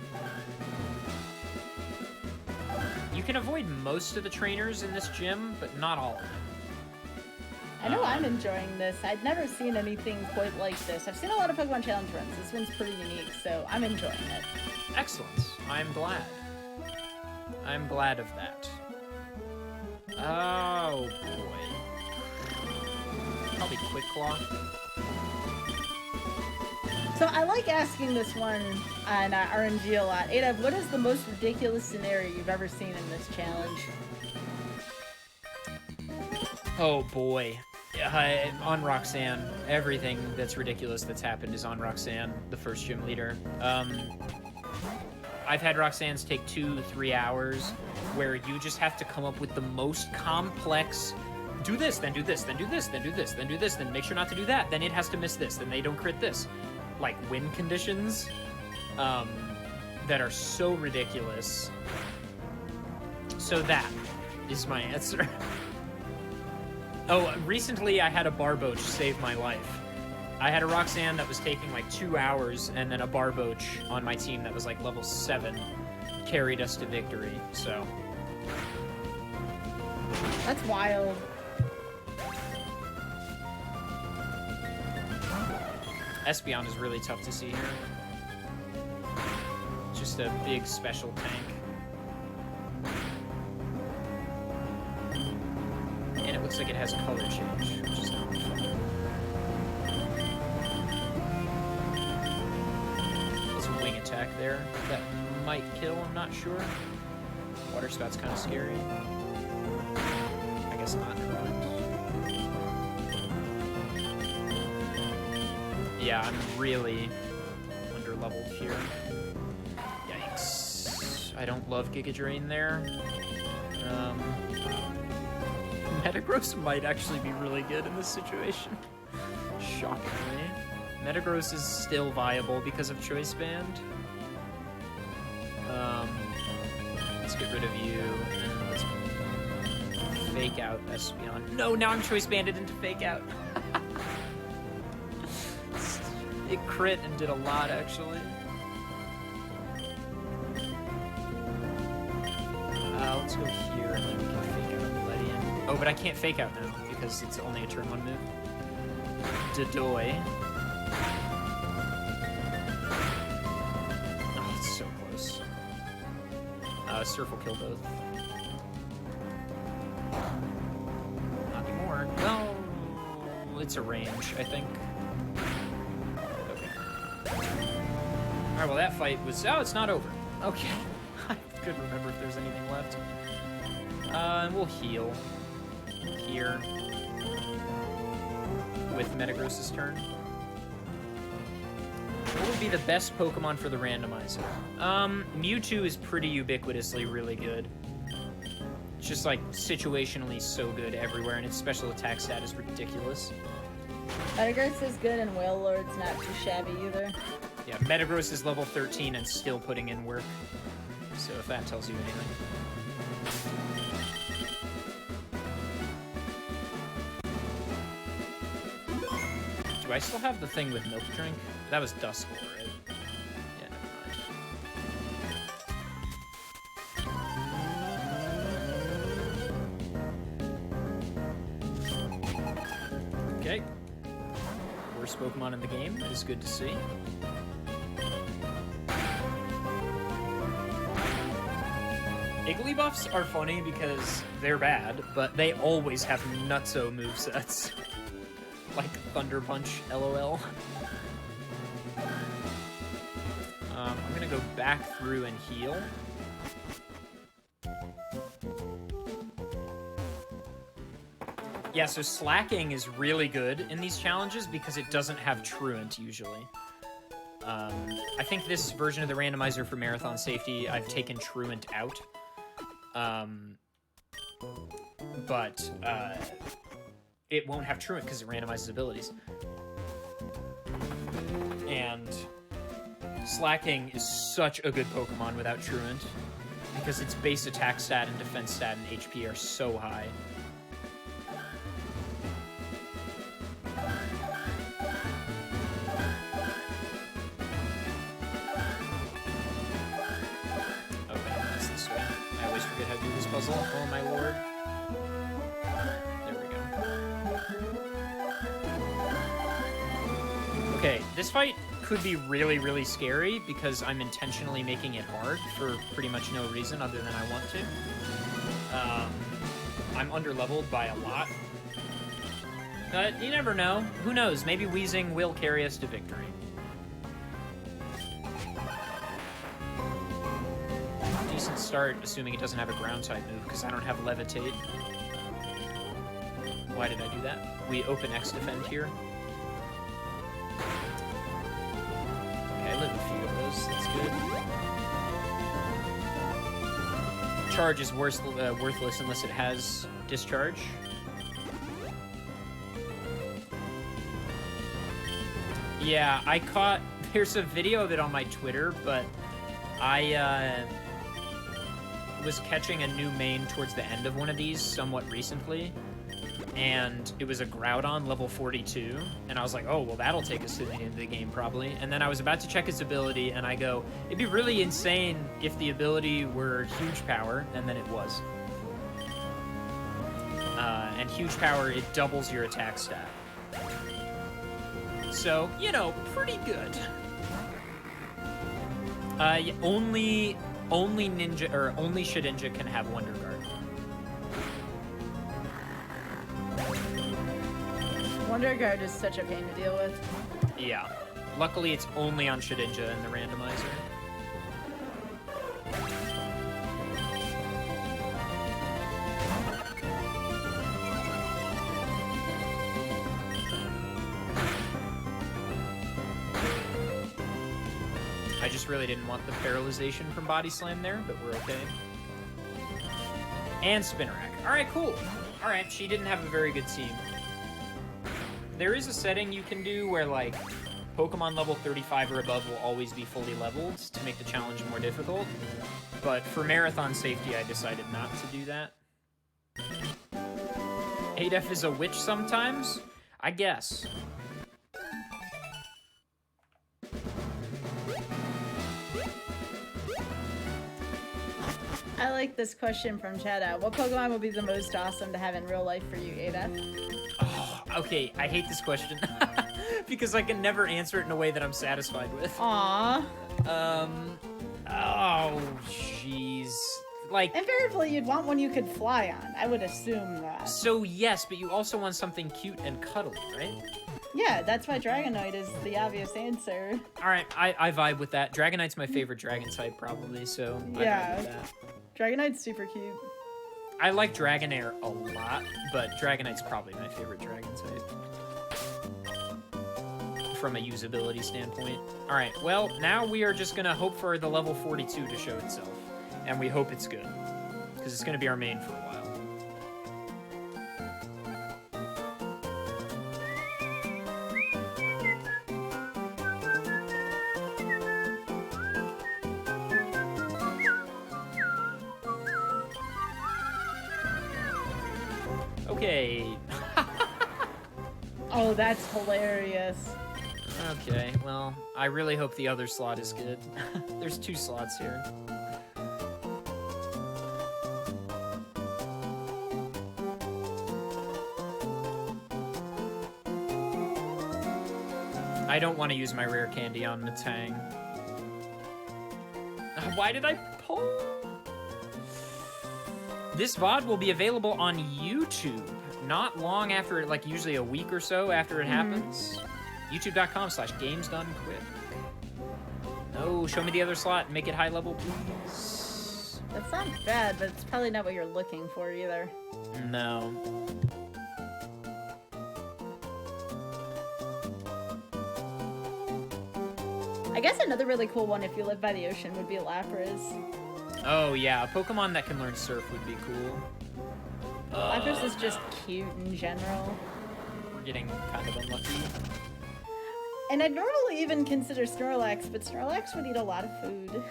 You can avoid most of the trainers in this gym, but not all of them. I know I'm enjoying this. I'd never seen anything quite like this. I've seen a lot of Pokemon Challenge runs. This one's pretty unique, so I'm enjoying it. Excellent. I'm glad. I'm glad of that. Oh, boy. Probably Quick Claw. So I like asking this one on RNG a lot. Ada, what is the most ridiculous scenario you've ever seen in this challenge? Oh boy. On Roxanne. Everything that's ridiculous that's happened is on Roxanne, the first gym leader. I've had Roxanne's take 2-3 hours where you just have to come up with the most complex do this, then do this, then do this, then do this, then do this, then make sure not to do that, then it has to miss this, then they don't crit this. Like win conditions that are so ridiculous. So that is my answer. Oh, recently I had a Barboach save my life. I had a Roxanne that was taking like 2 hours, and then a Barboach on my team that was like level 7 carried us to victory, so. That's wild. Espeon is really tough to see here. Just a big special tank. And it looks like it has color change, which is not fun. There's a wing attack there that might kill, I'm not sure. Water Spout's kind of scary. I guess not. Yeah, I'm really under-leveled here. Yikes. I don't love Giga Drain there. Metagross might actually be really good in this situation. Shockingly. Metagross is still viable because of Choice Band. Let's get rid of you, and let's fake out Espeon. No, now I'm Choice Banded into fake out. It crit and did a lot, actually. Let's go here, and then we can fake out Ledian. Oh, but I can't fake out now because it's only a turn 1 move. Dodoy. Oh, it's so close. Surf will kill both. Not anymore. No, it's a range, I think. Okay. Alright, well that fight was... Oh, it's not over. Okay. I couldn't remember if there's anything left. And we'll heal. Here. With Metagross's turn. What would be the best Pokemon for the randomizer? Mewtwo is pretty ubiquitously really good. It's just like situationally so good everywhere, and its special attack stat is ridiculous. Metagross is good, and Wailord's not too shabby either. Yeah, Metagross is level 13 and still putting in work. So if that tells you anything. Do I still have the thing with Milk Drink? That was Duskull, right? Yeah, never mind. Okay. Worst Pokemon in the game. That is good to see. Igglybuffs are funny because they're bad, but they always have nutso movesets. Like Thunder Punch, LOL. I'm gonna go back through and heal. Yeah, so slacking is really good in these challenges because it doesn't have Truant usually. I think this version of the randomizer for Marathon Safety, I've taken Truant out. But it won't have Truant because it randomizes abilities. And Slacking is such a good Pokemon without Truant because its base attack stat and defense stat and HP are so high. Okay, that's this way. I always forget how to do this puzzle. Oh my lord. Okay, this fight could be really, really scary because I'm intentionally making it hard for pretty much no reason other than I want to. I'm underleveled by a lot. But you never know. Who knows? Maybe Weezing will carry us to victory. Decent start, assuming it doesn't have a ground type move because I don't have Levitate. Why did I do that? We open X defend here. I live a few of those, that's good. Charge is worthless unless it has discharge. Yeah, I caught... There's a video of it on my Twitter, but I was catching a new main towards the end of one of these somewhat recently. And it was a Groudon level 42, and I was like, oh, well, that'll take us to the end of the game, probably. And then I was about to check its ability, and I go, it'd be really insane if the ability were Huge Power, and then it was. And Huge Power, it doubles your attack stat. So, you know, pretty good. Only Shedinja can have Wonder Guard. Wonder Guard is such a pain to deal with. Yeah. Luckily, it's only on Shedinja in the randomizer. I just really didn't want the paralyzation from Body Slam there, but we're okay. And Spinarak. Alright, cool. Alright, she didn't have a very good team. There is a setting you can do where, like, Pokemon level 35 or above will always be fully leveled to make the challenge more difficult. But for Marathon Safety, I decided not to do that. Adef is a witch sometimes? I guess. I like this question from Chad. What Pokemon would be the most awesome to have in real life for you, Ada? Oh, okay, I hate this question because I can never answer it in a way that I'm satisfied with. Aww. Oh, jeez. Like, invariably, you'd want one you could fly on. I would assume that. So yes, but you also want something cute and cuddly, right? Yeah, that's why Dragonite is the obvious answer. All right, I vibe with that. Dragonite's my favorite dragon type, probably. So yeah, I vibe with that. Dragonite's super cute. I like Dragonair a lot, but Dragonite's probably my favorite dragon type from a usability standpoint. All right, well, now we are just gonna hope for the level 42 to show itself. And we hope it's good, because it's going to be our main for a while. Okay. Oh, that's hilarious. Okay, well, I really hope the other slot is good. There's 2 slots here. I don't want to use my rare candy on Matang. Why did I pull? This VOD will be available on YouTube not long after, like usually a week or so after it happens. YouTube.com/gamesdonequick. No, show me the other slot and make it high level, please. That's not bad, but it's probably not what you're looking for either. No. I guess another really cool one if you live by the ocean would be Lapras. Oh yeah, a Pokemon that can learn Surf would be cool. Lapras is just cute in general. We're getting kind of unlucky. And I'd normally even consider Snorlax, but Snorlax would eat a lot of food.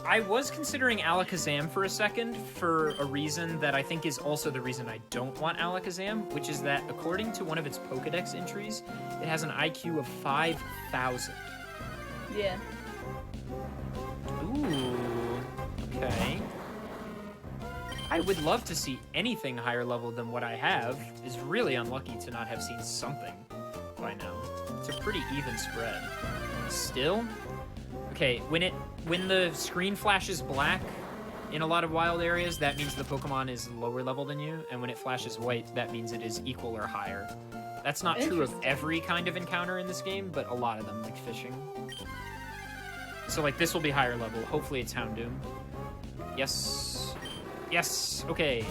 I was considering Alakazam for a second for a reason that I think is also the reason I don't want Alakazam, which is that according to one of its Pokedex entries, it has an IQ of 5,000. Yeah. Ooh, okay. I would love to see anything higher level than what I have. Is really unlucky to not have seen something by now. It's a pretty even spread. Still? Okay, when the screen flashes black in a lot of wild areas, that means the Pokemon is lower level than you, and when it flashes white, that means it is equal or higher. That's not true of every kind of encounter in this game, but a lot of them, like fishing. So, like, this will be higher level. Hopefully it's Houndoom. Yes. Yes. Okay.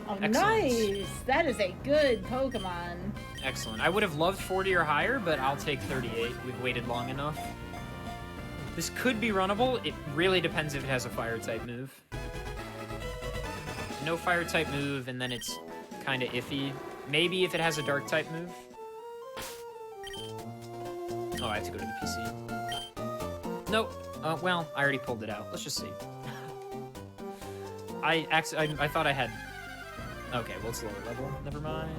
Oh, excellent. Nice! That is a good Pokemon. Excellent. I would have loved 40 or higher, but I'll take 38. We've waited long enough. This could be runnable. It really depends if it has a Fire-type move. No Fire-type move, and then it's kind of iffy. Maybe if it has a Dark-type move. Oh, I have to go to the PC. Nope. Well, I already pulled it out. Let's just see. I thought I had... Okay, well, it's lower level. Never mind.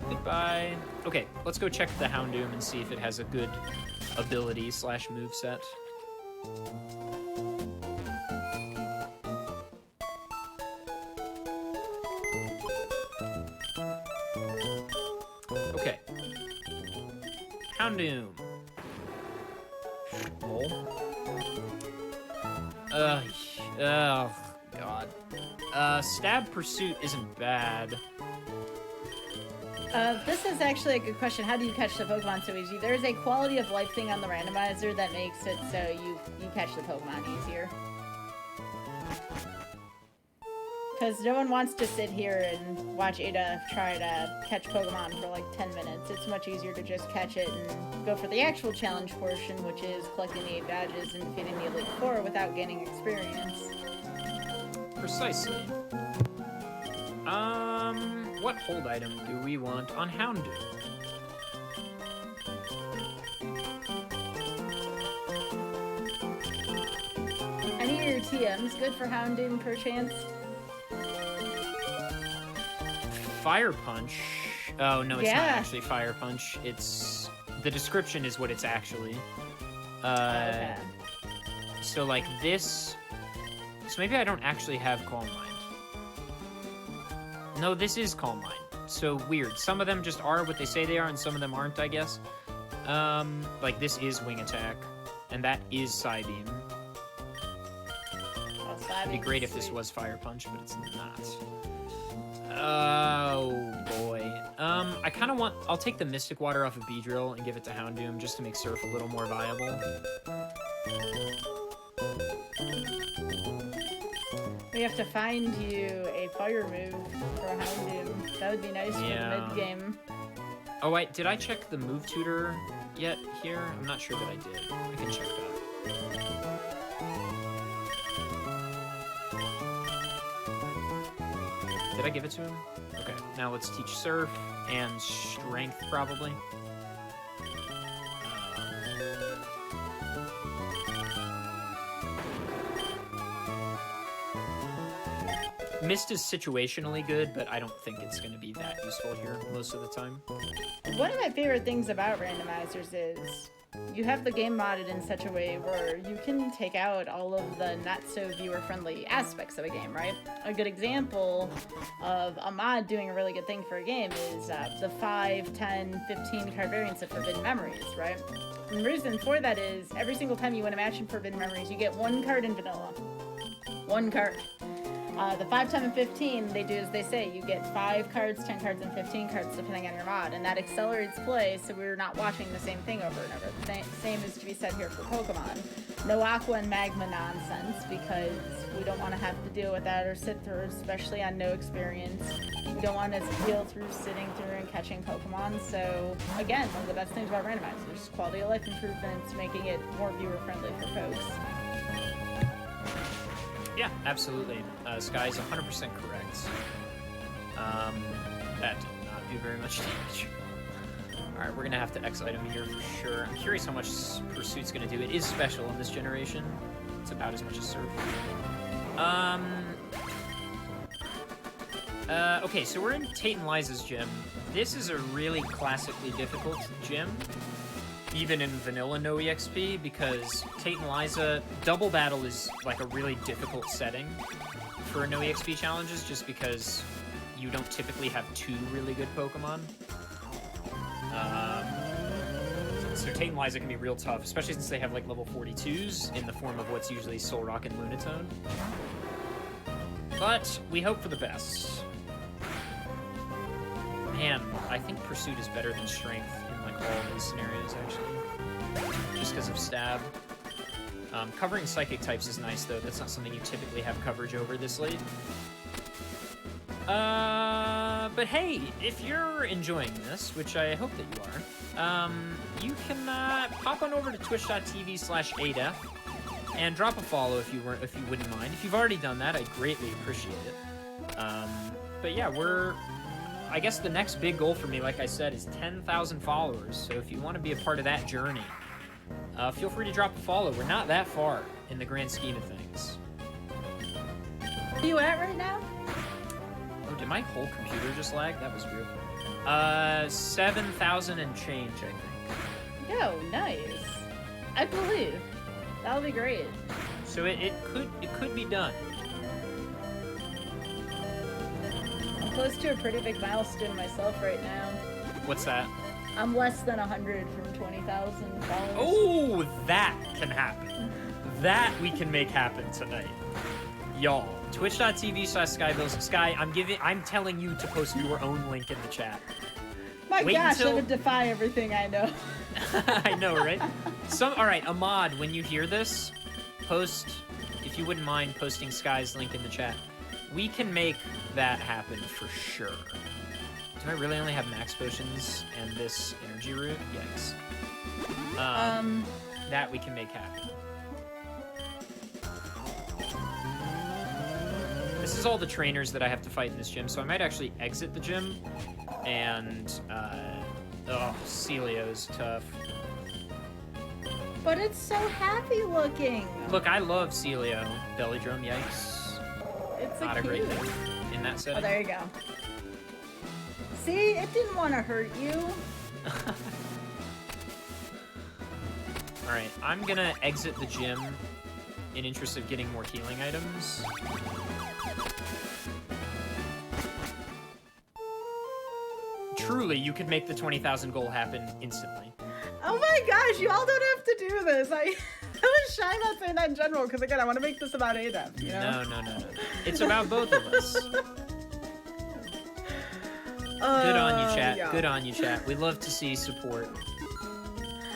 Goodbye. Okay, let's go check the Houndoom and see if it has a good ability / moveset. Okay. Houndoom. Oh, God. Stab Pursuit isn't bad. This is actually a good question. How do you catch the Pokemon so easy? There's a quality of life thing on the randomizer that makes it so you catch the Pokemon easier. Because no one wants to sit here and watch Ada try to catch Pokemon for like 10 minutes. It's much easier to just catch it and go for the actual challenge portion, which is collecting the 8 badges and defeating the Elite Four without gaining experience. Precisely. What hold item do we want on Houndoom? Any of your TMs good for Houndoom, perchance? Fire Punch. Oh, no, it's not Yeah. actually Fire Punch. It's... The description is what it's actually. Okay. So, like, this So maybe I don't actually have Calm Mind. No, this is Calm Mind. So weird. Some of them just are what they say they are, and some of them aren't, I guess. Like this is Wing Attack, and that is Psybeam. It'd be great if this was Fire Punch, but it's not. Oh boy. I kind of want. I'll take the Mystic Water off of Beedrill and give it to Houndoom just to make Surf a little more viable. We have to find you a fire move for Houndoom. That would be nice for the mid-game. Oh, wait, did I check the move tutor yet here? I'm not sure that I did. I can check that. Did I give it to him? Okay, now let's teach Surf and Strength, probably. Mist is situationally good, but I don't think it's going to be that useful here most of the time. One of my favorite things about randomizers is you have the game modded in such a way where you can take out all of the not-so-viewer-friendly aspects of a game, right? A good example of a mod doing a really good thing for a game is the 5, 10, 15 card variants of Forbidden Memories, right? And the reason for that is every single time you win a match in Forbidden Memories, you get one card in vanilla. One card. The 5, 10, and 15, they do as they say. You get 5 cards, 10 cards, and 15 cards depending on your mod, and that accelerates play so we're not watching the same thing over and over. The same is to be said here for Pokemon. No Aqua and Magma nonsense, because we don't want to have to deal with that or sit through, especially on no experience. We don't want to deal through sitting through and catching Pokemon, so again, one of the best things about randomizers, quality of life improvements, making it more viewer-friendly for folks. Yeah, absolutely. Sky is 100% correct. That did not do very much damage. Alright, we're gonna have to X item here for sure. I'm curious how much Pursuit's gonna do. It is special in this generation. It's about as much as Surf. Okay, so we're in Tate and Liza's gym. This is a really classically difficult gym. Even in vanilla no EXP, because Tate and Liza, double battle is like a really difficult setting for no EXP challenges, just because you don't typically have 2 really good Pokemon. So Tate and Liza can be real tough, especially since they have like level 42s in the form of what's usually Solrock and Lunatone. But we hope for the best. Man, I think Pursuit is better than Strength in like all of these scenarios, actually. Just because of Stab. Covering Psychic types is nice, though. That's not something you typically have coverage over this late. But hey, if you're enjoying this, which I hope that you are, you can pop on over to twitch.tv/adef and drop a follow if you wouldn't mind. If you've already done that, I'd greatly appreciate it. But yeah, I guess the next big goal for me, like I said, is 10,000 followers. So if you want to be a part of that journey, feel free to drop a follow. We're not that far in the grand scheme of things. Where are you at right now? Oh, did my whole computer just lag? That was weird. 7,000 and change, I think. Yo, nice. I believe. That'll be great. So it could be done. I'm close to a pretty big milestone myself right now. What's that? I'm less than 100 from 20,000 followers. Oh, that can happen. That we can make happen tonight. Y'all, twitch.tv/Skybilz. Sky, I'm telling you to post your own link in the chat. My gosh, I would defy everything I know. I know, right? Alright, Ahmad, when you hear this, post, if you wouldn't mind posting Sky's link in the chat. We can make that happen for sure. Do I really only have max potions and this energy root? Yikes. That we can make happen. This is all the trainers that I have to fight in this gym, so I might actually exit the gym. And, Celio's tough. But it's so happy looking. Look, I love Celio. Belly drum, yikes. It's not a great thing in that setting. Oh, there you go. See, it didn't want to hurt you. Alright, I'm gonna exit the gym in interest of getting more healing items. Truly, you could make the 20,000 goal happen instantly. Oh my gosh, you all don't have to do this. I was shy about saying that in general, because again, I want to make this about ADEF, you know? No. It's about both of us. Good on you, chat. Yeah. Good on you, chat. We love to see support.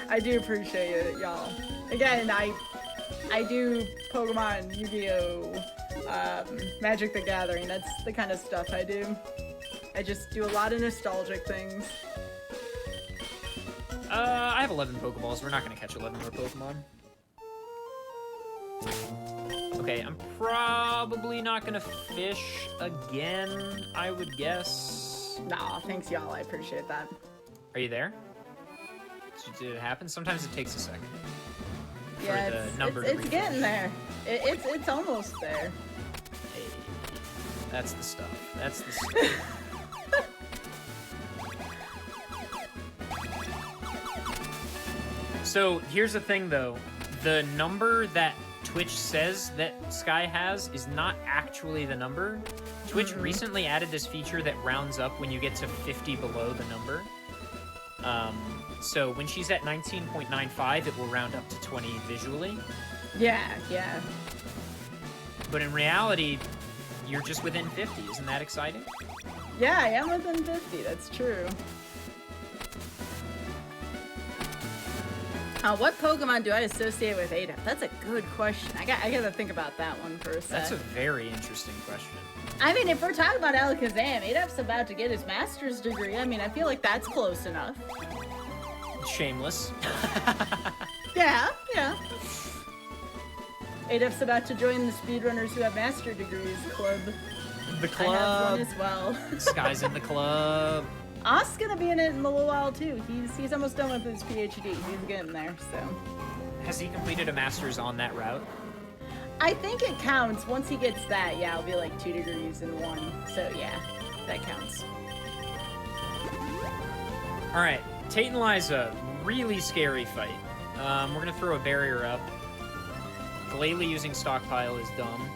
I do appreciate it, y'all. Again, I do Pokemon, Yu-Gi-Oh, Magic the Gathering. That's the kind of stuff I do. I just do a lot of nostalgic things. I have 11 Pokeballs. We're not going to catch 11 more Pokemon. Okay, I'm probably not going to fish again, I would guess. Nah, thanks, y'all. I appreciate that. Are you there? Did it happen? Sometimes it takes a second. Yeah, for the number to it's refresh. getting there. It's almost there. Hey, that's the stuff. That's the stuff. So here's the thing, though. The number that Twitch says that Sky has is not actually the number. Twitch recently added this feature that rounds up when you get to 50 below the number. So when she's at 19.95, it will round up to 20 visually. Yeah. But in reality, you're just within 50. Isn't that exciting? Yeah, I am within 50. That's true. What Pokemon do I associate with ADEF? That's a good question. I gotta think about that one for a sec. That's a very interesting question. I mean, if we're talking about Alakazam, ADEF's about to get his master's degree. I mean, I feel like that's close enough. Shameless. Yeah. ADEF's about to join the speedrunners who have master degrees club. The I have club. one as well. Sky's in the club. Osk's gonna be in it in a little while too. He's almost done with his PhD. He's getting there, so. Has he completed a master's on that route? I think it counts. Once he gets that, yeah, it'll be like 2 degrees in 1. So yeah, that counts. All right, Tate and Liza, really scary fight. We're gonna throw a barrier up. Glalie using stockpile is dumb.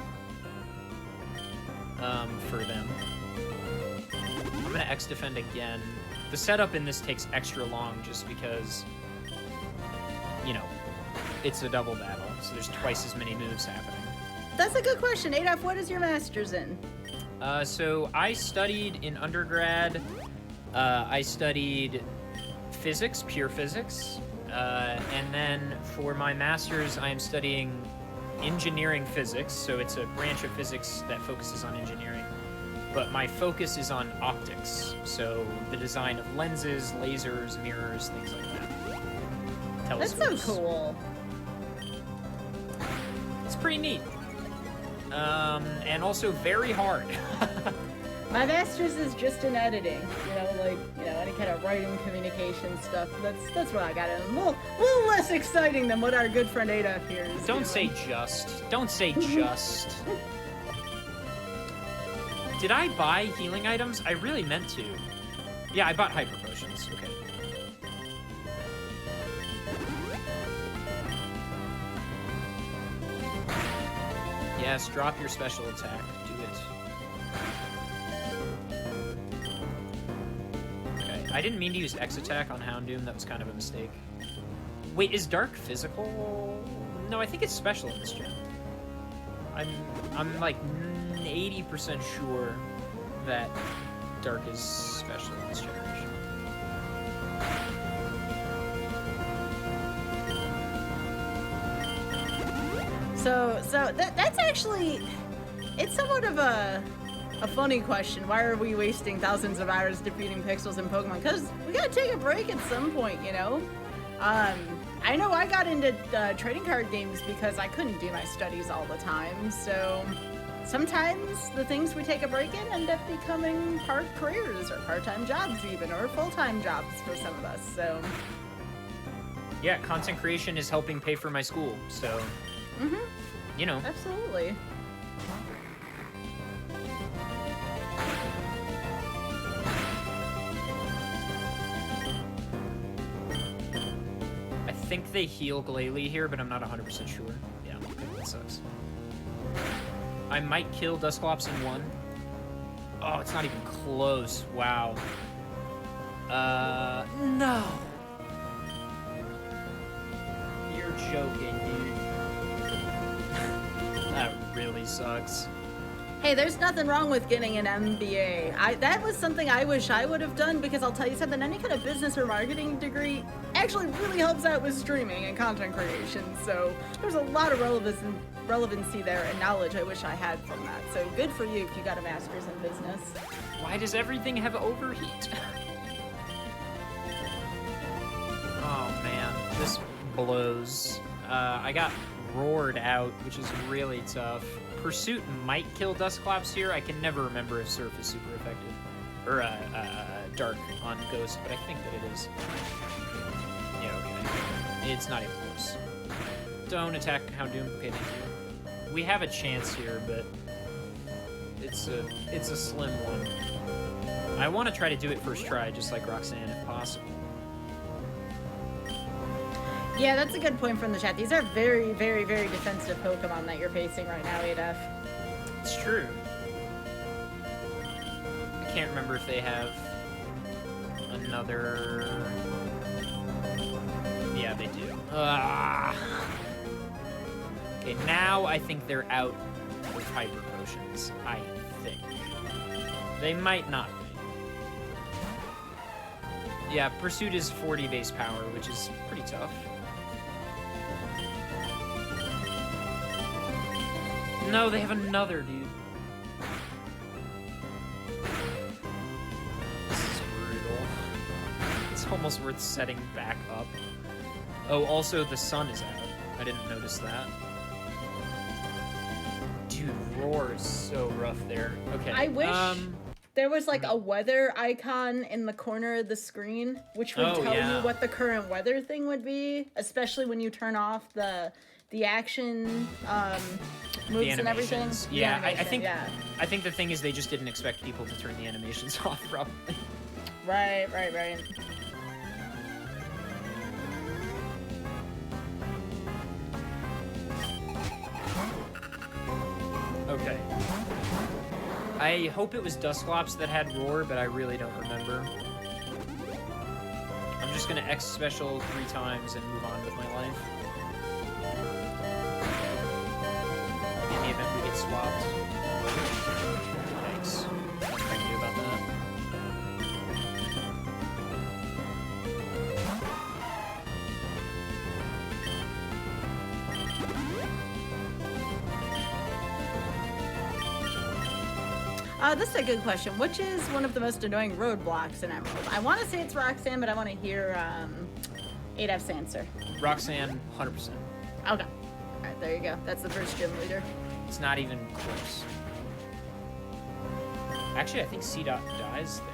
For them. I'm gonna X defend again. The setup in this takes extra long just because, you know, it's a double battle, so there's twice as many moves happening. That's a good question. ADEF, what is your master's in? So I studied in undergrad, I studied physics, pure physics, and then for my master's I am studying engineering physics, so it's a branch of physics that focuses on engineering. But my focus is on optics, so the design of lenses, lasers, mirrors, things like that. That's Telescopes. so cool. It's pretty neat. And also very hard. My master's is just in editing. Any kind of writing, communication stuff. That's what I got in. A little less exciting than what our good friend ADEF here is Don't doing. say just. Don't say just. Did I buy healing items? I really meant to. Yeah, I bought hyper potions. Okay. Yes, drop your special attack. Do it. Okay, I didn't mean to use X attack on Houndoom. That was kind of a mistake. Wait, is Dark physical? No, I think it's special in this gen. I'm like 80% sure that Dark is special in this generation. So that's actually, it's somewhat of a funny question. Why are we wasting thousands of hours defeating pixels in Pokemon? Because we gotta take a break at some point, you know? I know I got into trading card games because I couldn't do my studies all the time, so sometimes the things we take a break in end up becoming part careers or part-time jobs even, or full-time jobs for some of us, so. Yeah, content creation is helping pay for my school, so, you know. Absolutely. I think they heal Glalie here, but I'm not 100% sure. Yeah, okay. That sucks. I might kill Dusclops in one. Oh, it's not even close. Wow. No. You're joking, dude. That really sucks. Hey, there's nothing wrong with getting an MBA. That was something I wish I would have done, because I'll tell you something, any kind of business or marketing degree actually really helps out with streaming and content creation. So there's a lot of relevancy there and knowledge I wish I had from that. So good for you if you got a master's in business. Why does everything have overheat? Oh man, this blows. I got roared out, which is really tough. Pursuit might kill Dusclops here. I can never remember if Surf is super effective. Or, Dark on Ghost, but I think that it is. Yeah, okay. It's not even close. Don't attack Houndoom. Okay, thank you. We have a chance here, but it's a slim one. I want to try to do it first try, just like Roxanne, if possible. Yeah, that's a good point from the chat. These are very, very, very defensive Pokemon that you're facing right now, ADF. It's true. I can't remember if they have another... Yeah, they do. Okay, now I think they're out with Hyper Potions. I think. They might not be. Yeah, Pursuit is 40 base power, which is pretty tough. No, they have another, dude. This is brutal. It's almost worth setting back up. Oh, also the sun is out. I didn't notice that. Dude, Roar is so rough there. Okay. I wish there was like a weather icon in the corner of the screen, which would tell you what the current weather thing would be, especially when you turn off the action moves and everything. Yeah, I think the thing is they just didn't expect people to turn the animations off, probably. Right. Okay. I hope it was Dusclops that had Roar, but I really don't remember. I'm just gonna X special 3 times and move on with my life. In the event we get swapped. Thanks. Nothing I can do about that. This is a good question. Which is one of the most annoying roadblocks in Emerald? I want to say it's Roxanne, but I want to hear ADF's answer. Roxanne, 100%. Okay. Alright, there you go. That's the first gym leader. It's not even close. Actually, I think C-Dot dies there.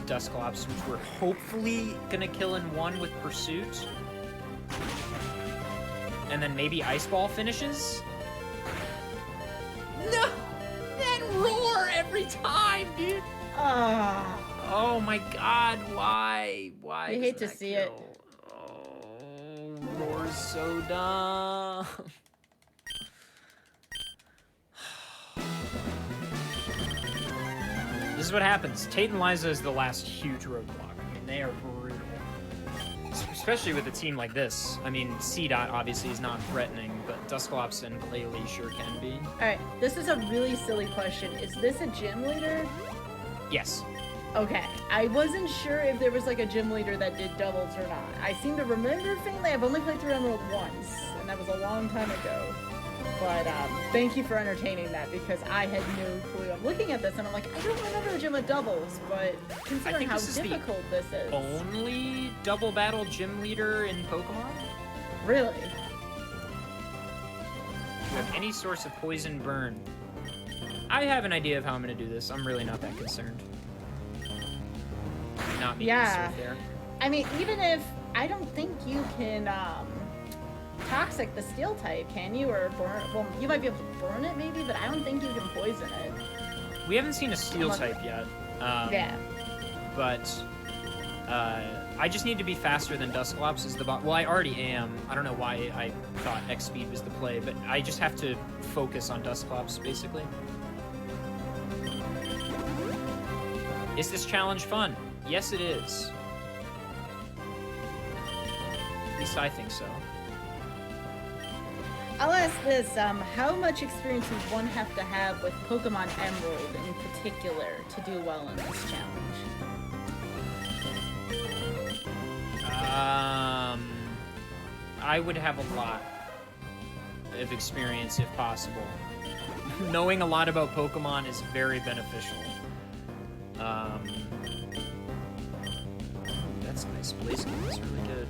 Dusclops, which we're hopefully gonna kill in one with Pursuit. And then maybe Ice Ball finishes? No! Then Roar every time, dude! Oh my god, why? Why? You hate to see it. Oh, Roar's so dumb. This is what happens. Tate and Liza is the last huge roadblock. I mean, they are brutal. Especially with a team like this. I mean, C-Dot obviously is non-threatening, but Dusclops and Glalie sure can be. Alright, this is a really silly question. Is this a gym leader? Yes. Okay, I wasn't sure if there was like a gym leader that did doubles or not. I seem to remember faintly, I've only played through Emerald once, and that was a long time ago. But thank you for entertaining that, because I had no clue. I'm looking at this and I'm like, I don't remember a gym of doubles, but considering how difficult this is. Only double battle gym leader in Pokemon? Really? You have any source of poison burn. I have an idea of how I'm gonna do this. I'm really not that concerned. Not being there. I mean, even if I don't think you can toxic, the steel type, can you? Or burn? Well, you might be able to burn it maybe, but I don't think you can poison it. We haven't seen a steel type yet. Yeah. But I just need to be faster than Dusclops is the bot. Well, I already am. I don't know why I thought X speed was the play, but I just have to focus on Dusclops basically. Is this challenge fun? Yes, it is. At least I think so. I'll ask this, how much experience does one have to have with Pokemon Emerald in particular to do well in this challenge? I would have a lot of experience if possible. Knowing a lot about Pokemon is very beneficial. That's nice. Blaziken is really good.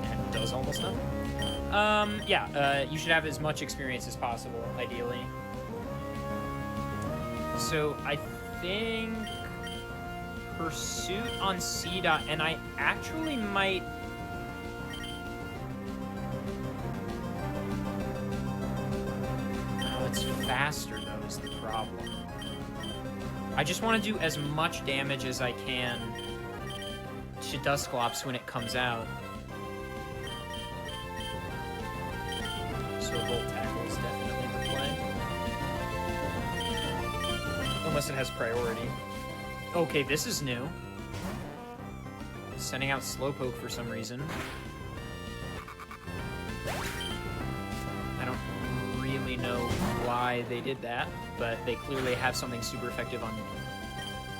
And does almost nothing. Yeah, you should have as much experience as possible, ideally. So, I think Pursuit on C dot, and I actually might... Oh, it's faster, though, is the problem. I just want to do as much damage as I can to Dusclops when it comes out. So Volt Tackle is definitely the play. Unless it has priority. Okay, this is new. Sending out Slowpoke for some reason. I don't really know why they did that, but they clearly have something super effective on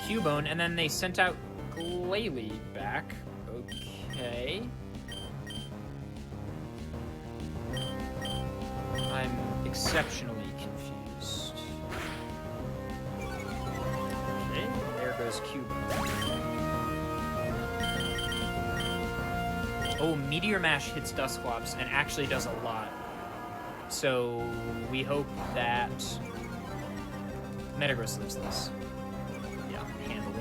Cubone, and then they sent out Glalie back. Okay. I'm exceptionally confused. Okay, there goes Cubone. Oh, Meteor Mash hits Dusclops and actually does a lot. So we hope that Metagross lives this. Yeah, handle it.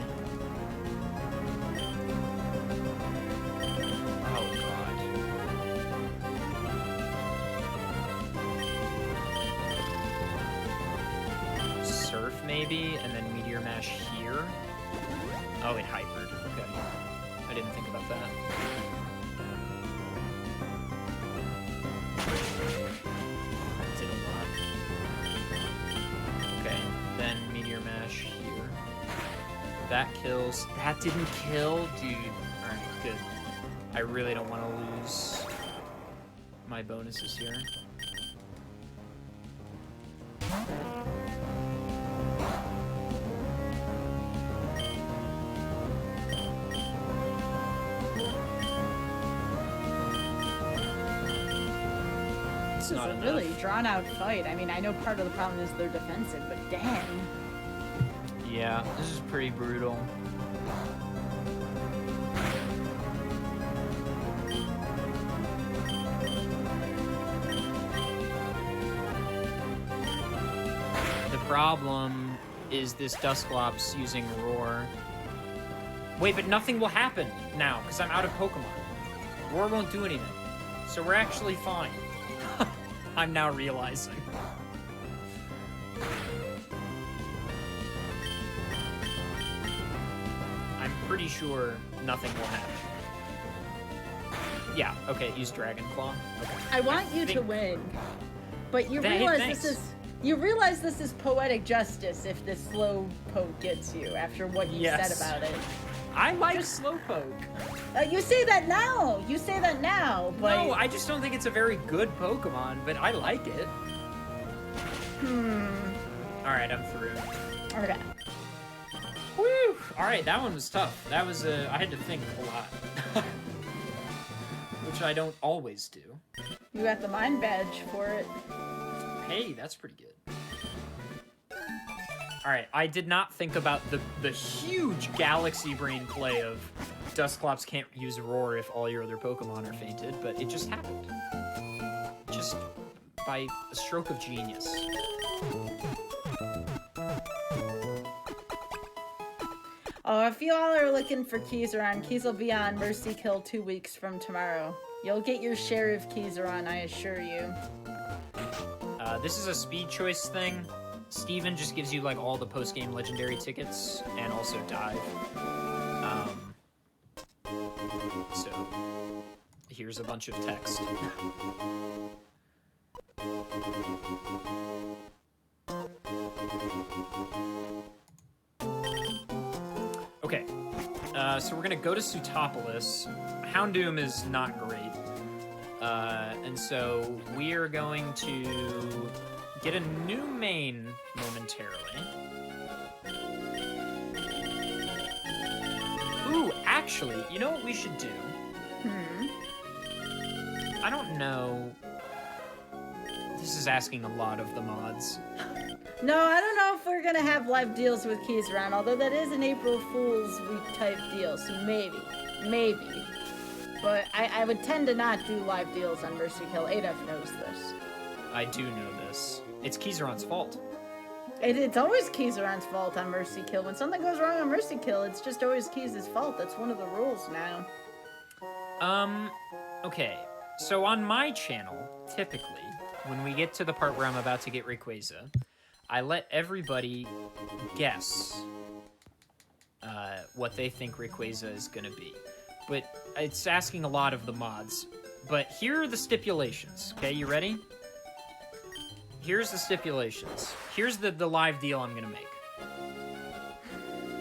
Oh god. Surf maybe, and then Meteor Mash here. Oh, it hypered. Okay. I didn't think about that. Did a lot. Okay, then Meteor Mash here. That kills. That didn't kill? Dude. Alright, good. I really don't want to lose my bonuses here. This is a really drawn-out fight. I mean, I know part of the problem is they're defensive, but dang. Yeah, this is pretty brutal. The problem is this Dusclops using Roar. Wait, but nothing will happen now, because I'm out of Pokemon. Roar won't do anything. So we're actually fine. I'm now realizing. I'm pretty sure nothing will happen. Yeah, okay, use Dragon Claw. Okay. I want you to win, but you realize you realize this is poetic justice if this slow poke gets you after what you said about it. I like Slowpoke. You say that now. You say that now, but... No, I just don't think it's a very good Pokemon, but I like it. Alright, I'm through. Okay. Woo! Alright, that one was tough. That was, I had to think a lot. Which I don't always do. You got the Mind Badge for it. Hey, that's pretty good. Alright, I did not think about the huge galaxy brain play of Dusclops can't use Roar if all your other Pokemon are fainted, but it just happened. Just by a stroke of genius. Oh, So if you all are looking for Keyzeron, Keys will be on Mercy Kill 2 weeks from tomorrow. You'll get your share of Keyzeron, I assure you. This is a speed choice thing. Steven just gives you like all the post-game legendary tickets and also dive. So here's a bunch of text. Okay, so we're gonna go to Sutopolis. Houndoom is not great. And so we are going to get a new main momentarily. Ooh, actually, you know what we should do? I don't know. This is asking a lot of the mods. No, I don't know if we're gonna have live deals with Keyzeron, although that is an April Fool's Week type deal, so maybe. But I would tend to not do live deals on Mercy Kill. Adaf knows this. I do know this. It's Keyzeron's fault. It's always Keyzeron's fault on Mercy Kill. When something goes wrong on Mercy Kill, it's just always Keys' fault. That's one of the rules now. Okay. So on my channel, typically, when we get to the part where I'm about to get Rayquaza, I let everybody guess what they think Rayquaza is gonna be. But it's asking a lot of the mods. But here are the stipulations, okay? You ready? Here's the stipulations. Here's the live deal I'm gonna make.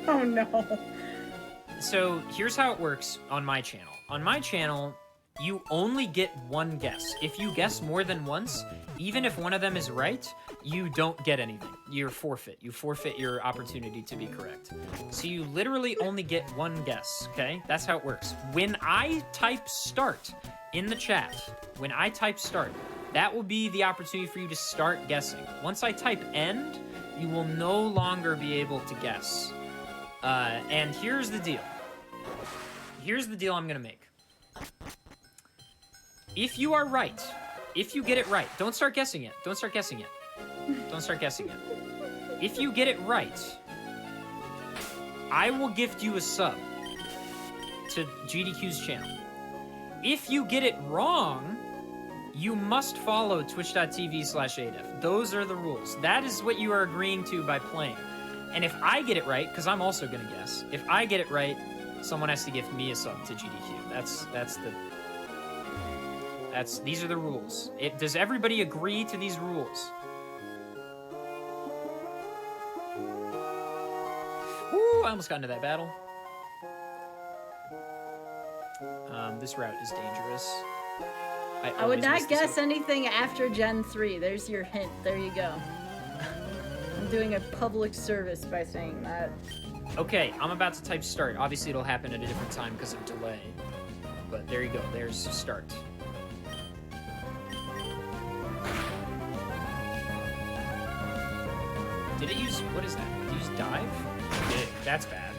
Oh no. So here's how it works on my channel. On my channel, you only get one guess. If you guess more than once, even if one of them is right, you don't get anything. You're forfeit. You forfeit your opportunity to be correct. So you literally only get one guess, okay? That's how it works. When I type start in the chat, when I type start, that will be the opportunity for you to start guessing. Once I type end, you will no longer be able to guess. And here's the deal. Here's the deal I'm gonna make. If you are right, if you get it right, don't start guessing it. Don't start guessing it. Don't start guessing it. If you get it right, I will gift you a sub to GDQ's channel. If you get it wrong, you must follow twitch.tv/adef. Those are the rules. That is what you are agreeing to by playing. And if I get it right, because I'm also going to guess, if I get it right, someone has to gift me a sub to GDQ. These are the rules. Does everybody agree to these rules? Ooh, I almost got into that battle. This route is dangerous. I would not guess anything after Gen 3. There's your hint. There you go. I'm doing a public service by saying that. Okay, I'm about to type start. Obviously, it'll happen at a different time because of delay. But there you go. There's start. Did it use... What is that? Did it use dive? It did. That's bad.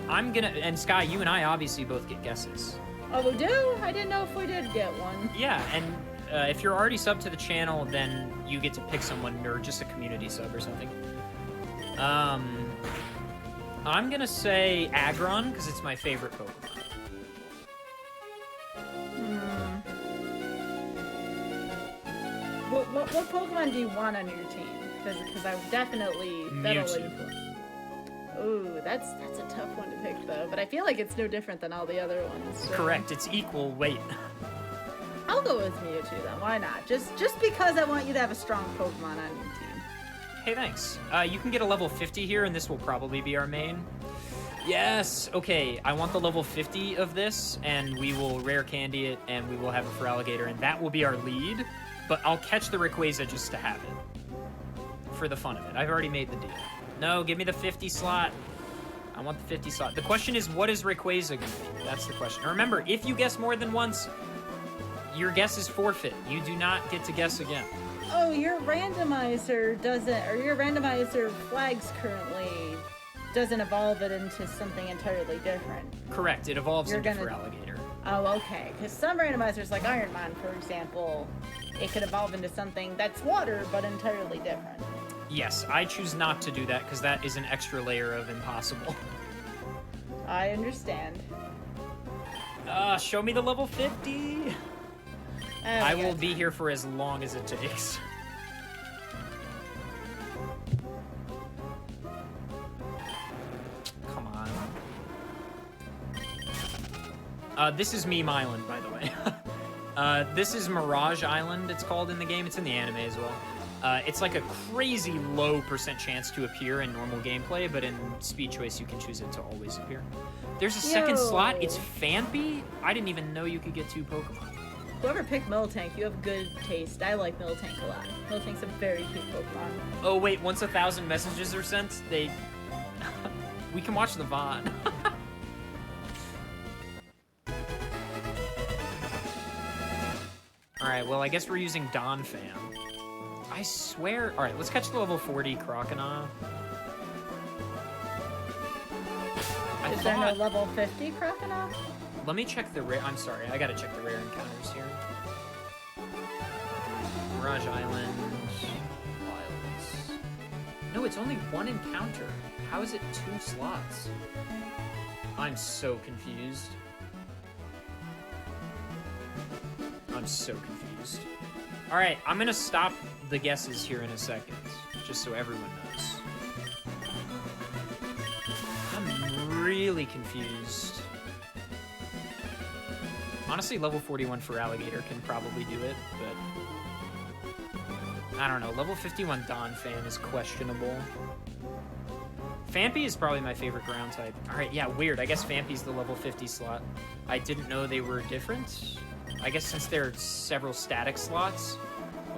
I'm gonna... And Sky, you and I obviously both get guesses. Oh, we do? I didn't know if we did get one. Yeah, and if you're already subbed to the channel, then you get to pick someone, or just a community sub or something. I'm gonna say Aggron, because it's my favorite Pokemon. What Pokemon do you want on your team? Because I would definitely... Mewtwo. Ooh, that's a tough one to pick, though. But I feel like it's no different than all the other ones. So. Correct, it's equal weight. I'll go with Mewtwo, then. Why not? Just because I want you to have a strong Pokemon on your team. Hey, thanks. You can get a level 50 here, and this will probably be our main. Yes! Okay, I want the level 50 of this, and we will rare candy it, and we will have it for Alligator, and that will be our lead. But I'll catch the Rayquaza just to have it. For the fun of it. I've already made the deal. No, give me the 50 slot. I want the 50 slot. The question is, what is Rayquaza going to be? That's the question. And remember, if you guess more than once, your guess is forfeit. You do not get to guess again. Oh, your randomizer doesn't, or your randomizer flags currently doesn't evolve it into something entirely different. Correct. It evolves into for Alligator. Oh, okay. Because some randomizers, like Iron Man, for example, it could evolve into something that's water, but entirely different. Yes, I choose not to do that because that is an extra layer of impossible. I understand. Show me the level 50. I will be here for as long as it takes. Come on. This is Meme Island, by the way. This is Mirage Island, it's called in the game. It's in the anime as well. It's like a crazy low % chance to appear in normal gameplay, but in Speed Choice you can choose it to always appear. There's a second slot. It's Phanpy. I didn't even know you could get 2 Pokemon. Whoever picked Miltank, you have good taste. I like Miltank a lot. Miltank's a very cute Pokemon. Oh wait, once 1,000 messages are sent, they... we can watch the VOD. Alright, well I guess we're using Donphan. I swear... Alright, let's catch the level 40 Croconaw. Is there no level 50 Croconaw? Let me check the rare... I'm sorry, I gotta check the rare encounters here. Mirage Island... Wilds... No, it's only 1 encounter. How is it 2 slots? I'm so confused. I'm so confused. Alright, I'm gonna stop the guesses here in a second, just so everyone knows. I'm really confused. Honestly, level 41 for Alligator can probably do it, but... I don't know, level 51 Donphan is questionable. Phanpy is probably my favorite ground type. Alright, yeah, weird. I guess Phanpy's the level 50 slot. I didn't know they were different. I guess since there are several static slots.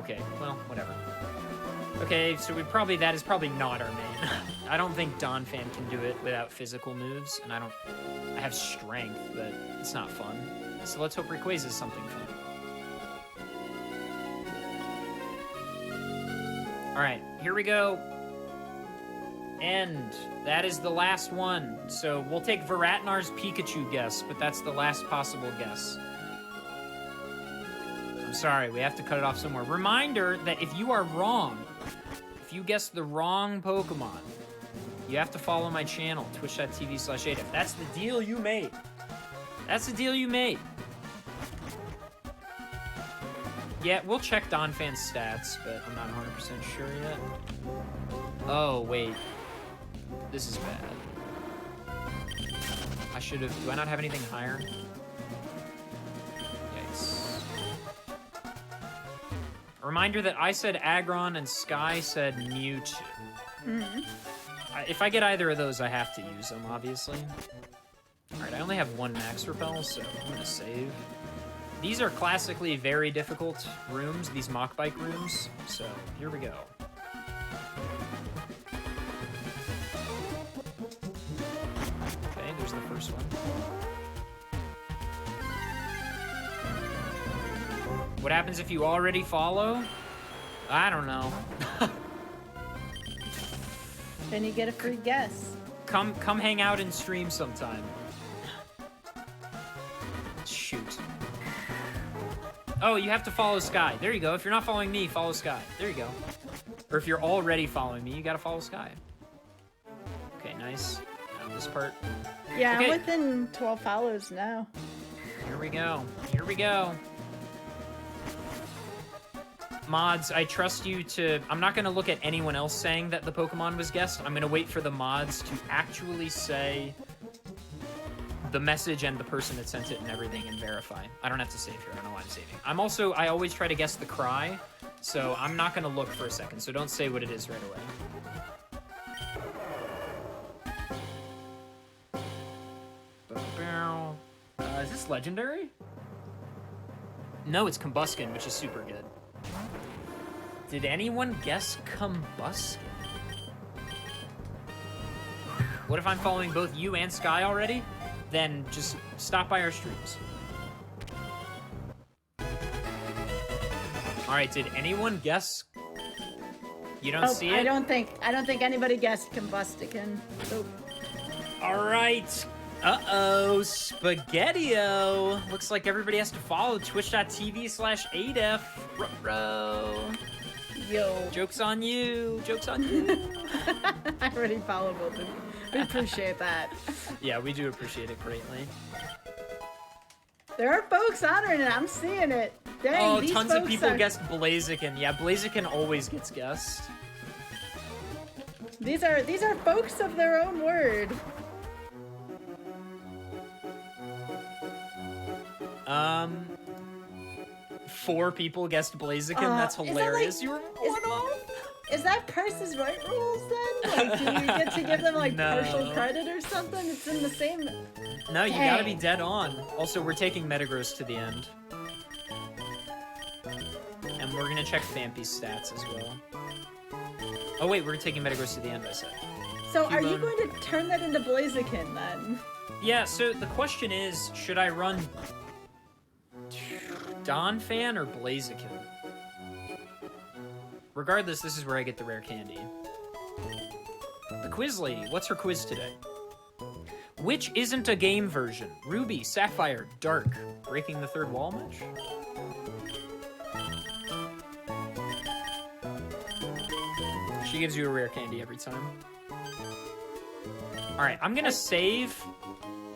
Okay, well, whatever. Okay, so that is probably not our main. I don't think Donphan can do it without physical moves, and I have strength, but it's not fun. So let's hope Rayquaza is something fun. Alright, here we go. And that is the last one. So we'll take Varatnar's Pikachu guess, but that's the last possible guess. I'm sorry, we have to cut it off somewhere. Reminder that if you are wrong, if you guess the wrong Pokemon, you have to follow my channel, twitch.tv/ADEF. That's the deal you made. That's the deal you made. Yeah, we'll check Donphan's stats, but I'm not 100% sure yet. Oh, wait. This is bad. I should have... Do I not have anything higher? Yikes. A reminder that I said Aggron and Sky said Mewtwo. Mm-hmm. If I get either of those, I have to use them, obviously. Alright, I only have 1 Max Repel, so I'm gonna save. These are classically very difficult rooms, these Mach Bike rooms, so here we go. Okay, there's the first one. What happens if you already follow? I don't know. Then you get a free guess. Come hang out and stream sometime. Shoot. Oh, you have to follow Sky. There you go. If you're not following me, follow Sky. There you go. Or if you're already following me, you gotta follow Sky. Okay, nice. Now this part. Yeah, okay. I'm within 12 follows now. Here we go. Here we go. Mods, I trust you to... I'm not gonna look at anyone else saying that the Pokemon was guessed. I'm gonna wait for the mods to actually say the message and the person that sent it and everything and verify. I don't have to save here. I don't know why I'm saving. I always try to guess the cry, so I'm not gonna look for a second, so don't say what it is right away. Is this legendary? No, it's Combuskin, which is super good. Did anyone guess Combuskin? What if I'm following both you and Sky already? Then just stop by our streams. Alright, did anyone guess? You don't see it? I don't think anybody guessed Combuskin. Nope. Alright. Uh-oh, Spaghetti-O. Looks like everybody has to follow twitch.tv/ADEF. Ruh-roh. Yo. Joke's on you. Joke's on you. I already follow both of you. We appreciate that. Yeah, we do appreciate it greatly. There are folks honoring it. I'm seeing it. Dang, Oh, these tons of folks people are... guessed Blaziken. Yeah, Blaziken always gets guessed. These are folks of their own word. 4 people guessed Blaziken. That's hilarious. You were one off. Is that Price is Right rules then? Like, do you get to give them like No. partial credit or something? It's in the same. No, you gotta be Dang. dead on. Also, we're taking Metagross to the end. And we're gonna check Fampy's stats as well. Oh wait, we're taking Metagross to the end, I said. So are you Cubone. going to turn that into Blaziken then? Yeah, so the question is, should I run Donphan or Blaziken? Regardless, this is where I get the rare candy. The quiz lady, what's her quiz today? Which isn't a game version? Ruby, Sapphire, Dark. Breaking the third wall much? She gives you a rare candy every time. Alright, I'm gonna save,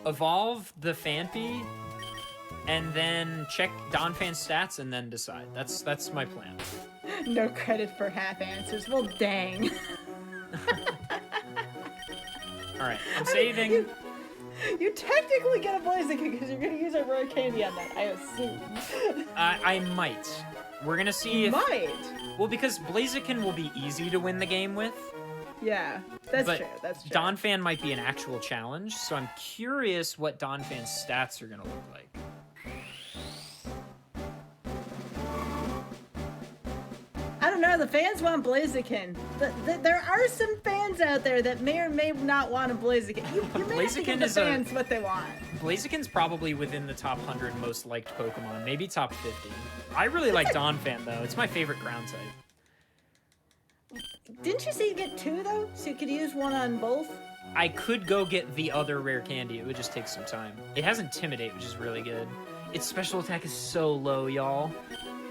evolve the Phanpy, and then check Donphan's stats and then decide. That's my plan. No credit for half answers. Well, dang. Alright, I'm saving. You technically get a Blaziken because you're going to use a rare candy on that, I assume. I might. We're gonna see if... Might. Well, because Blaziken will be easy to win the game with. Yeah, that's But true. That's true. Donphan might be an actual challenge, so I'm curious what Donphan's stats are gonna look like. I don't know. The fans want Blaziken. There are some fans out there that may or may not want a Blaziken. You may have to give Blaziken the is a- fans what they want. Blaziken's probably within the top 100 most liked Pokemon, maybe top 50. I really like Donphan, though. It's my favorite ground type. Didn't you say you get 2 though? So you could use one on both? I could go get the other rare candy. It would just take some time. It has Intimidate, which is really good. Its special attack is so low, y'all.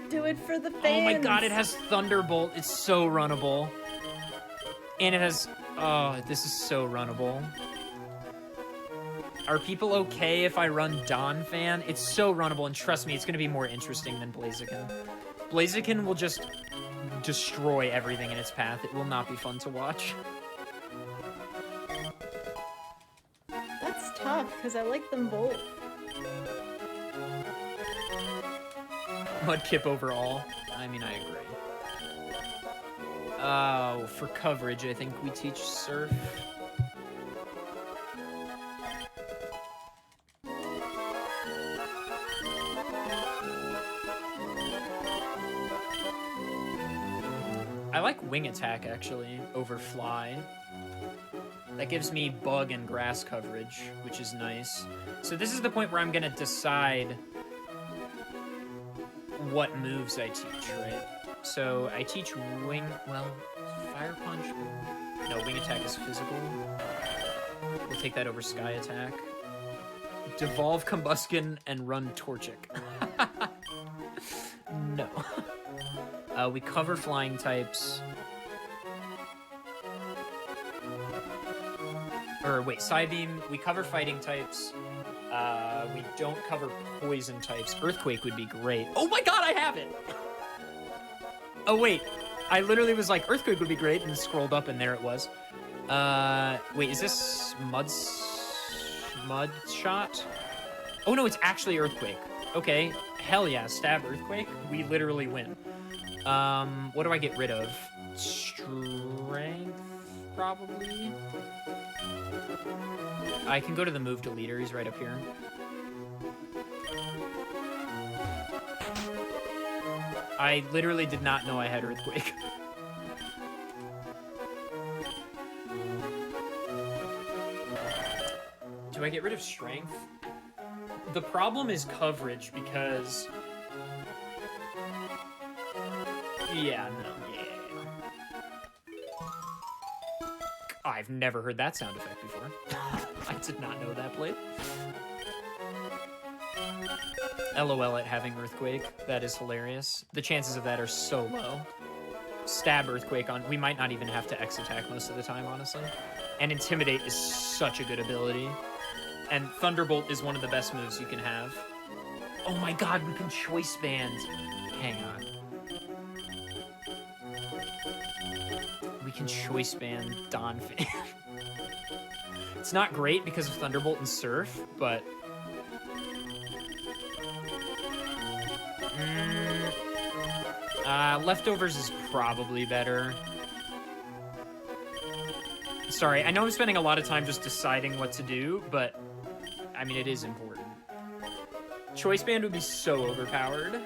Do it for the fans. Oh my god, it has Thunderbolt. It's so runnable. And it has... Oh, this is so runnable. Are people okay if I run Donphan? It's so runnable, and trust me, it's going to be more interesting than Blaziken. Blaziken will just destroy everything in its path. It will not be fun to watch. That's tough, because I like them both. Mudkip overall. I mean, I agree. Oh, for coverage, I think we teach Surf. I like Wing Attack, actually, over Fly. That gives me Bug and Grass coverage, which is nice. So this is the point where I'm going to decide what moves I teach, right? So I teach Wing... Well, Fire Punch... No, Wing Attack is physical. We'll take that over Sky Attack. Devolve Combuskin and run Torchic. No. We cover flying types. Or wait, Psybeam. We cover fighting types. We don't cover poison types. Earthquake would be great. Oh my god, I have it! Oh wait, I literally was like, Earthquake would be great, and scrolled up and there it was. Wait, is this Mud Shot? Oh no, it's actually Earthquake. Okay, hell yeah, stab Earthquake. We literally win. What do I get rid of? Strength, probably? I can go to the move deleter, he's right up here. I literally did not know I had Earthquake. Do I get rid of strength? The problem is coverage, because... Yeah, no, yeah. I've never heard that sound effect before. I did not know that played. LOL at having Earthquake. That is hilarious. The chances of that are so low. Stab Earthquake on... We might not even have to X attack most of the time, honestly. And Intimidate is such a good ability. And Thunderbolt is one of the best moves you can have. Oh my god, we can Choice Band. Hang on. We can Choice Band Donphan. It's not great because of Thunderbolt and Surf, but... Leftovers is probably better. Sorry, I know I'm spending a lot of time just deciding what to do, but... I mean, it is important. Choice Band would be so overpowered.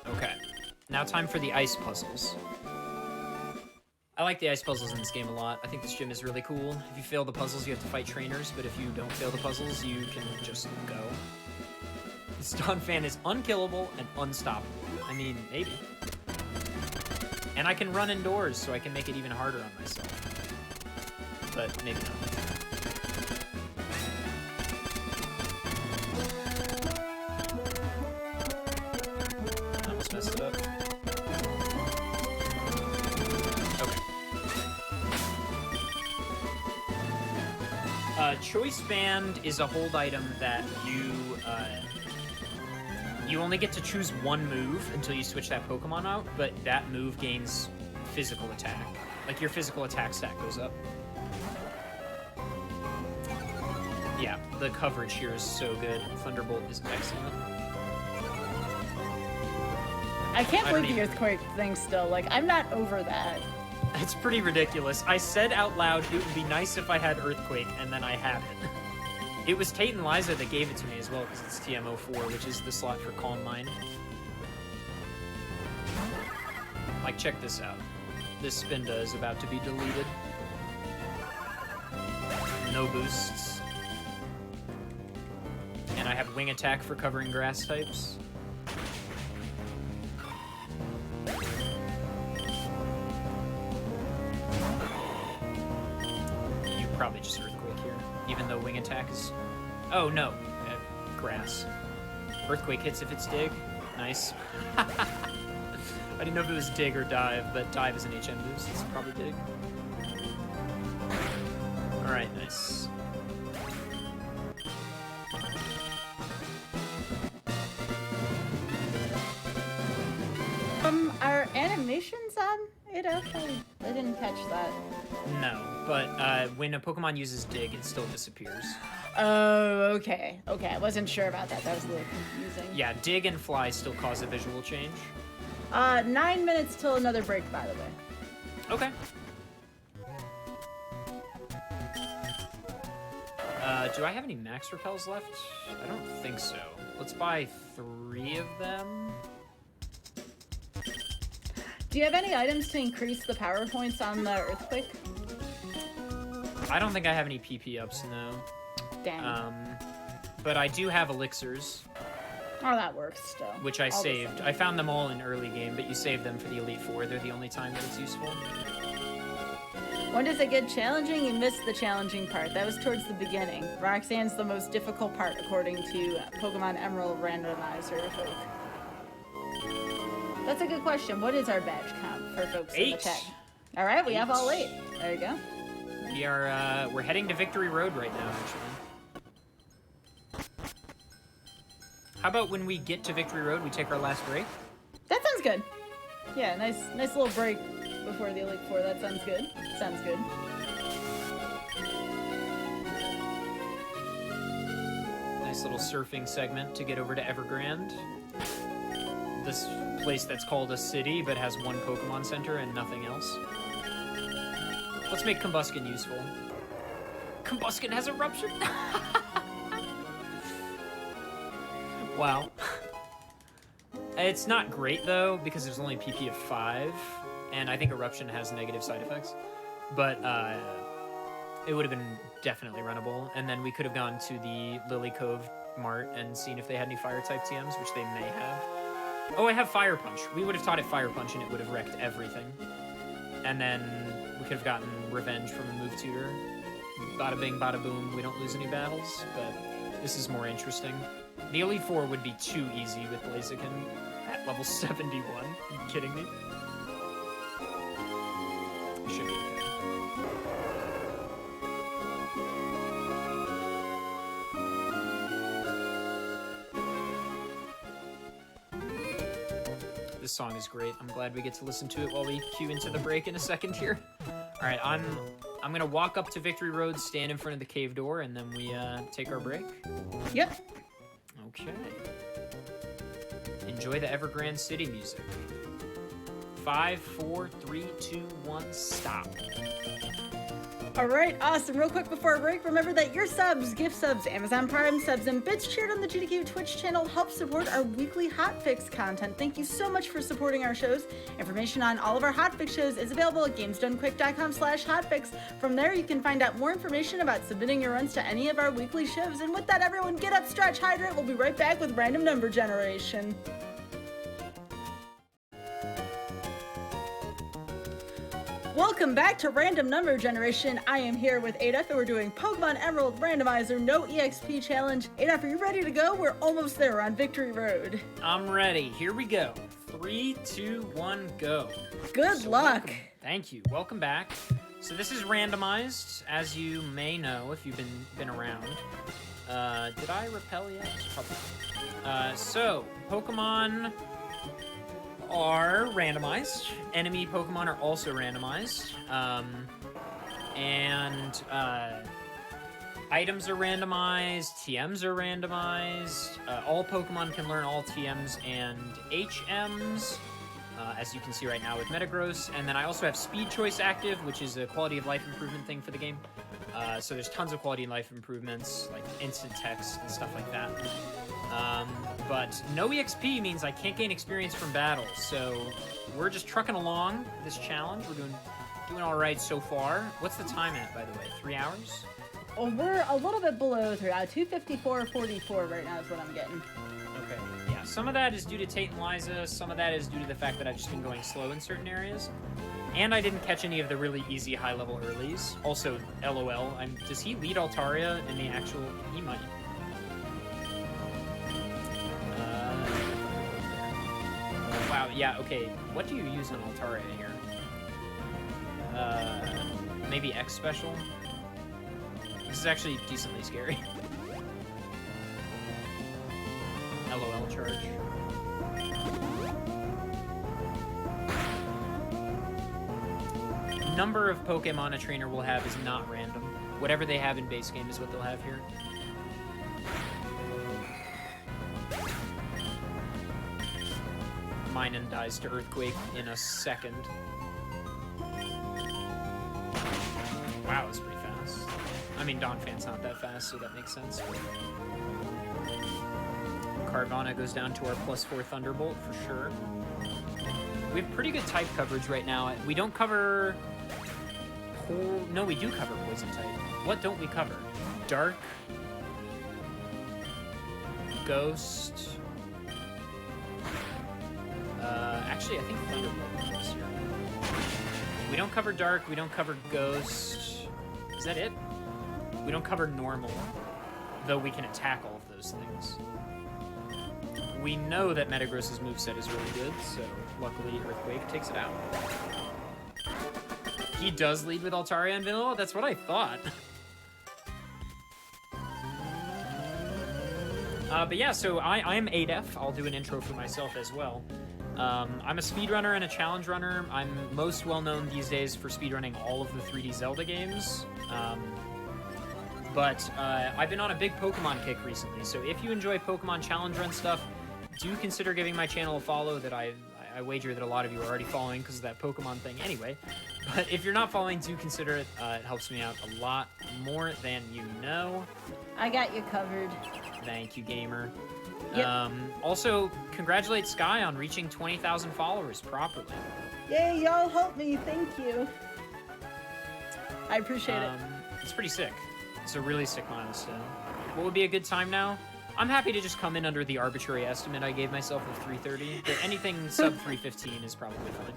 Okay, now time for the ice puzzles. I like the ice puzzles in this game a lot. I think this gym is really cool. If you fail the puzzles, you have to fight trainers, but if you don't fail the puzzles, you can just go. This Donphan is unkillable and unstoppable. I mean, maybe. And I can run indoors, so I can make it even harder on myself. But maybe not. I almost messed it up. Choice Band is a hold item that you only get to choose one move until you switch that Pokemon out, but that move gains physical attack. Like, your physical attack stat goes up. Yeah, the coverage here is so good. Thunderbolt is excellent. I can't believe the Earthquake thing still. Like, I'm not over that. It's pretty ridiculous. I said out loud it would be nice if I had Earthquake, and then I had it. It was Tate and Liza that gave it to me as well, because it's TM04, which is the slot for Calm Mind. Like, check this out. This Spinda is about to be deleted. No boosts. And I have Wing Attack for covering grass types. Probably just Earthquake here, even though Wing Attack is... Oh, no. Grass. Earthquake hits if it's Dig. Nice. I didn't know if it was Dig or Dive, but Dive is an HM boost. It's probably Dig. Alright, nice. Are animations on it? Okay, I didn't catch that. No, but when a Pokemon uses Dig, it still disappears. Oh, okay. Okay, I wasn't sure about that. That was a little confusing. Yeah, Dig and Fly still cause a visual change. 9 minutes till another break, by the way. Okay. Do I have any Max Repels left? I don't think so. Let's buy 3 of them. Do you have any items to increase the power points on the Earthquake? I don't think I have any PP ups, no. Dang. But I do have elixirs. Oh, that works still. Which I saved. I found them all in early game, but you save them for the Elite Four. They're the only time that it's useful. When does it get challenging? You missed the challenging part. That was towards the beginning. Roxanne's the most difficult part, according to Pokemon Emerald Randomizer. That's a good question. What is our badge count for folks 8. in the chat? All right, we have all 8. There you go. We are, we're heading to Victory Road right now, actually. How about when we get to Victory Road, we take our last break? That sounds good. Yeah, nice little break before the Elite Four. That sounds good. Sounds good. Nice little surfing segment to get over to Evergrande. This place that's called a city, but has one Pokemon Center and nothing else. Let's make Combuskin useful. Combuskin has Eruption? Wow. It's not great, though, because there's only PP of 5, and I think Eruption has negative side effects. But It would have been definitely runnable, and then we could have gone to the Lily Cove Mart and seen if they had any fire-type TMs, which they may have. Oh, I have Fire Punch. We would have taught it Fire Punch, and it would have wrecked everything. And then we could have gotten revenge from a move tutor. Bada bing, bada boom. We don't lose any battles, but this is more interesting. The Elite Four would be too easy with Blaziken at level 71. Are you kidding me? It should be okay. This song is great. I'm glad we get to listen to it while we queue into the break in a second here. All right, I'm gonna walk up to Victory Road, stand in front of the cave door, and then we take our break. Yep. Okay. Enjoy the Evergrande City music. 5, 4, 3, 2, 1, stop. All right, awesome. Real quick before our break, remember that your subs, gift subs, Amazon Prime subs, and bits shared on the GDQ Twitch channel help support our weekly Hotfix content. Thank you so much for supporting our shows. Information on all of our Hotfix shows is available at gamesdonequick.com/hotfix. From there, you can find out more information about submitting your runs to any of our weekly shows. And with that, everyone, get up, stretch, hydrate. We'll be right back with Random Number Generation. Welcome back to Random Number Generation. I am here with Adef, and we're doing Pokemon Emerald Randomizer No EXP Challenge. Adef, are you ready to go? We're almost there on Victory Road. I'm ready. Here we go. 3, 2, 1, go. Good luck. Welcome. Thank you. Welcome back. So this is randomized, as you may know if you've been around. Did I repel yet? Probably. So Pokemon are randomized. Enemy Pokemon are also randomized. Items are randomized. TMs are randomized. All Pokemon can learn all TMs and HMs, as you can see right now with Metagross. And then I also have Speed Choice active, which is a quality of life improvement thing for the game. So there's tons of quality of life improvements, like instant text and stuff like that. But no EXP means I can't gain experience from battles, so we're just trucking along this challenge. We're doing all right so far. What's the time at, by the way? 3 hours? Well, we're a little bit below 3 hours. 2:54:44 right now is what I'm getting. Okay, yeah. Some of that is due to Tate and Liza. Some of that is due to the fact that I've just been going slow in certain areas. And I didn't catch any of the really easy high-level earlies. Also, LOL, does he lead Altaria in the actual... He might. Wow, yeah, okay. What do you use on Altaria here? Maybe X Special? This is actually decently scary. LOL charge. Number of Pokemon a trainer will have is not random. Whatever they have in base game is what they'll have here. Minun dies to Earthquake in a second. Wow, that's pretty fast. I mean, Donphan's not that fast, so that makes sense. Carvana goes down to our +4 Thunderbolt for sure. We have pretty good type coverage right now. We don't cover... No, we do cover Poison type. What don't we cover? Dark. Ghost. Actually, I think Thunderbolt is here. We don't cover Dark. We don't cover Ghost. Is that it? We don't cover Normal. Though we can attack all of those things. We know that Metagross's moveset is really good, so luckily Earthquake takes it out. He does lead with Altaria and Vanilla? That's what I thought. But yeah, so I'm Adef. I'll do an intro for myself as well. I'm a speedrunner and a challenge runner. I'm most well known these days for speedrunning all of the 3D Zelda games. But I've been on a big Pokemon kick recently, so if you enjoy Pokemon challenge run stuff, do consider giving my channel a follow. That I wager that a lot of you are already following because of that Pokemon thing anyway. But if you're not following, do consider it. It helps me out a lot more than you know. I got you covered. Thank you, gamer. Yep. Also, congratulate Sky on reaching 20,000 followers properly. Yay, y'all help me. Thank you. I appreciate it. It's pretty sick. It's a really sick milestone. What would be a good time now? I'm happy to just come in under the arbitrary estimate I gave myself of 3:30, but anything sub 3:15 is probably fine.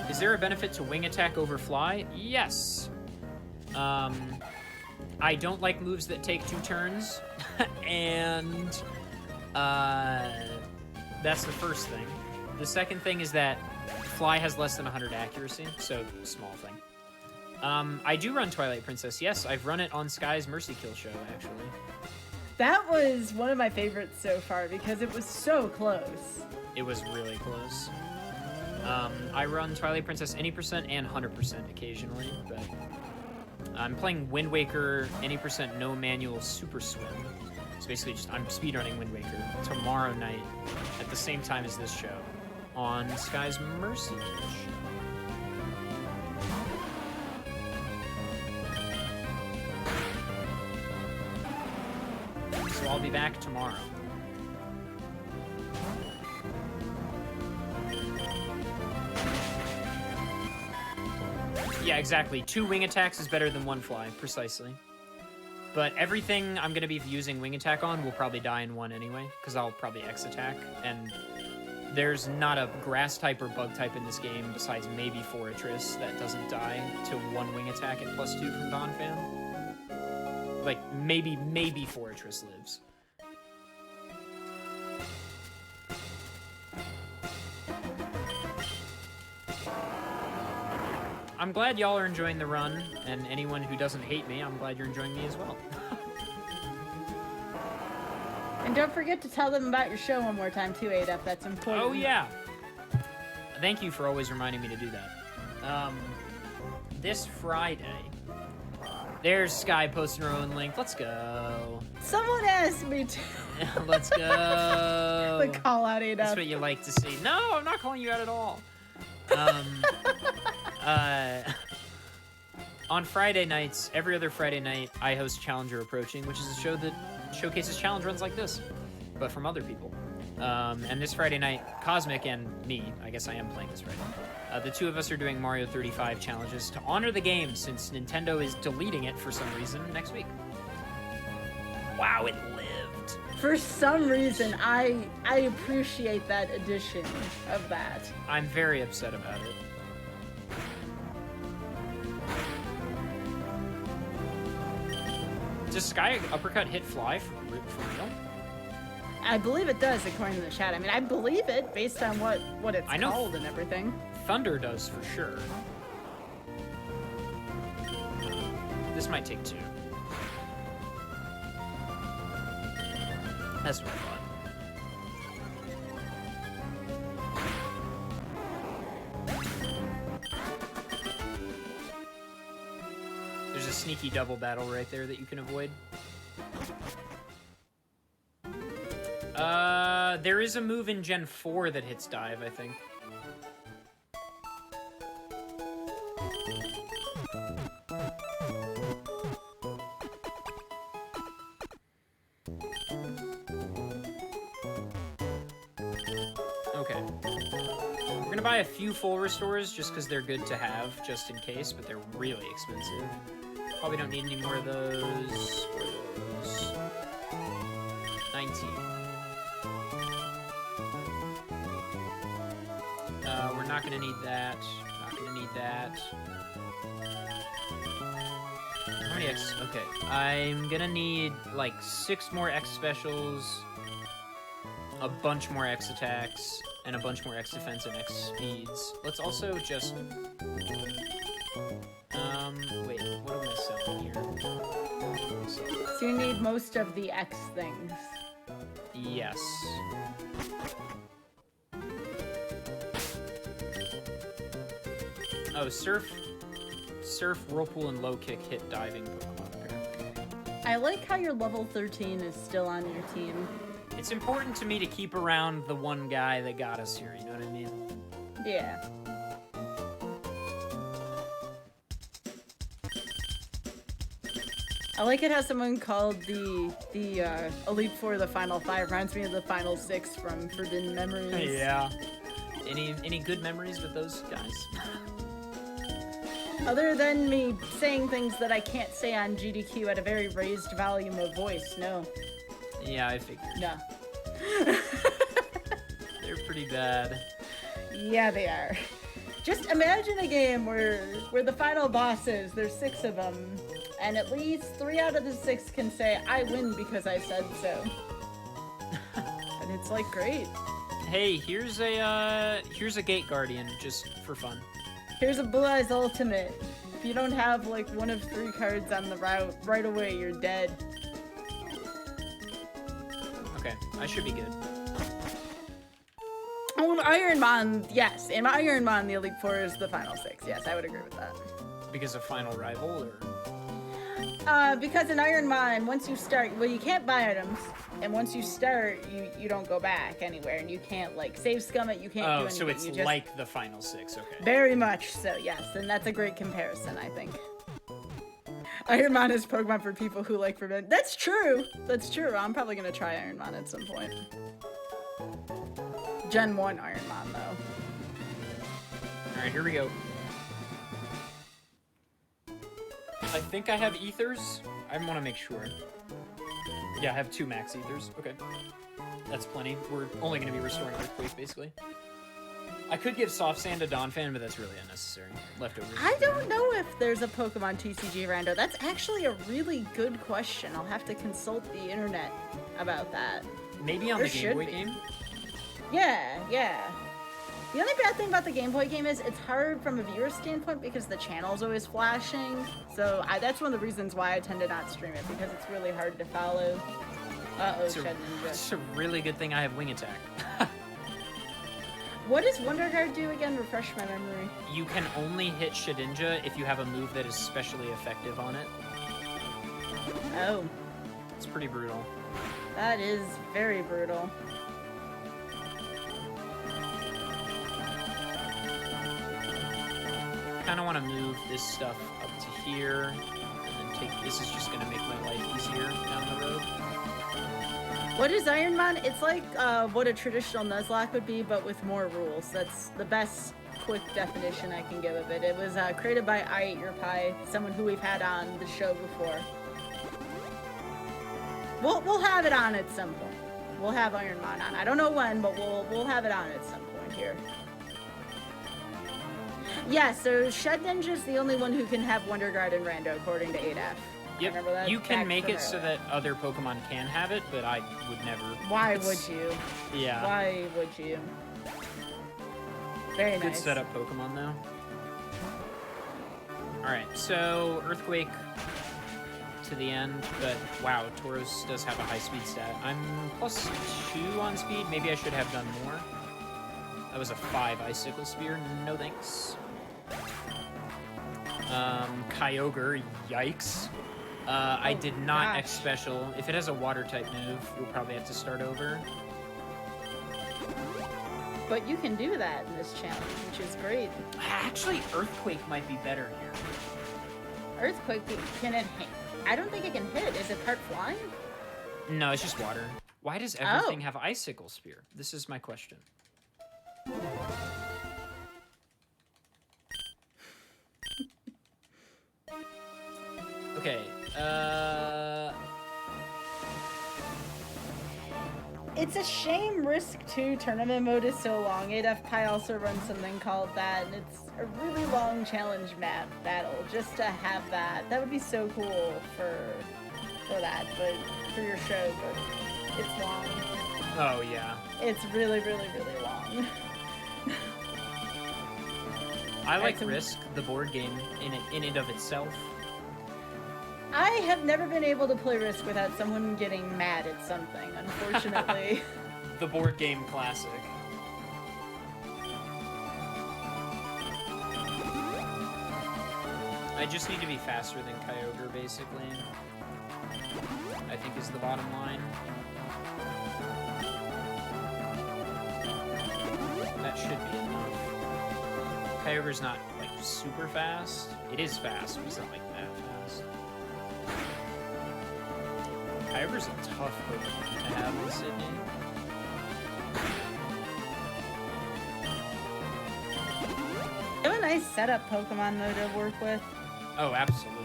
Is there a benefit to wing attack over fly? Yes. I don't like moves that take 2 turns, and that's the first thing. The second thing is that fly has less than 100 accuracy, so small thing. I do run Twilight Princess. Yes, I've run it on Sky's Mercy Kill show, actually. That was one of my favorites so far because it was so close. It was really close. I run Twilight Princess any percent and 100% occasionally, but I'm playing Wind Waker any percent no manual super swim. So basically just I'm speedrunning Wind Waker tomorrow night at the same time as this show on Sky's Mercy Kill show. So I'll be back tomorrow. Yeah, exactly. 2 wing attacks is better than 1 fly, precisely. But everything I'm going to be using wing attack on will probably die in 1 anyway, because I'll probably X attack, and there's not a grass type or bug type in this game, besides maybe Fortress, that doesn't die to 1 wing attack at +2 from Donphan. Like, maybe Fortress lives. I'm glad y'all are enjoying the run, and anyone who doesn't hate me, I'm glad you're enjoying me as well. And don't forget to tell them about your show one more time, too, Adef. That's important. Oh, yeah. Thank you for always reminding me to do that. This Friday, there's Sky posting her own link. Let's go. Someone asked me to. Let's go. The call out, Adef. That's what you like to see. No, I'm not calling you out at all. On Friday nights, every other Friday night, I host Challenger Approaching, which is a show that showcases challenge runs like this, but from other people. And this Friday night, Cosmic and me, I guess I am playing this Friday, the 2 of us are doing Mario 35 challenges to honor the game, since Nintendo is deleting it for some reason next week. Wow, it lived. For some reason, I appreciate that addition of that. I'm very upset about it. Does Sky Uppercut hit fly for real? I believe it does, according to the chat. I mean, I believe it based on what it's called and everything. Thunder does for sure. This might take 2. That's what I thought. There's a sneaky double battle right there that you can avoid. There is a move in Gen 4 that hits dive, I think. Okay. We're gonna buy a few full restores just because they're good to have, just in case, but they're really expensive. Probably don't need any more of those. 19. We're not gonna need that. Not gonna need that. How many X? Okay. I'm gonna need like 6 more X specials, a bunch more X attacks, and a bunch more X defense and X speeds. Let's also just... wait, what am I selling here? So you need most of the X things. Yes. Oh, Surf, Whirlpool, and Low Kick hit diving Pokemon apparently. I like how your level 13 is still on your team. It's important to me to keep around the one guy that got us here, you know what I mean? Yeah. I like it how someone called the Elite Four the Final 5. Reminds me of the Final 6 from Forbidden Memories. Yeah. Any good memories with those guys? Other than me saying things that I can't say on GDQ at a very raised volume of voice, no. Yeah, I figured. No. They're pretty bad. Yeah, they are. Just imagine a game where the final bosses, there's 6 of them, and at least 3 out of the 6 can say, I win because I said so. And it's like, great. Hey, here's a Gate Guardian, just for fun. Here's a Blue Eyes Ultimate. If you don't have like 1 of 3 cards on the route, right away you're dead. Okay, I should be good. Oh, Ironmon, yes. In Ironmon, the Elite Four is the final 6. Yes, I would agree with that. Because of Final Rival, or? Because in Ironmon, once you start, well, you can't buy items, and once you start, you don't go back anywhere, and you can't, like, save scum it, you can't do anything. So it's just like the Final 6, okay. Very much so, yes, and that's a great comparison, I think. Ironmon is Pokemon for people who like Forbidden. That's true! That's true. I'm probably gonna try Ironmon at some point. Gen 1 Ironmon, though. Alright, here we go. I think I have Ethers. I want to make sure. Yeah, I have 2 max Ethers. Okay. That's plenty. We're only going to be restoring Earthquake, basically. I could give Soft Sand to Donphan, but that's really unnecessary. Leftovers. I don't know if there's a Pokemon TCG Rando. That's actually a really good question. I'll have to consult the internet about that. Maybe on the Game Boy game? Yeah. The only bad thing about the Game Boy game is it's hard from a viewer standpoint because the channel's always flashing. So that's one of the reasons why I tend to not stream it, because it's really hard to follow. Uh-oh, Shed Ninja. It's a really good thing I have Wing Attack. What does Wonder Guard do again? Refresh my memory. You can only hit Shedinja if you have a move that is specially effective on it. Oh. It's pretty brutal. That is very brutal. I kind of want to move this stuff up to here, and then this is just going to make my life easier down the road. What is Ironmon? It's like what a traditional Nuzlocke would be, but with more rules. That's the best quick definition I can give of it. It was created by I Ate Your Pie, someone who we've had on the show before. We'll have it on at some point. We'll have Ironmon on. I don't know when, but we'll have it on at some point here. Yeah, so Shed Ninja's the only one who can have Wonder Guard and Rando, according to ADAF. Yep, that you can make it so that other Pokemon can have it, but I would never. Why would you? Yeah. Why would you? Very nice. Good setup Pokemon, though. Alright, so Earthquake to the end, but wow, Tauros does have a high speed stat. I'm +2 on speed. Maybe I should have done more. That was a 5 Icicle Spear. No thanks. Kyogre, yikes. I did not X Special. If it has a water type move, we'll probably have to start over. But you can do that in this challenge, which is great. Actually, Earthquake might be better here. Earthquake, can it hit? I don't think it can hit. Is it part flying? No, it's just water. Why does everything have Icicle Spear? This is my question. Okay, It's a shame Risk 2 tournament mode is so long. ADF Pi also runs something called that, and it's a really long challenge map battle just to have that. That would be so cool for that, but for your show, but it's long. Oh, yeah. It's really, really, really long. I like Risk, the board game, in and of itself. I have never been able to play Risk without someone getting mad at something, unfortunately. The board game classic. I just need to be faster than Kyogre, basically. I think is the bottom line. That should be enough. Kyogre's not, like, super fast. It is fast, but it's not, like, that fast. Kyogre's a tough Pokemon to have in Sydney. nice setup Pokemon though to work with. Oh, absolutely.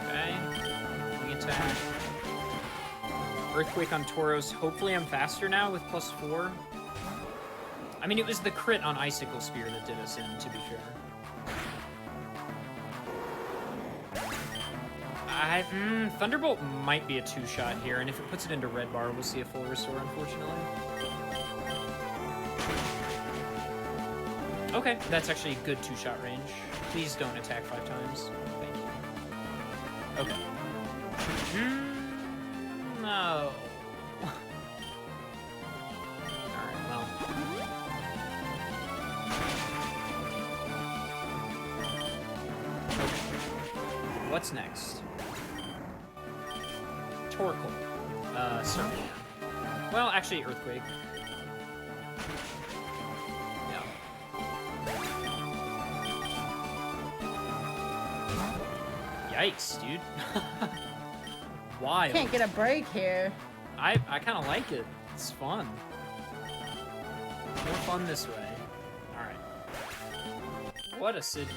Okay. Wing attack. Earthquake on Tauros. Hopefully I'm faster now with +4. I mean, it was the crit on Icicle Spear that did us in, to be fair. Thunderbolt might be a 2-shot here, and if it puts it into red bar, we'll see a full restore, unfortunately. Okay, that's actually a good 2-shot range. Please don't attack 5 times. Thank you. Okay. No. Alright, well. Okay. What's next? Torkoal. Certainly. Well, actually, Earthquake. Yeah. Yikes, dude. Wild. Can't get a break here. I kind of like it. It's fun. More fun this way. Alright. What a Sydney.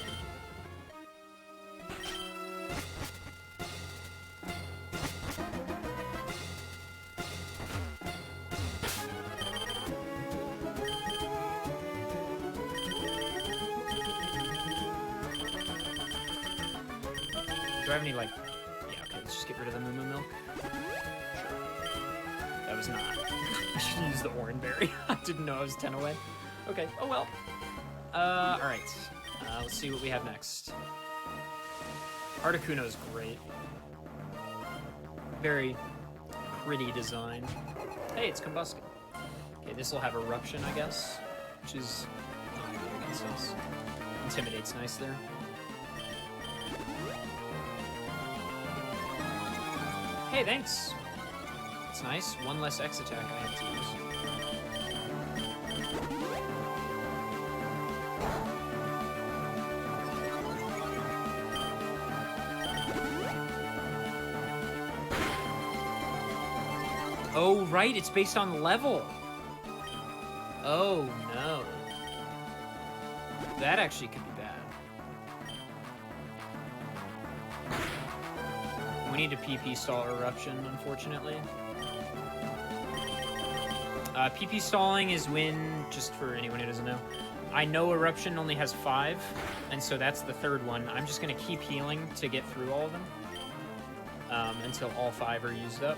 Do I have any, like... Yeah, okay, let's just get rid of the Moo Moo Milk. Sure. That was not... I should use the Oranberry. I didn't know I was 10 away. Okay, oh well. Alright. Let's see what we have next. Articuno's great. Very pretty design. Hey, it's Combusken. Okay, this will have Eruption, I guess, which is not good against us. Intimidate's nice there. Hey, thanks. It's nice. One less X attack I have to use. Oh, right. It's based on level. Oh, no. That actually could be bad. We need to PP stall Eruption, unfortunately. PP stalling is when, just for anyone who doesn't know, I know Eruption only has 5, and so that's the third one. I'm just going to keep healing to get through all of them until all 5 are used up.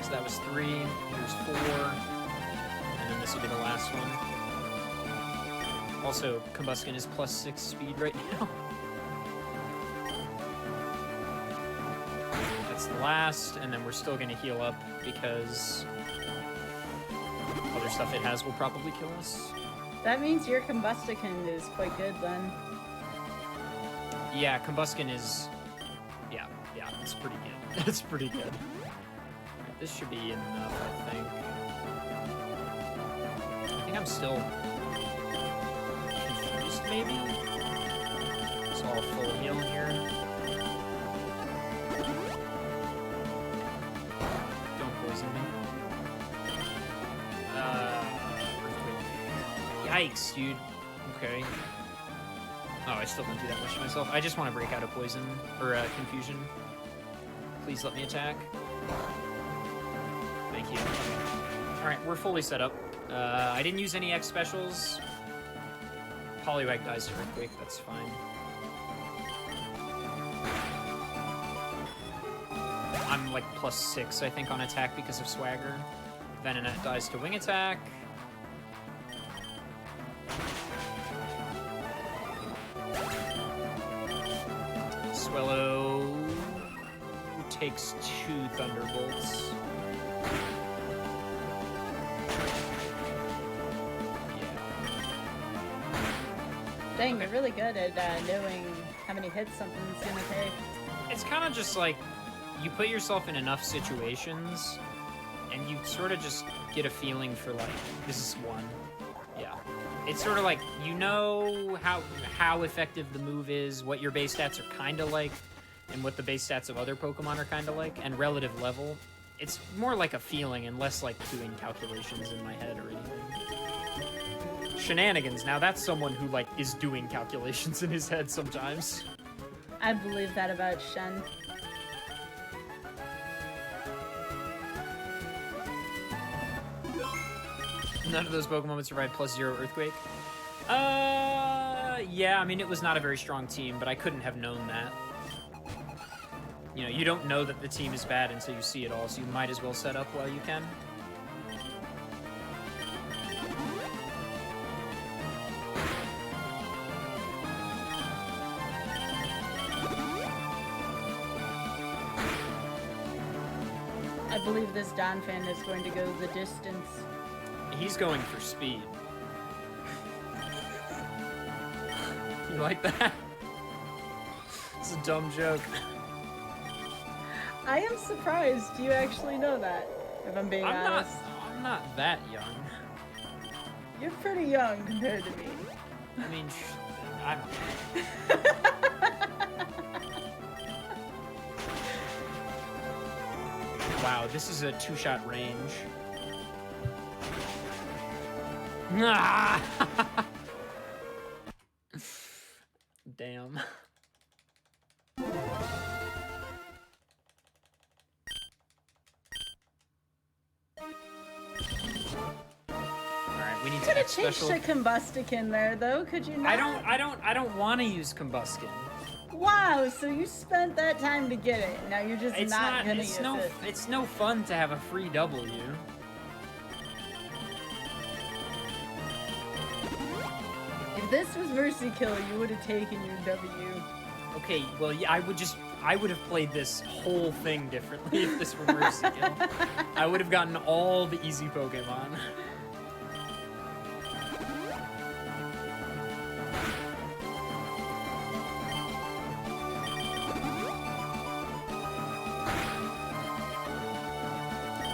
So that was 3, here's 4, and then this will be the last one. Also, Combusken is +6 speed right now. That's the last, and then we're still going to heal up because other stuff it has will probably kill us. That means your Combusken is quite good then. Yeah, Combusken is... Yeah, it's pretty good. It's pretty good. Right, this should be enough, I think. I think I'm still confused, maybe? It's all full heal here. Don't poison me. Earthquake. Yikes, dude. Okay. Oh, I still don't do that much to myself. I just want to break out of poison, or confusion. Please let me attack. Thank you. Alright, we're fully set up. I didn't use any X specials. Poliwag dies to Earthquake, that's fine. I'm like +6, I think, on attack because of Swagger. Venonat dies to Wing Attack. Swellow takes 2 Thunderbolts. Yeah. Dang, they're really good at knowing how many hits something's gonna take. It's kind of just like, you put yourself in enough situations, and you sort of just get a feeling for like, this is one. Yeah. It's sort of like, you know how effective the move is, what your base stats are kind of like, and what the base stats of other Pokemon are kind of like, and relative level, it's more like a feeling and less like doing calculations in my head or anything. Shenanigans, now that's someone who, like, is doing calculations in his head sometimes. I believe that about Shen. None of those Pokemon would survive +0 Earthquake. Yeah, I mean, it was not a very strong team, but I couldn't have known that. You know, you don't know that the team is bad until you see it all, so you might as well set up while you can. I believe this Donphan is going to go the distance. He's going for speed. You like that? It's a dumb joke. I am surprised you actually know that, if I'm being honest. I'm not that young. You're pretty young compared to me. I mean, I don't know. Wow, this is a 2-shot range. Ah! Damn. Alright, we need to X Could special. have changed to Combustican there, though. Could you not? I don't want to use Combuskin. Wow, so you spent that time to get it. Now you're just not gonna use it. It's no fun to have a free W. If this was Mercy Kill, you would have taken your W. Okay, well, yeah, I would have played this whole thing differently if this were Mercy Kill. I would have gotten all the easy Pokemon.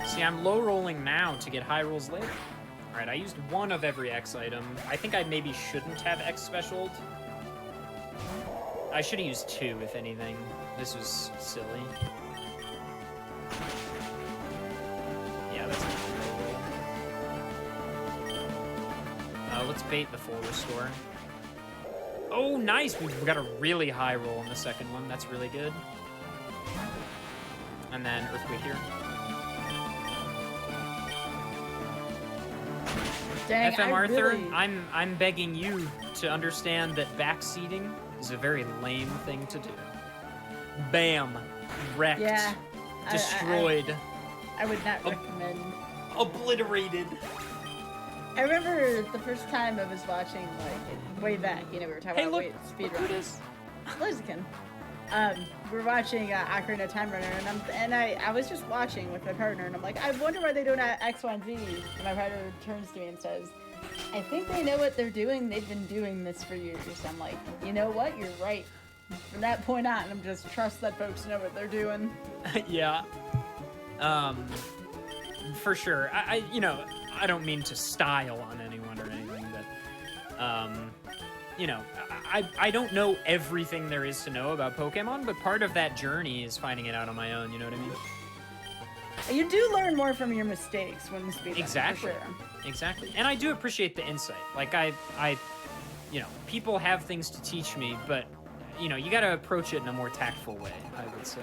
See, I'm low rolling now to get high rolls later. Alright, I used one of every X item. I think I maybe shouldn't have X specialed. I should have used 2, if anything. This was silly. Yeah, that's a good roll. Let's bait the full restore. Oh, nice! We've got a really high roll on the second one. That's really good. And then Earthquake here. Dang, FM Arthur, I'm begging you to understand that backseating is a very lame thing to do. Bam. Wrecked. Yeah. Destroyed. I would not recommend. Obliterated. I remember the first time I was watching, like, way back, you know, we were talking about speedruns. Blaziken. We were watching Ocarina of Time Runner, and I was just watching with my partner, and I'm like, I wonder why they don't have X, Y, and Z. And my partner turns to me and says, I think they know what they're doing. They've been doing this for years. I'm like, you know what? You're right. From that point on, I'm just trust that folks know what they're doing. Yeah. For sure. You know, I don't mean to style on anyone or anything, but, you know, I don't know everything there is to know about Pokemon, but part of that journey is finding it out on my own, you know what I mean? You do learn more from your mistakes when speedrunning. Exactly. For sure. Exactly. And I do appreciate the insight. Like, you know, people have things to teach me, but, you know, you gotta approach it in a more tactful way, I would say.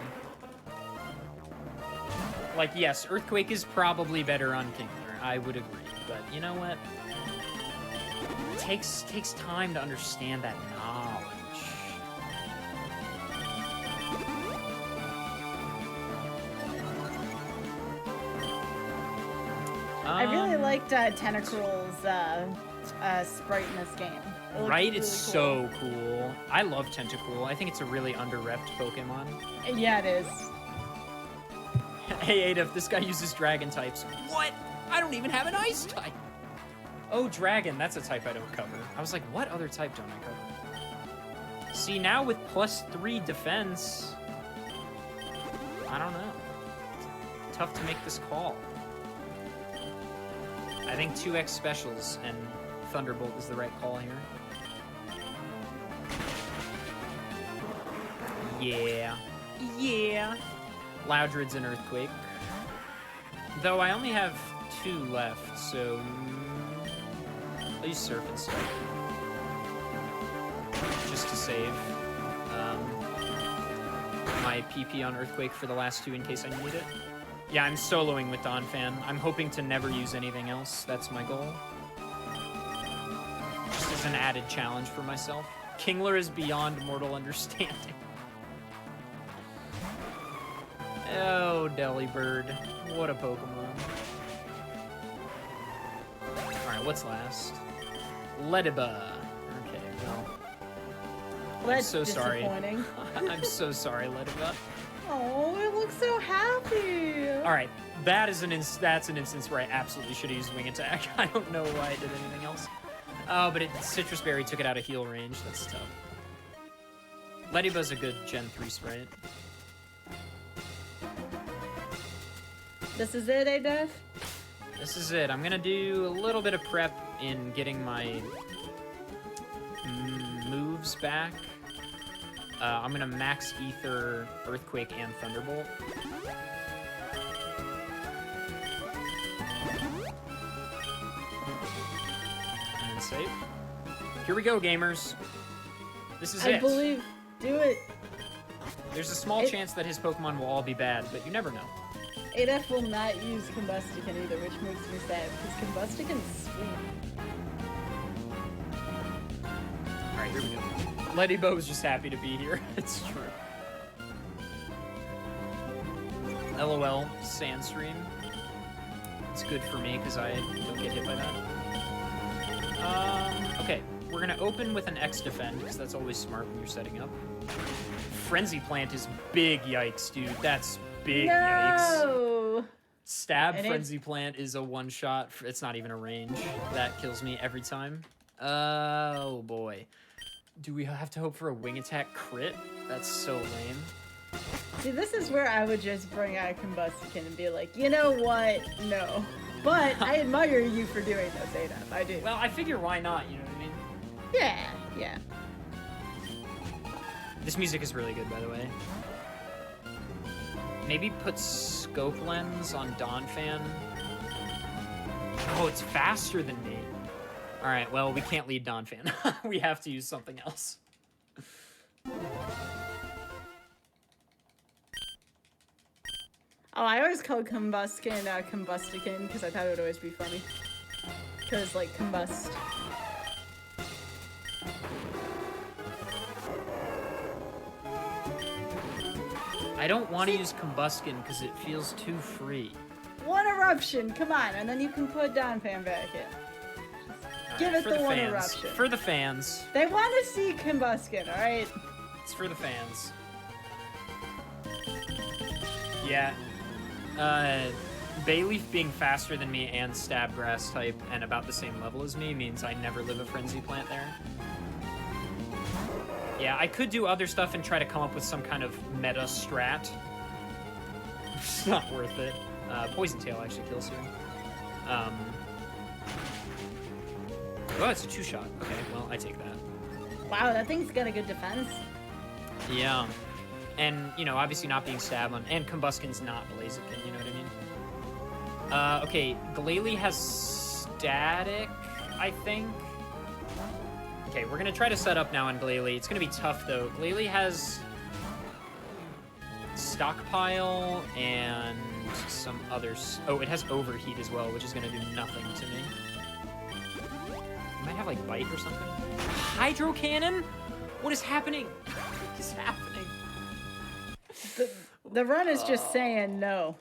Like, yes, Earthquake is probably better on Kingler, I would agree, but you know what? It takes time to understand that knowledge. I really liked Tentacruel's sprite in this game. Right? Really it's cool. so cool. I love Tentacruel. I think it's a really under-repped Pokemon. Yeah, it is. Hey, Adolf, this guy uses dragon types. What? I don't even have an ice type. Oh, dragon. That's a type I don't cover. I was like, what other type don't I cover? See, now with +3 defense, I don't know. It's tough to make this call. I think 2x specials and Thunderbolt is the right call here. Yeah. Yeah. Loudred's an Earthquake. Though I only have 2 left, so... I'll use Surf instead. Just to save my PP on Earthquake for the last 2 in case I need it. Yeah, I'm soloing with Donphan. I'm hoping to never use anything else. That's my goal. Just as an added challenge for myself. Kingler is beyond mortal understanding. Oh, Delibird. What a Pokemon. Alright, what's last? Lediba. Okay, well. That's I'm so sorry. disappointing. I'm so sorry, Lediba. Oh, it looks so happy. Alright, that's an instance where I absolutely should have used Wing Attack. I don't know why I did anything else. Oh, but Citrus Berry took it out of heal range. That's tough. Lediba's a good Gen 3 sprite. This is it, Adef? This is it. I'm gonna do a little bit of prep in getting my moves back. I'm gonna max Ether, Earthquake, and Thunderbolt. And then save. Here we go, gamers. This is it. I believe. Do it. There's a small chance that his Pokemon will all be bad, but you never know. Adef will not use Combustican either, which makes me sad, because Combustican's sweet. Alright, here we go. Ledibo is just happy to be here. It's true. LOL, Sandstream. It's good for me, because I don't get hit by that. Okay, we're gonna open with an X-Defend, because that's always smart when you're setting up. Frenzy Plant is big yikes, dude. That's big yikes. Stab Frenzy Plant is a one-shot. It's not even a range. That kills me every time. Oh, boy. Do we have to hope for a Wing Attack crit? That's so lame. See, this is where I would just bring out Combustican and be like, you know what? No. But I admire you for doing this, Adef. I do. Well, I figure why not, you know what I mean? Yeah, yeah. This music is really good, by the way. Maybe put Scope Lens on Donphan. Oh, it's faster than me. Alright, well, we can't lead Donphan. We have to use something else. Oh, I always called Combuskin Combustican because I thought it would always be funny. Because, like, combust. I don't want to use Combuskin because it feels too free. One eruption, come on, and then you can put Donphan back in. Give it the one eruption. For the fans. They want to see Combuskin, alright? It's for the fans. Yeah. Bayleaf being faster than me and Stab Grass type and about the same level as me means I never live a Frenzy Plant there. Yeah, I could do other stuff and try to come up with some kind of meta strat. It's not worth it. Poison Tail actually kills here. Oh, it's a 2-shot. Okay, well, I take that. Wow, that thing's got a good defense. Yeah. And, you know, obviously not being stabbed on... And Combuskin's not Blaziken, you know what I mean? Okay, Glalie has Static, I think. Okay, we're gonna try to set up now on Glalie. It's gonna be tough, though. Glalie has... Stockpile and some others. Oh, it has Overheat as well, which is gonna do nothing to me. It might have, like, Bite or something. Hydro Cannon? What is happening? What is happening? The run is just saying no.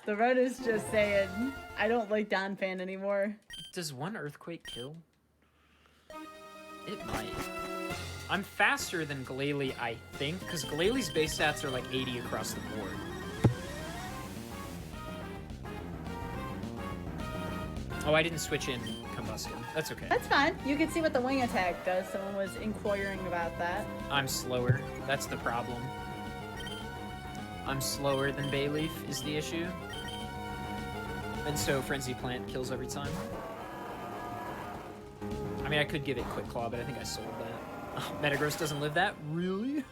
The run is just saying, I don't like Donphan anymore. Does one Earthquake kill? It might. I'm faster than Glalie, I think, because Glalie's base stats are like 80 across the board. Oh, I didn't switch in Combuskin. That's okay. That's fine. You can see what the Wing Attack does. Someone was inquiring about that. I'm slower. That's the problem. I'm slower than Bayleaf is the issue. And so Frenzy Plant kills every time. I mean, I could give it Quick Claw, but I think I sold that. Oh, Metagross doesn't live that? Really?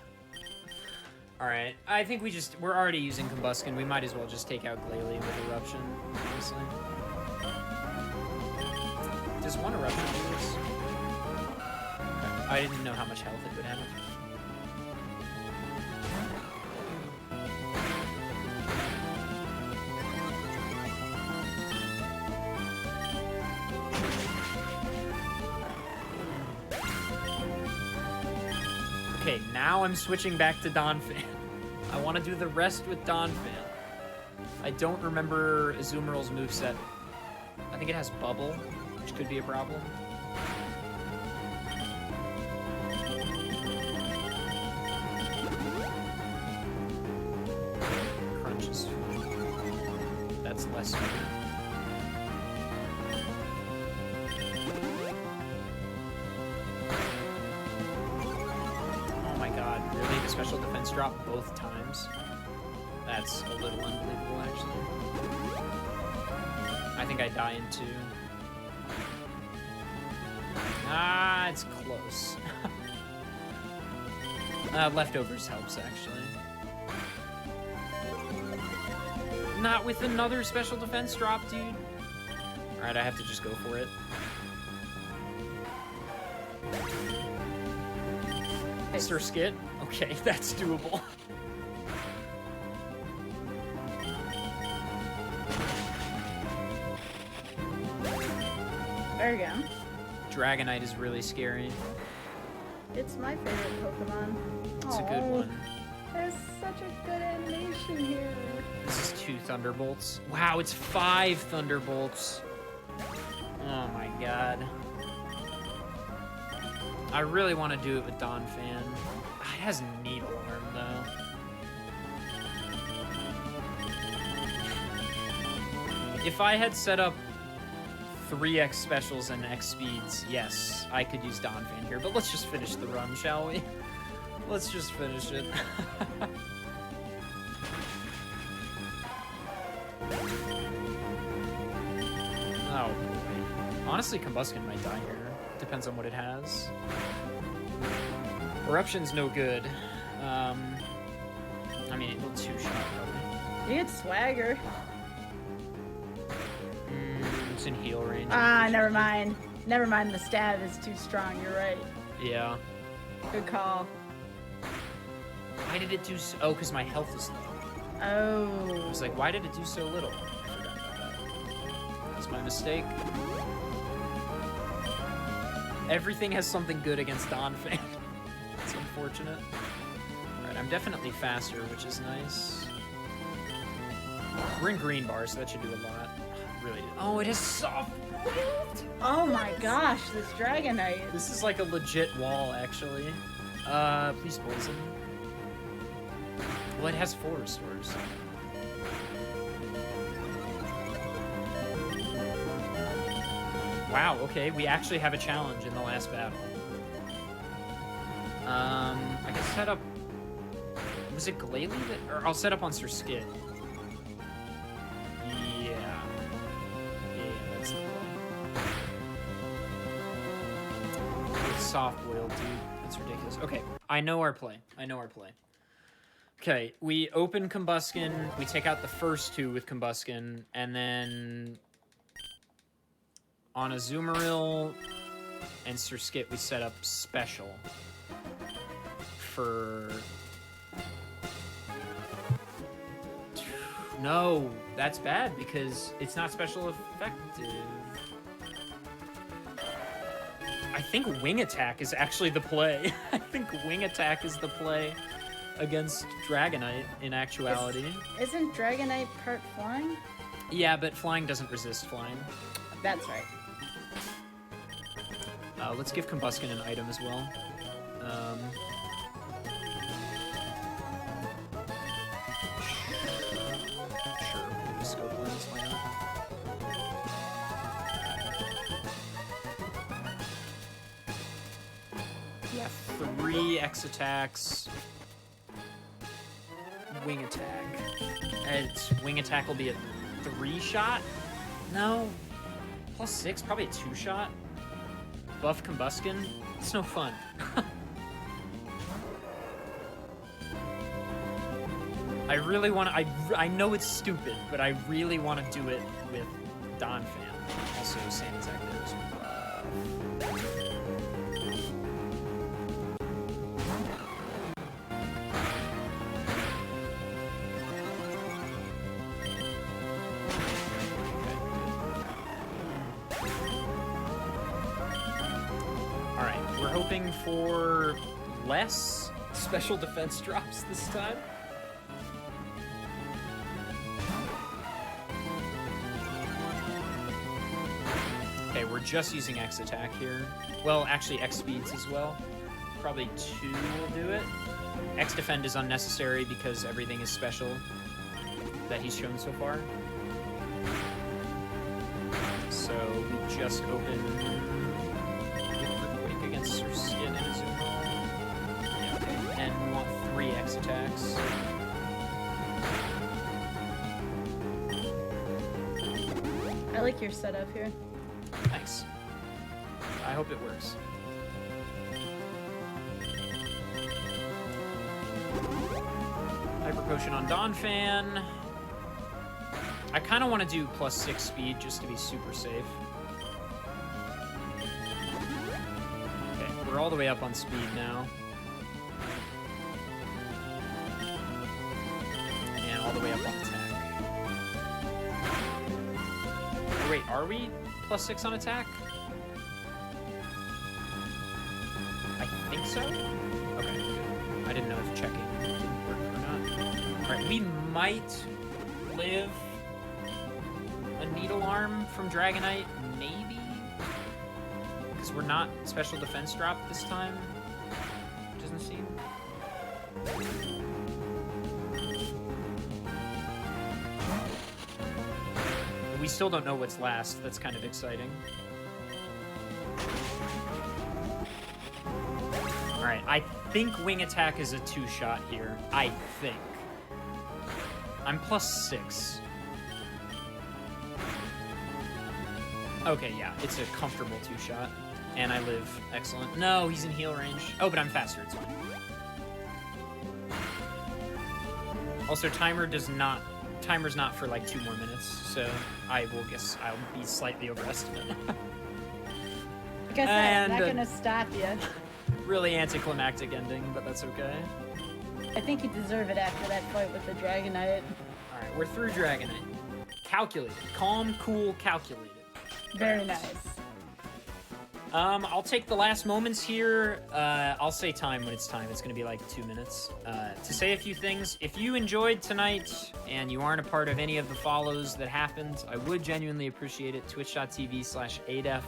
All right, I think we're already using Combuskin. We might as well just take out Glalie with Eruption, honestly. Does one Eruption do this? Okay. I didn't know how much health it would have. Okay, now I'm switching back to Donphan. I want to do the rest with Donphan. I don't remember Azumarill's moveset. I think it has Bubble, which could be a problem. Crunch is... That's less good. Really? The special defense drop both times? That's a little unbelievable, actually. I think I die in 2. Ah, it's close. Leftovers helps, actually. Not with another special defense drop, dude. Alright, I have to just go for it. Mr. Skit? Okay, that's doable. There you go. Dragonite is really scary. It's my favorite Pokemon. It's a good one. There's such a good animation here. This is 2 Thunderbolts. Wow, it's 5 Thunderbolts. Oh my god. I really want to do it with Donphan. It has Needle Arm, though. If I had set up 3x specials and x speeds, yes, I could use Donphan here. But let's just finish the run, shall we? Let's just finish it. Oh, boy. Honestly, Combuskin might die here. Depends on what it has. Eruption's no good. I mean, it'll 2-shot probably. You get Swagger. It's in heal range. Ah, never mind. Never mind, the stab is too strong, you're right. Yeah. Good call. Why did it do so... Oh, because my health is low. Oh. I was like, why did it do so little? I forgot about that. That's my mistake. Everything has something good against Donphan. It's unfortunate. Alright, I'm definitely faster, which is nice. We're in green bar, so that should do a lot. Really. Oh, it has soft wilt! Oh my gosh, this Dragonite. This is like a legit wall, actually. Please poison. Well, it has 4 restores. Wow, okay, we actually have a challenge in the last battle. I can set up... Was it Glalie that... Or I'll set up on Sir Skid. Yeah. Yeah, that's the play. It's soft boiled, dude. That's ridiculous. Okay, I know our play. I know our play. Okay, we open Combuskin, we take out the first 2 with Combuskin, and then... On Azumarill and Sir Skit, we set up special for... No, that's bad because it's not special effective. I think Wing Attack is actually the play. I think Wing Attack is the play against Dragonite in actuality. Isn't Dragonite part flying? Yeah, but flying doesn't resist flying. That's right. Let's give Combuskin an item as well. Sure, maybe Scope Lens, why not? Yeah, 3 X attacks. Wing Attack. And Wing Attack will be a 3-shot? No. +6, probably a 2-shot. Buff Combuskin? It's no fun. I really want to. I know it's stupid, but I really want to do it with Donphan. Also, Sanitech there as well. Alright, we're hoping for less special defense drops this time. Okay, we're just using X attack here. Well, actually X speeds as well. Probably 2 will do it. X defend is unnecessary because everything is special that he's shown so far. So we just open Earthquake against Skin and yeah, okay. And we want 3 X attacks. I like your setup here. Thanks. I hope it works. Hyper Potion on Donphan. I kind of want to do +6 speed just to be super safe. Okay, we're all the way up on speed now. And all the way up on attack. Oh, wait, are we +6 on attack? I think so? Okay. I didn't know if checking didn't work or not. Alright, we might live a Needle Arm from Dragonite, maybe? Because we're not special defense drop this time. Doesn't seem. We still don't know what's last. That's kind of exciting. Alright, I think Wing Attack is a 2-shot here. I think. I'm +6. Okay, yeah, it's a comfortable 2-shot. And I live excellent. No, he's in heal range. Oh, but I'm faster, it's fine. Also, timer's not for like 2 more minutes, so I will guess I'll be slightly overestimated. Like I said, I'm not gonna stop you. Really anticlimactic ending, but that's okay. I think you deserve it after that fight with the Dragonite. Alright, we're through Dragonite. Calculated. Calm, cool, calculated. Very nice. I'll take the last moments here. I'll say time when it's time. It's going to be like 2 minutes. To say a few things. If you enjoyed tonight and you aren't a part of any of the follows that happened, I would genuinely appreciate it. Twitch.tv/adef.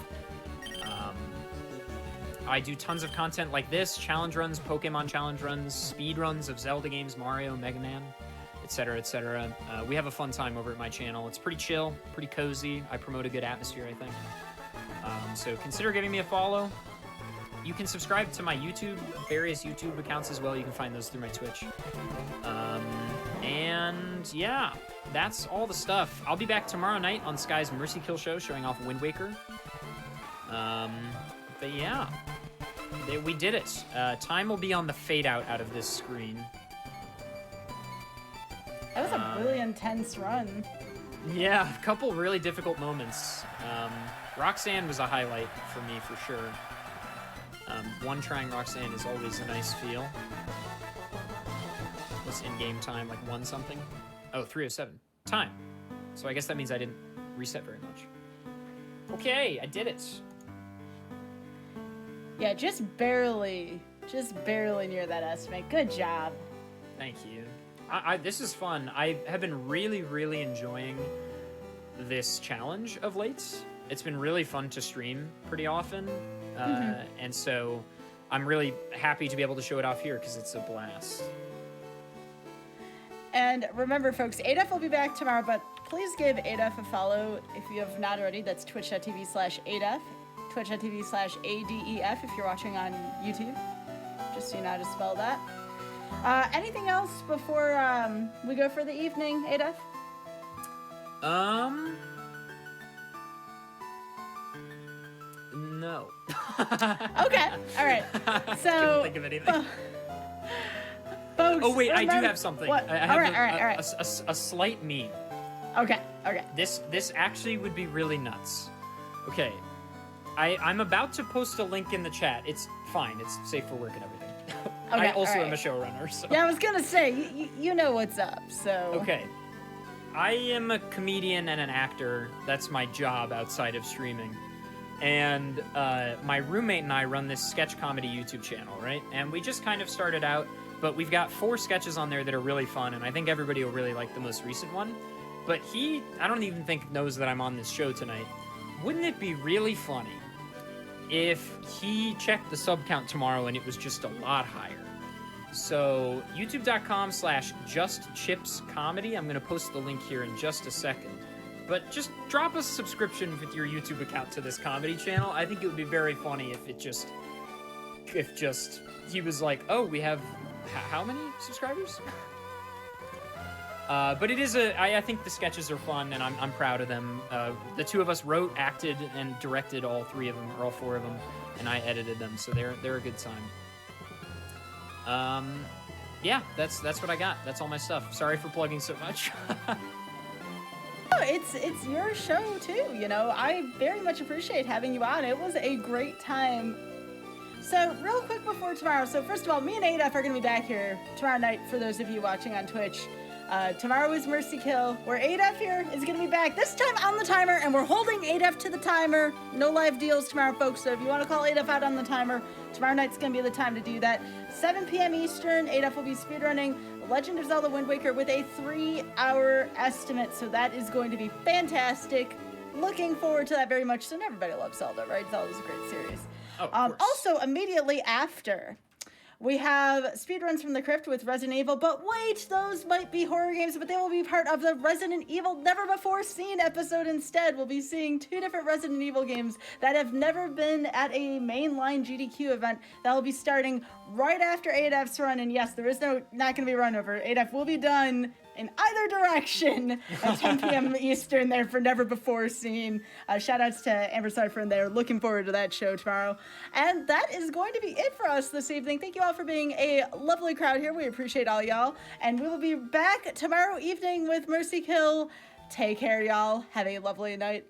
I do tons of content like this. Challenge runs, Pokemon challenge runs, speed runs of Zelda games, Mario, Mega Man, etc., etc. We have a fun time over at my channel. It's pretty chill, pretty cozy. I promote a good atmosphere, I think. So consider giving me a follow. You can subscribe to my various YouTube accounts as well. You can find those through my Twitch. And yeah, that's all the stuff. I'll be back tomorrow night on Sky's Mercy Kill show showing off Wind Waker. But yeah, we did it. Time will be on the fade out of this screen. That was a really intense run. Yeah, a couple really difficult moments. Roxanne was a highlight for me, for sure. One-trying Roxanne is always a nice feel. What's in-game time, like 1 something? Oh, 3:07. Time. So I guess that means I didn't reset very much. Okay, I did it. Yeah, just barely near that estimate. Good job. Thank you. This is fun. I have been really, really enjoying this challenge of late. It's been really fun to stream pretty often. And so I'm really happy to be able to show it off here because it's a blast. And remember, folks, ADEF will be back tomorrow, but please give ADEF a follow if you have not already. That's twitch.tv/ADEF, twitch.tv/ADEF if you're watching on YouTube, just so you know how to spell that. Anything else before we go for the evening, ADEF? No. Okay, all right. So, couldn't think of anything. folks. Oh wait, I do remember- have something. What? I have All right. a slight meme. Okay. This actually would be really nuts. Okay, I'm about to post a link in the chat. It's fine. It's safe for work and everything. Okay, I also all am a right. showrunner. So. Yeah, I was gonna say you know what's up. So Okay. I am a comedian and an actor. That's my job outside of streaming. And my roommate and I run this sketch comedy YouTube channel, right? And we just kind of started out, but we've got 4 sketches on there that are really fun, and I think everybody will really like the most recent one. But I don't even think knows that I'm on this show tonight. Wouldn't it be really funny if he checked the sub count tomorrow and it was just a lot higher? So youtube.com/justchipscomedy. I'm going to post the link here in just a second. But just drop a subscription with your YouTube account to this comedy channel. I think it would be very funny if he was like, oh, we have how many subscribers? But it is I think the sketches are fun, and I'm proud of them. The 2 of us wrote, acted, and directed all 3 of them, or all 4 of them, and I edited them, so they're a good time. Yeah, that's what I got. That's all my stuff. Sorry for plugging so much. No, it's your show too. You know, I very much appreciate having you on. It was a great time. So real quick before tomorrow. So first of all, me and Adaf are going to be back here tomorrow night for those of you watching on Twitch. Tomorrow is Mercy Kill, where Adaf here is going to be back, this time on the timer, and we're holding Adaf to the timer. No live deals tomorrow, folks, so if you want to call Adaf out on the timer, tomorrow night's going to be the time to do that. 7 p.m. Eastern, Adaf will be speedrunning Legend of Zelda Wind Waker with a 3-hour estimate, so that is going to be fantastic. Looking forward to that very much, and everybody loves Zelda, right? Zelda's a great series. Oh, of course. Also, immediately after, we have speedruns from the Crypt with Resident Evil, but wait, those might be horror games, but they will be part of the Resident Evil Never Before Seen episode instead. We'll be seeing 2 different Resident Evil games that have never been at a mainline GDQ event that will be starting right after ADAF's run, and yes, there is not going to be a run over. ADAF will be done in either direction at 10 p.m. Eastern there for Never Before Seen. Shout outs to Amber Cypher in there. Looking forward to that show tomorrow. And that is going to be it for us this evening. Thank you all for being a lovely crowd here. We appreciate all y'all. And we will be back tomorrow evening with Mercy Kill. Take care, y'all. Have a lovely night.